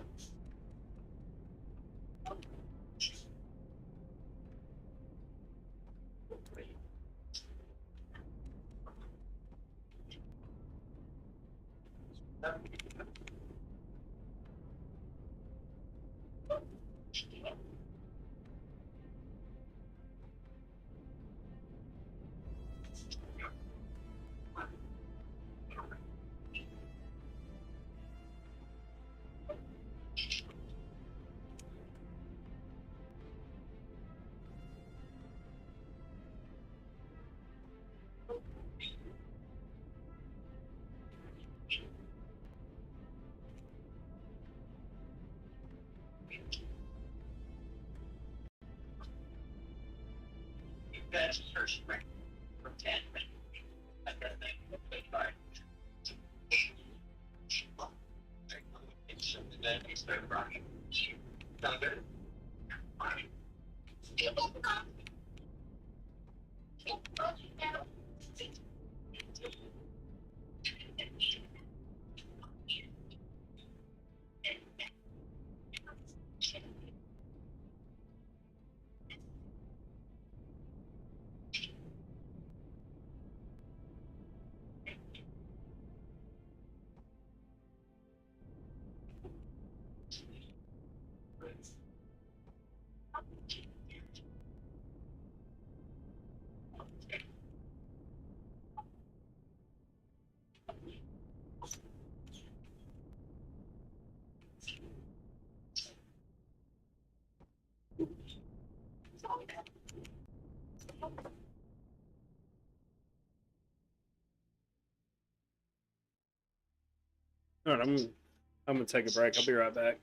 That's first rank from 10. Then we start running. Sound good? All right, I'm gonna take a break. I'll be right back.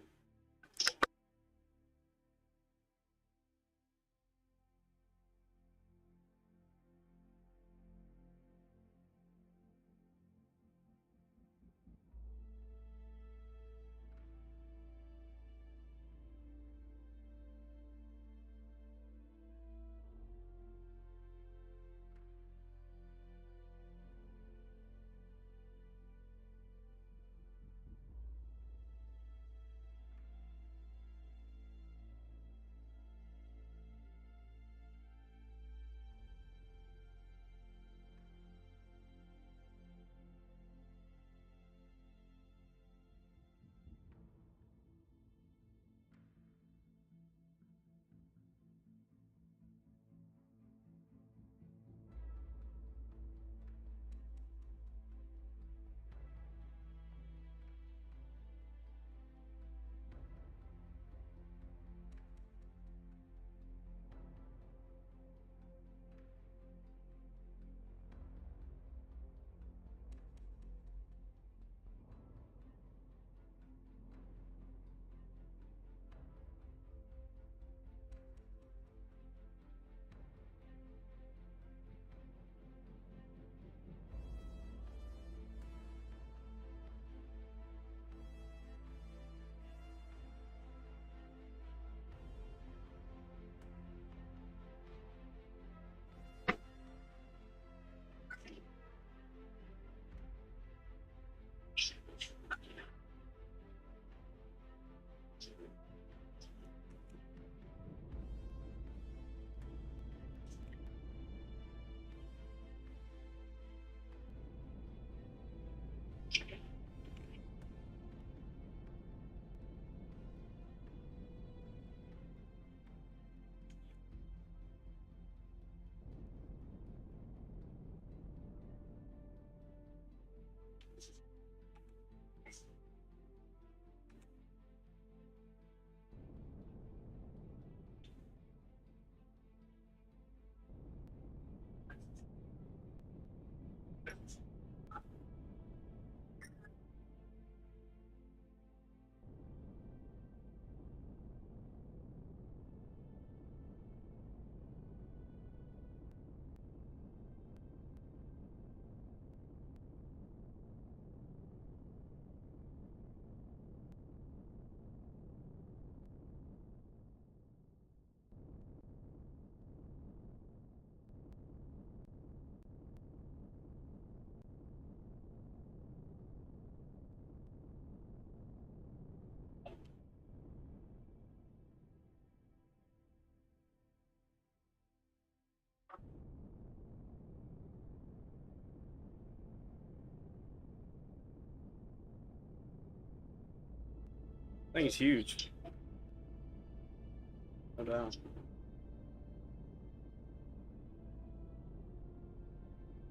Thing's huge. No doubt.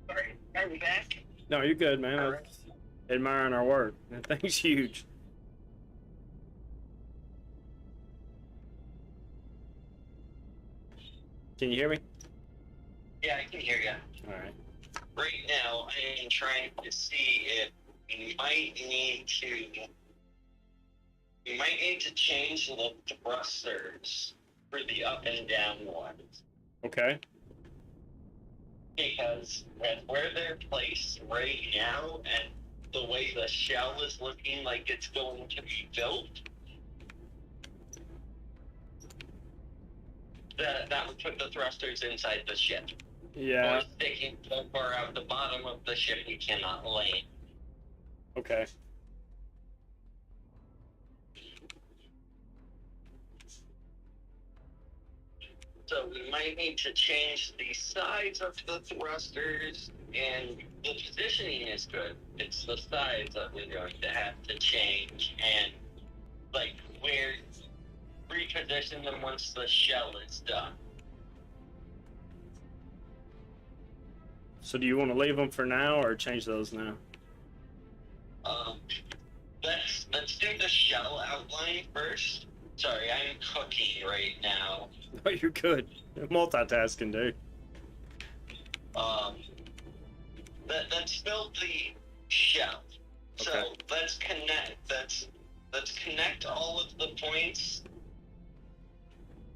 Sorry, are we back? No, you're good, man. Alright. Admiring our work. That thing's huge. Can you hear me? Yeah, I can hear you. All right. Right now, I am trying to see if we might need to change the thrusters for the up and down ones. Okay. Because with where they're placed right now and the way the shell is looking like it's going to be built, that would put the thrusters inside the ship. Yeah. Or sticking so far out the bottom of the ship you cannot land. Okay. So we might need to change the size of the thrusters, and the positioning is good. It's the size that we're going to have to change, and like where reposition them once the shell is done. So do you want to leave them for now or change those now? Let's do the shell outline first. Sorry, I'm cooking right now. Oh, you're good. Multitasking, dude. Let's build the shell. So Okay. let's connect all of the points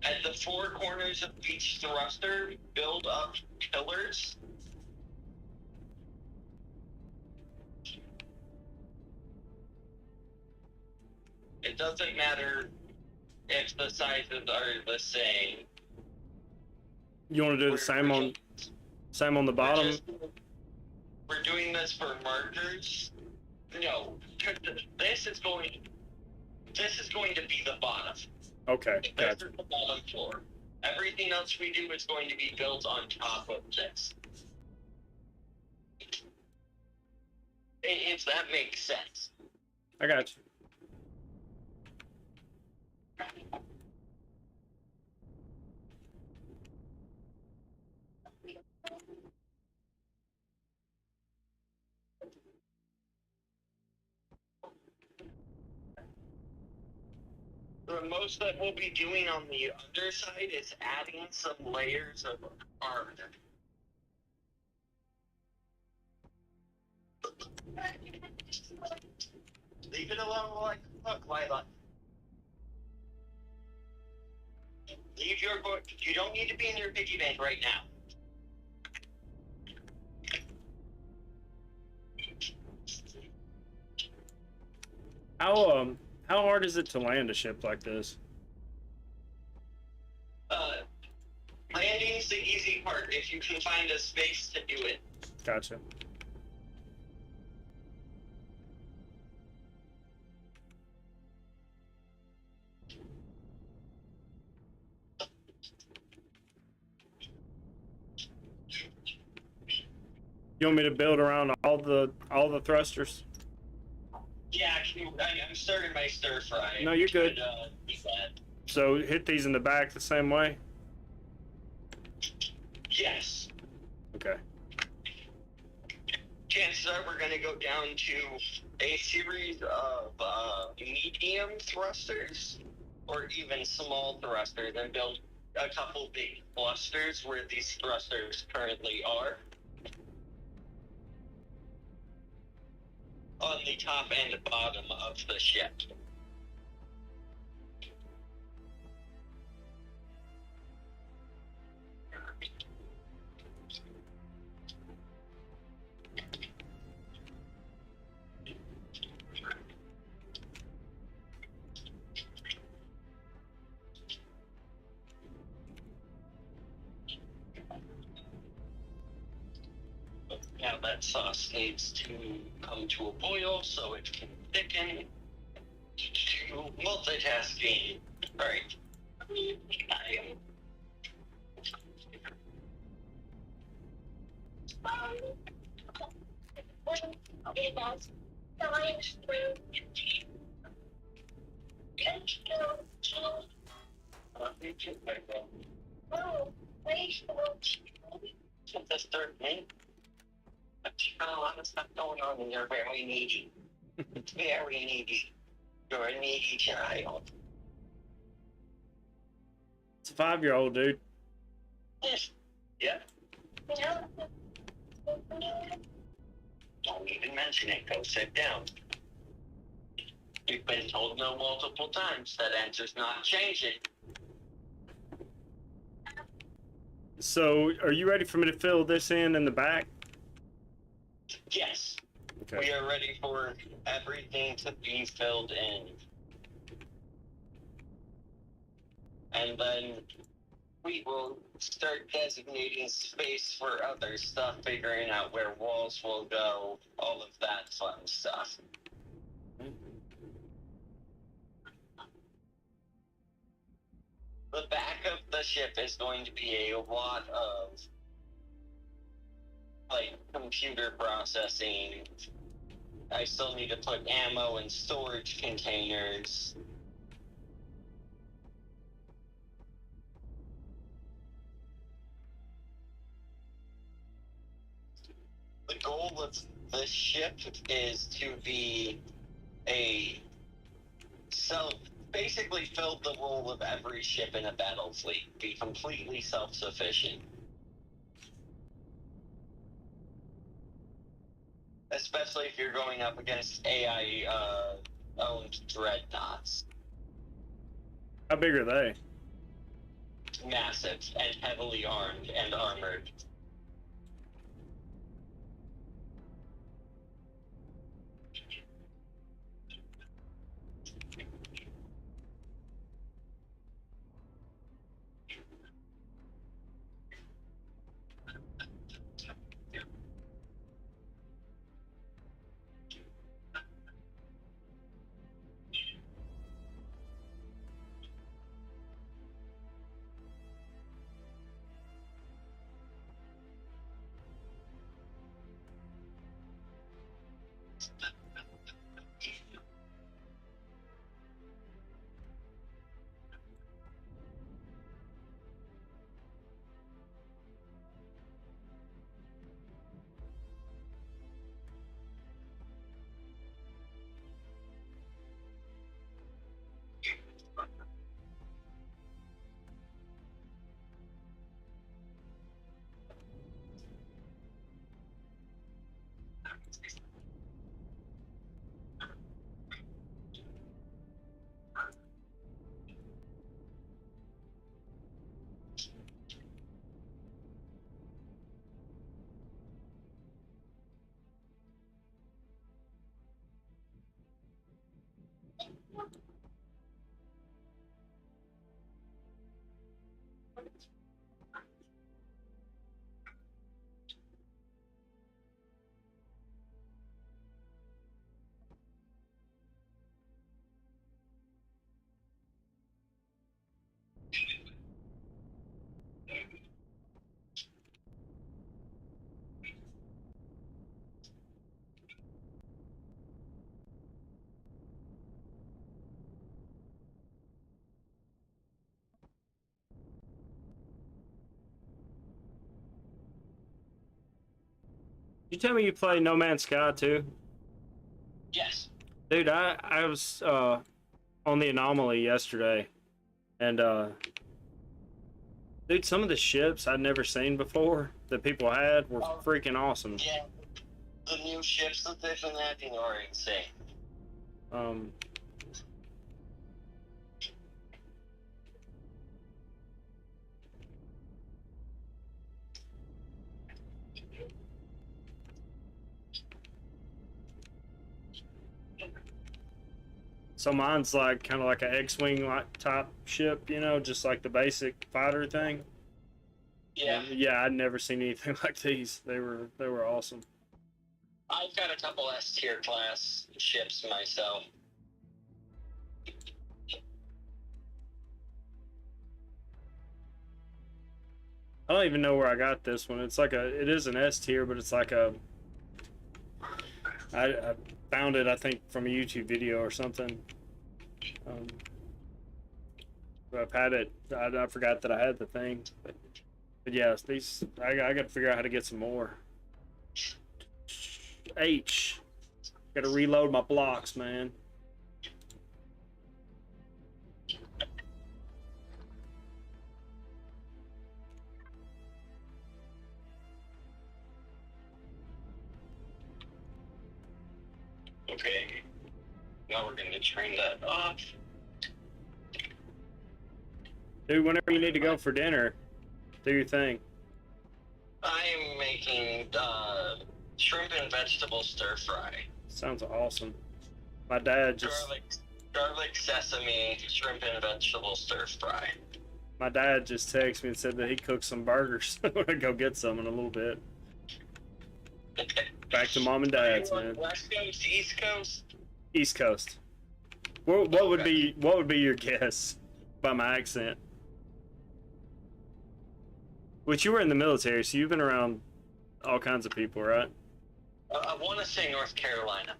at the four corners of each thruster. Build up pillars. It doesn't matter if the sizes are the same. You want to do the same on the bottom? We're doing this for markers. No, this is going to be the bottom. Okay, This gotcha. is the bottom floor. Everything else we do is going to be built on top of this. If that makes sense. I got you. The most that we'll be doing on the underside is adding some layers of armor. Leave it alone while I cook, Lila. Leave your book. You don't need to be in your piggy bank right now. How hard is it to land a ship like this? Landing's the easy part if you can find a space to do it. Gotcha. You want me to build around all the thrusters? Yeah, I'm starting my stir fry. No, you're good. Do that. So hit these in the back the same way? Yes. Okay. Chances are we're going to go down to a series of medium thrusters or even small thrusters and build a couple big clusters where these thrusters currently are. On the top and bottom of the ship. Now that sauce needs to come to a boil so it can thicken. Multitasking. Alright. Okay, guys. So I am Oh, wait. Just third name. But you got a lot of stuff going on and you're very needy. Very needy. You're a needy child. It's a 5-year-old, dude. Yes. Yeah. Yeah. Don't even mention it. Go sit down. You've been told no multiple times. That answer's not changing. So, are you ready for me to fill this in the back? Yes. Okay. We are ready for everything to be filled in. And then we will start designating space for other stuff, figuring out where walls will go, all of that fun stuff. The back of the ship is going to be a lot of, like, computer processing. I still need to put ammo in storage containers. The goal of the ship is to be basically fill the role of every ship in a battle fleet, be completely self-sufficient. Especially if you're going up against AI owned dreadnoughts. How big are they? Massive and heavily armed and armored. You tell me you play No Man's Sky too? Yes. Dude, I was on the Anomaly yesterday, and dude, some of the ships I'd never seen before that people had were freaking awesome. Yeah. The new ships that they've been adding are insane. So mine's like kind of like an X-wing like type ship, you know, just like the basic fighter thing. Yeah. Yeah, I'd never seen anything like these. They were awesome. I've got a couple S tier class ships myself. I don't even know where I got this one. It's like it is an S tier, but it's like I found it, I think, from a YouTube video or something. I've had it. I forgot that I had the thing. But yeah, these I got to figure out how to get some more. H. Got to reload my blocks, man. Okay. Now we're gonna train that off. Dude, whenever you need to go for dinner, do your thing. I am making shrimp and vegetable stir fry. Sounds awesome. My dad just Garlic sesame shrimp and vegetable stir fry. my dad just texted me and said that he cooked some burgers. I'm gonna go get some in a little bit. Back to mom and dad's, man. West Coast, East Coast? East Coast. What would be your guess by my accent? Which you were in the military, so you've been around all kinds of people, right? I want to say North Carolina.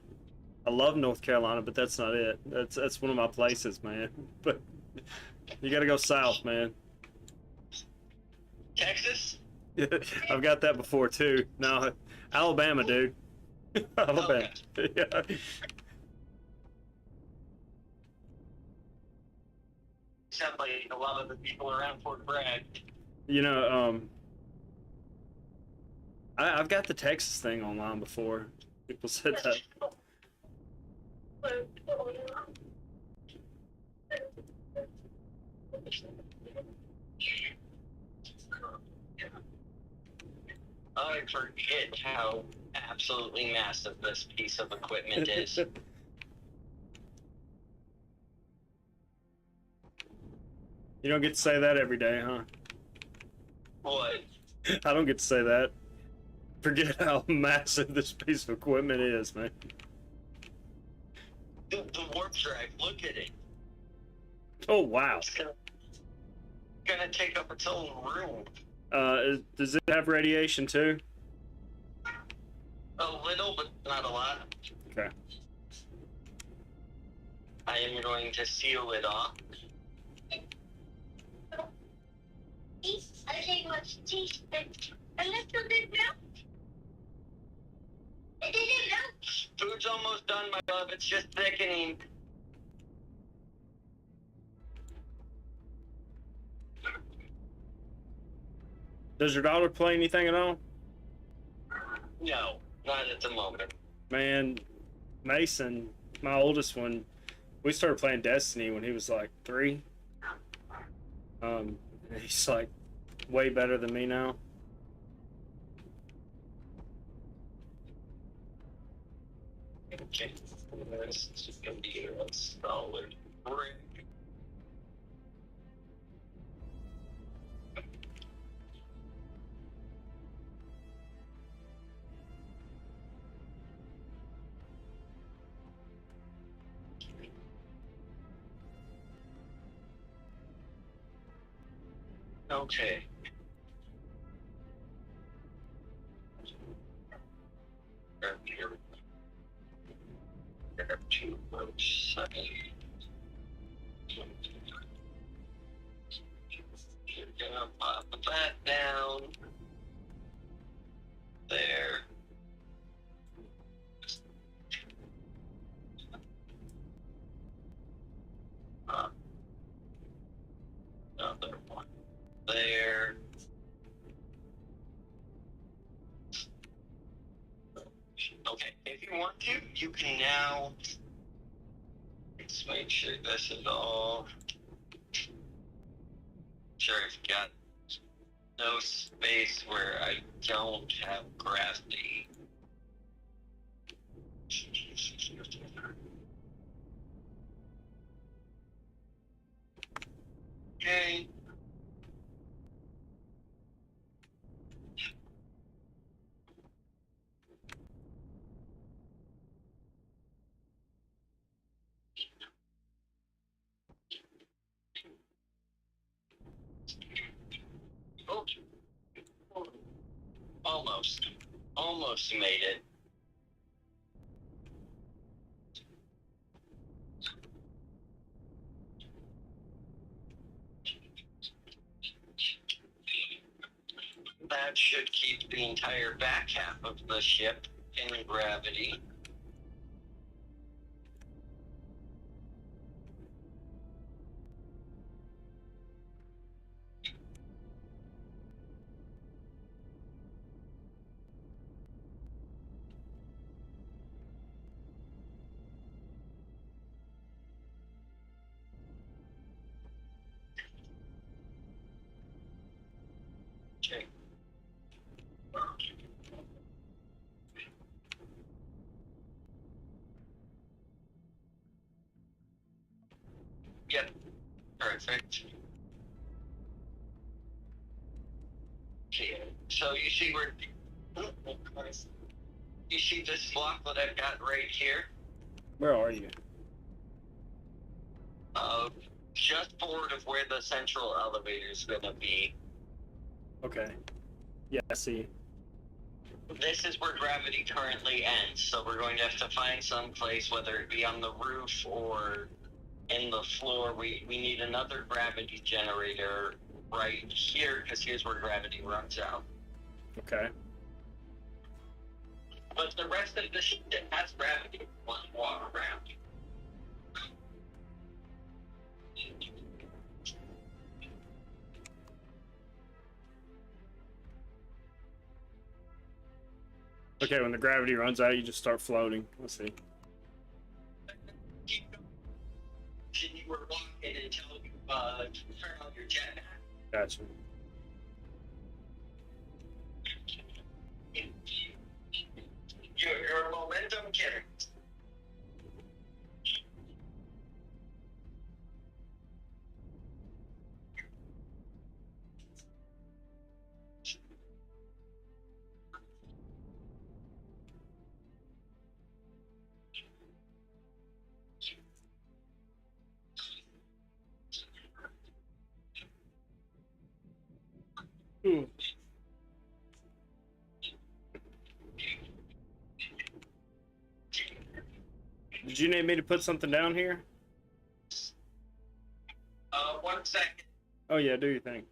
I love North Carolina, but that's not it. That's one of my places, man. But you got to go south, man. Texas? I've got that before too. No, Alabama, dude. Alabama. Okay. Yeah. Sound like a lot of the people around Fort Bragg. You know, I've got the Texas thing online before. People said that. I forget how absolutely massive this piece of equipment is. You don't get to say that every day, huh? What? I don't get to say that. Forget how massive this piece of equipment is, man. The warp drive, look at it. Oh, wow. It's gonna take up its own room. Does it have radiation too? A little, but not a lot. Okay. I am going to seal it off. I take much teaspoon. And let's do this now. It didn't melt. Food's almost done, my love. It's just thickening. Does your daughter play anything at all? No, not at the moment. Man, Mason, my oldest one, we started playing Destiny when he was like 3. He's like way better than me now. Okay, this is gonna be a solid brick. Okay. Grab here. Grab 2 votes. You're gonna pop that down. There. Another one there. Okay, if you want to, you can now. Let's make sure this is all. Sure, I've got no space where I don't have gravity. Okay. Oh, almost made it. that should keep the entire back half of the ship in gravity. Okay. Yep, perfect. Okay, so you see where you see this block that I've got right here? Where are you? Just forward of where the central elevator is gonna be. Okay. Yeah, I see. This is where gravity currently ends, so we're going to have to find some place, whether it be on the roof or in the floor. We need another gravity generator right here, because here's where gravity runs out. Okay. But the rest of the ship has gravity once you walk around. Okay, when the gravity runs out, you just start floating. Let's see. Keep going. You were walking until you turn on your jetpack. Gotcha. Your momentum carries. Ooh. Did you need me to put something down here? 1 second. Oh yeah, do your thing.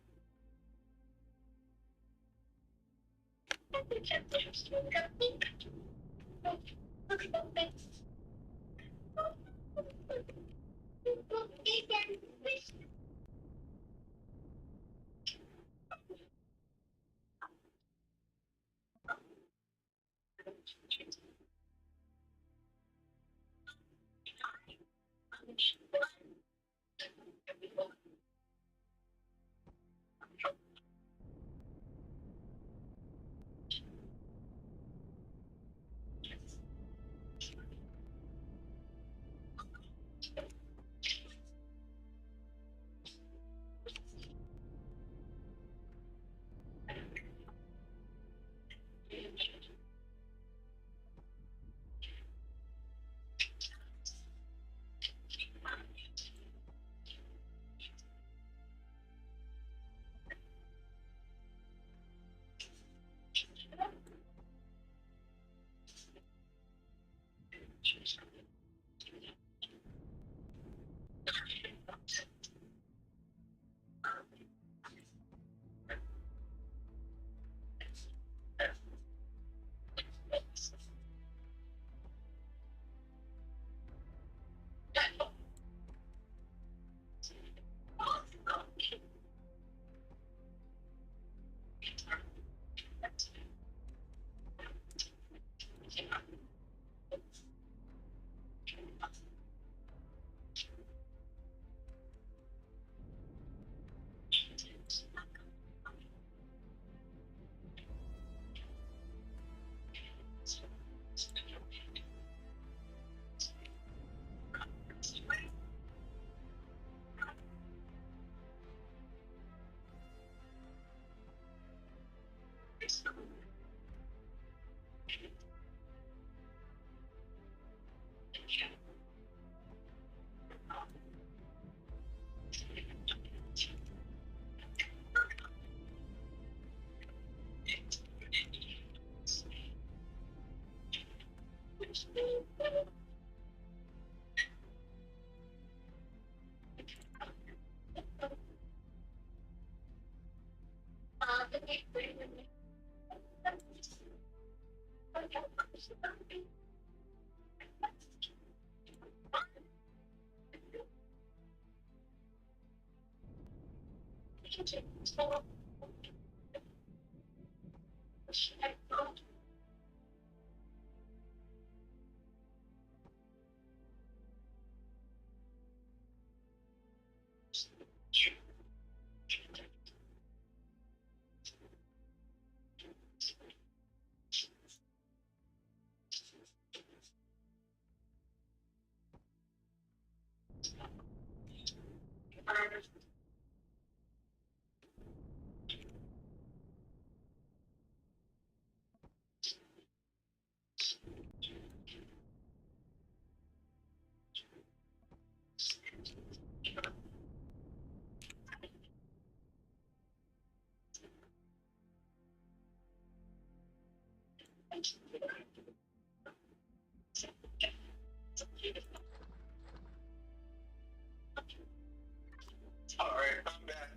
Alright, I'm back.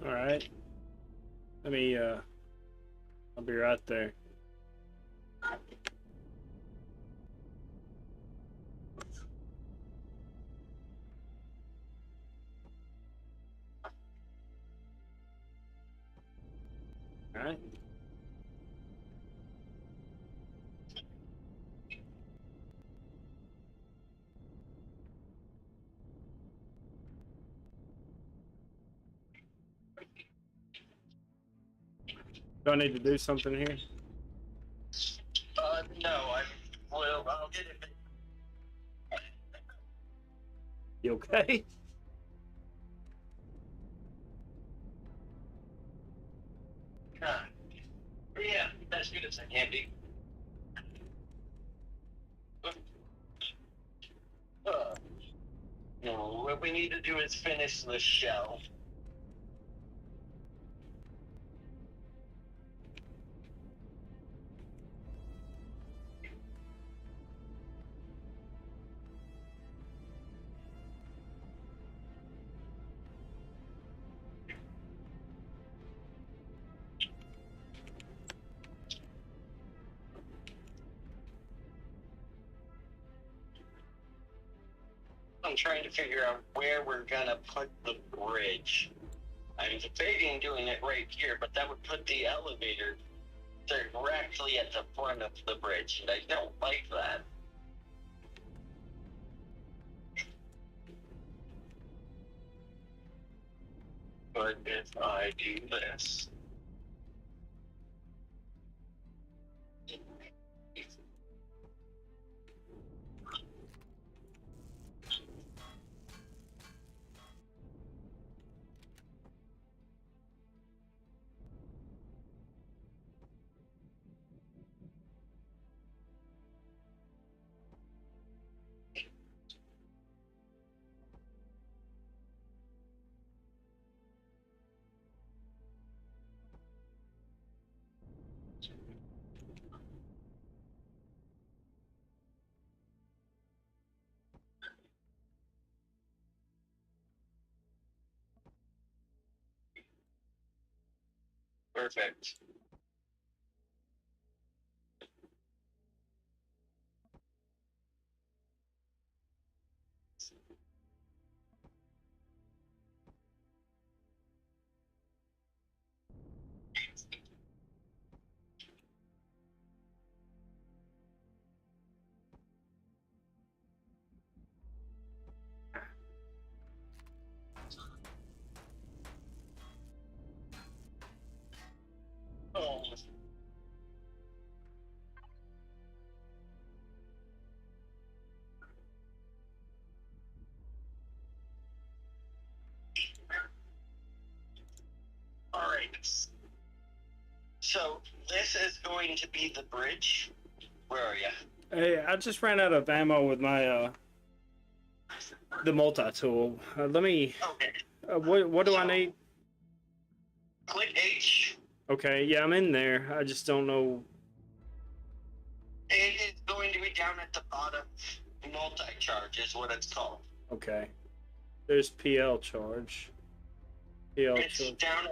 All right. Let me. I'll be right there. All right. Do I need to do something here? No, I'll get it. You okay? Yeah, that's good as a handy. No, what we need to do is finish the shell. I'm trying to figure out where we're gonna put the bridge. I'm debating doing it right here, but that would put the elevator directly at the front of the bridge, and I don't like that. But if I do this... Perfect. Oh. Alright. So, this is going to be the bridge. Where are you? Hey, I just ran out of ammo with my the multi-tool. Let me. Okay. What do I need? Click H. Okay, yeah, I'm in there. I just don't know. It is going to be down at the bottom. Multi-charge is what it's called. Okay. There's PL charge. PL It's charge. down.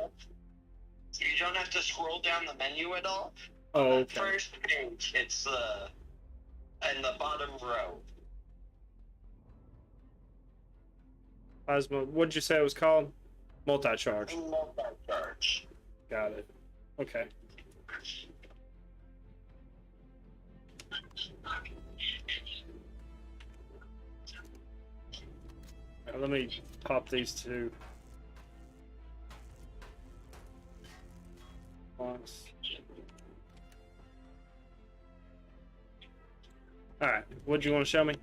You don't have to scroll down the menu at all. Oh, On okay. the first page, it's the in the bottom row. Plasma. What'd you say it was called? Multi-charge. Multi-charge. Got it. Okay. Let me pop these two. Once. Alright, what do you want to show me?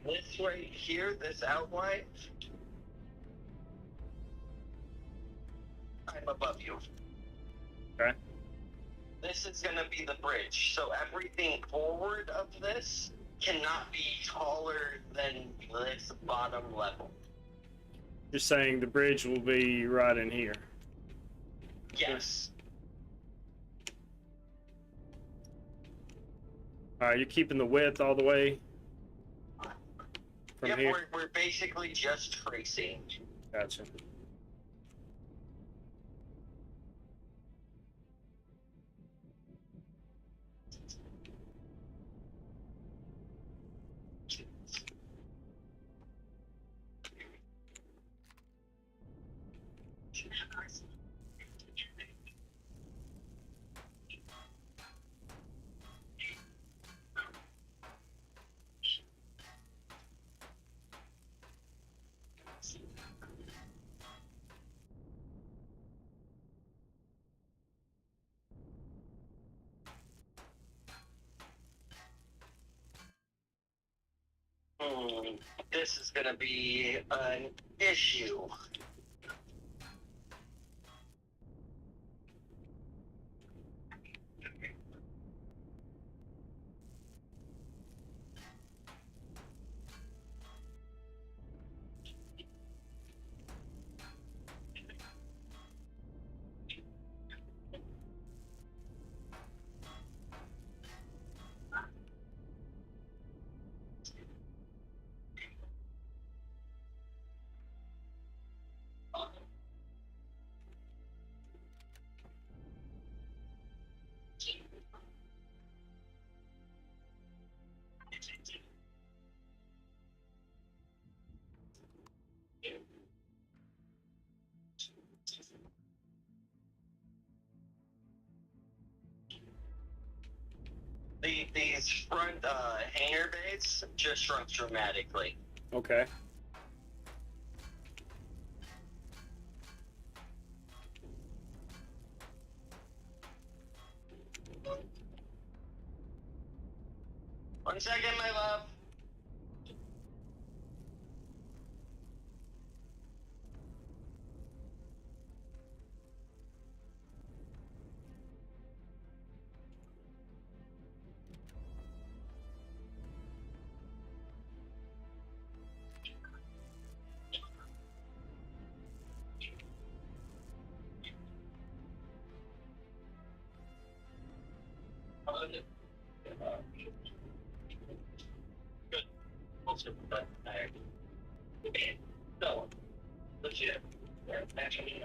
This right here, this outline, I'm above you. Okay. This is going to be the bridge, so everything forward of this cannot be taller than this bottom level. You're saying the bridge will be right in here. Yes. Alright, you're keeping the width all the way from Yep, here? we're basically just tracing. Gotcha. This is going to be an issue. These front hangar bays just shrunk dramatically. Okay. One second, my love. Good. So, legit. Actually,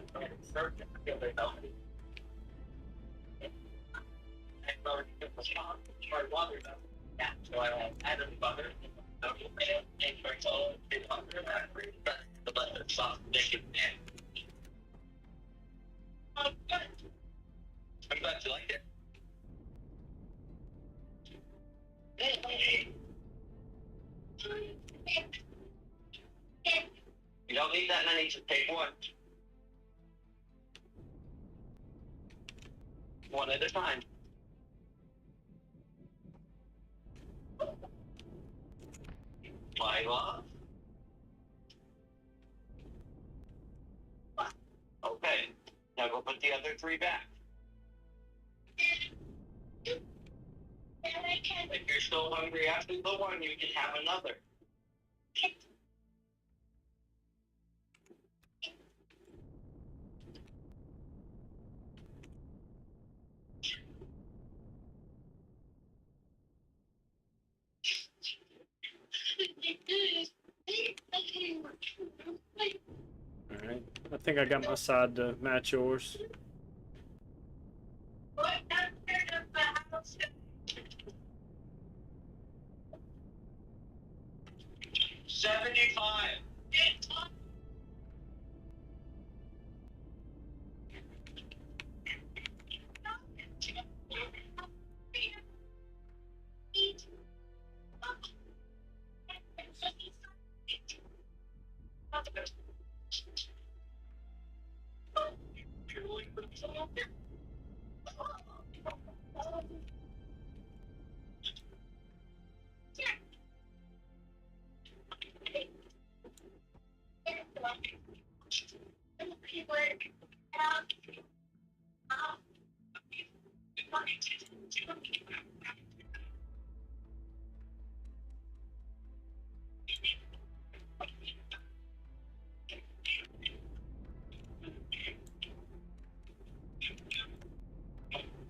water though. Yeah, so I added butter. The butter soft bacon. I'm glad you liked it. You don't need that many, just take one. One at a time. My love. Okay, now go put the other three back. If you're still hungry after the one, you can have another. Alright. I think I got my side to match yours. What downstairs of the house?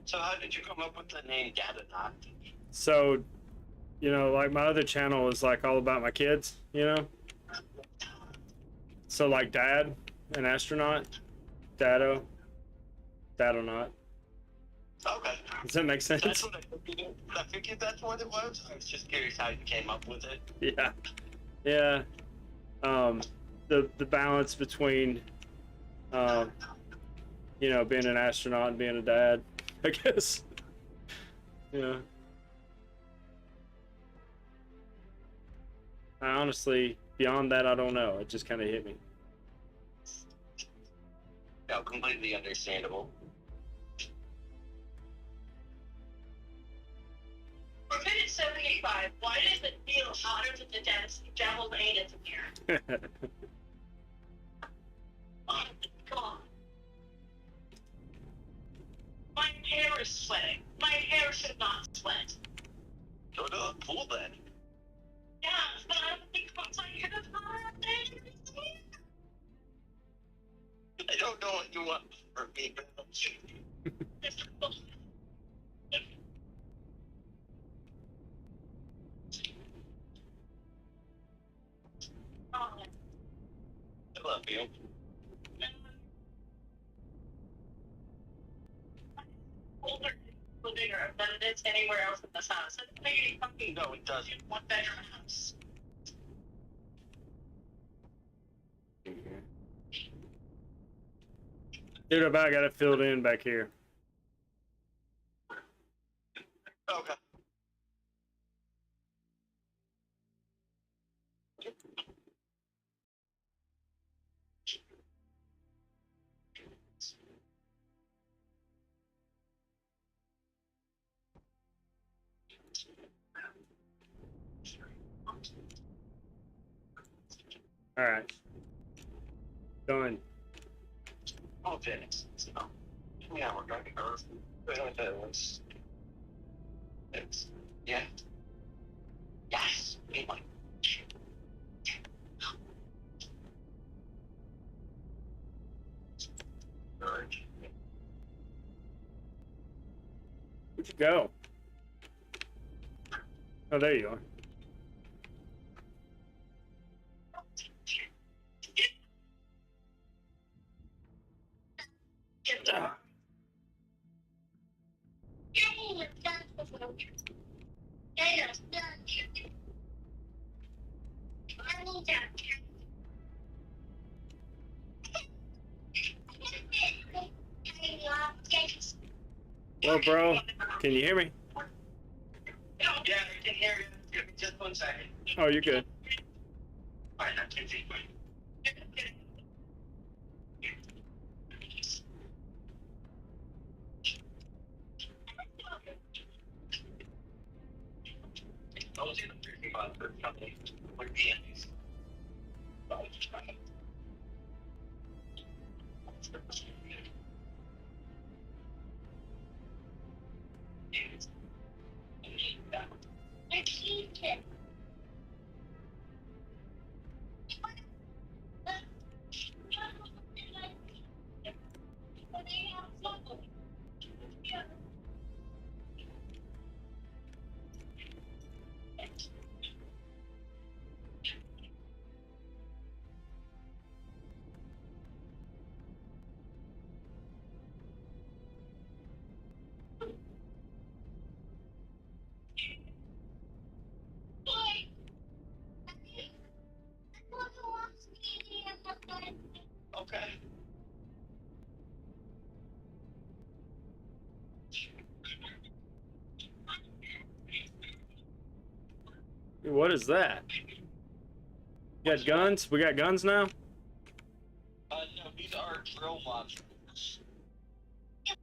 So how did you come up with the name Daddo? So, you know, like my other channel is like all about my kids, you know? So like dad, an astronaut, Daddo, Daddonaut. Okay. Does that make sense? That's what I figured that's what it was. I was just curious how you came up with it. Yeah. Yeah. The balance between, you know, being an astronaut and being a dad, I guess. Yeah. I honestly, beyond that, I don't know. It just kind of hit me. No, completely understandable. We're good at 785. Why does it feel hotter than the devil's anus in here? Oh, God. My hair is sweating. My hair should not sweat. Go to the pool then. Yeah, but I don't think my hair is hot. I don't know what you want from me, but I love you. Older bigger than it is anywhere else in this house. It's a fucking No, it doesn't. one bedroom house. Dude, I about got it filled in back here. Okay. All right. Done. Okay. So, yeah, we're going to go. It's, yeah. Yes. Anyway. Where'd you go? Oh, there you are. Ah. Well, bro, can you hear me? Yeah, I can hear you. Give me just 1 second. Oh, you're good. Alright, that's it. I was in the 35 for company. We're being these. Okay. What is that? You got guns? We got guns now? No, these are drill monsters. Yeah,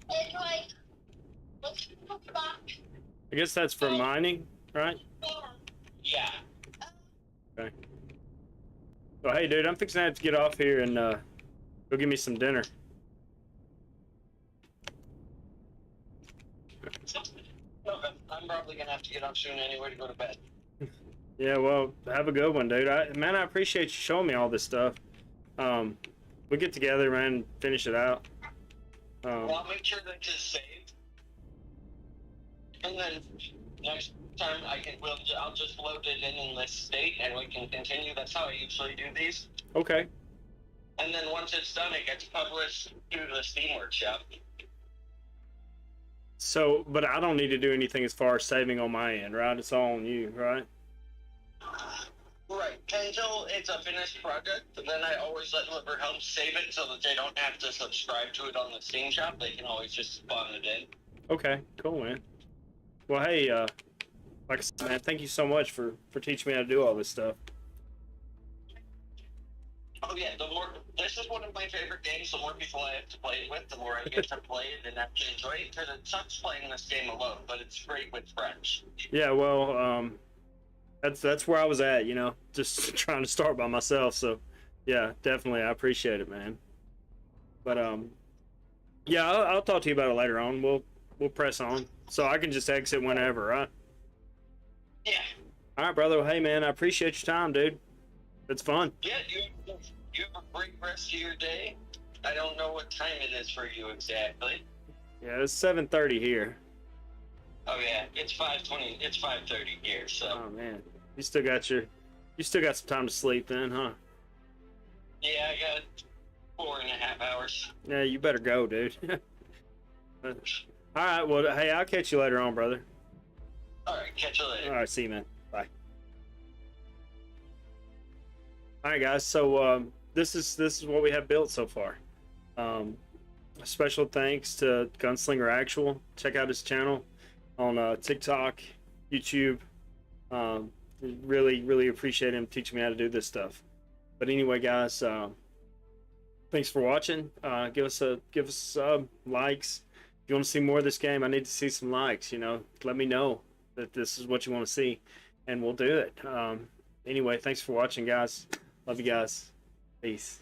It's like, let's look back. I guess that's for mining, right? Yeah. Okay. So hey, dude, I'm fixing to have to get off here and go get me some dinner. Okay. I'm probably gonna have to get up soon anyway to go to bed. Yeah, well, have a good one, dude. Man, I appreciate you showing me all this stuff. We get together, man, and finish it out. Well, I'll make sure that it's saved, and then next time I'll just load it in this state, and we can continue. That's how I usually do these. Okay. And then once it's done, it gets published to the Steam Workshop. So, but I don't need to do anything as far as saving on my end, right? It's all on you, right? Right. Until it's a finished project, then I always let whoever helps save it so that they don't have to subscribe to it on the Steam shop. They can always just spawn it in. Okay, cool, man. Well, hey, like I said, man, thank you so much for teaching me how to do all this stuff. Oh yeah, this is one of my favorite games. The more people I have to play it with, the more I get to play it and actually enjoy it. Because it sucks playing this game alone, but it's great with friends. Yeah, well, that's where I was at, you know, just trying to start by myself. So, yeah, definitely, I appreciate it, man. But yeah, I'll talk to you about it later on. We'll press on, so I can just exit whenever, right? Yeah. All right, brother. Well, hey, man, I appreciate your time, dude. It's fun. Yeah, you have a great rest of your day. I don't know what time it is for you exactly. Yeah, it's 7:30 here. Oh yeah, it's 5:20. It's 5:30 here. So. Oh man, you still got some time to sleep then, huh? Yeah, I got 4.5 hours. Yeah, you better go, dude. All right, well, hey, I'll catch you later on, brother. All right, catch you later. All right, see you, man. Bye. All right, guys. So this is what we have built so far. Special thanks to Gunslinger Actual. Check out his channel on TikTok, YouTube. Really appreciate him teaching me how to do this stuff. But anyway, guys, thanks for watching. Give us likes. If you want to see more of this game, I need to see some likes. You know, let me know that this is what you want to see, and we'll do it. Anyway, thanks for watching, guys. Love you guys. Peace.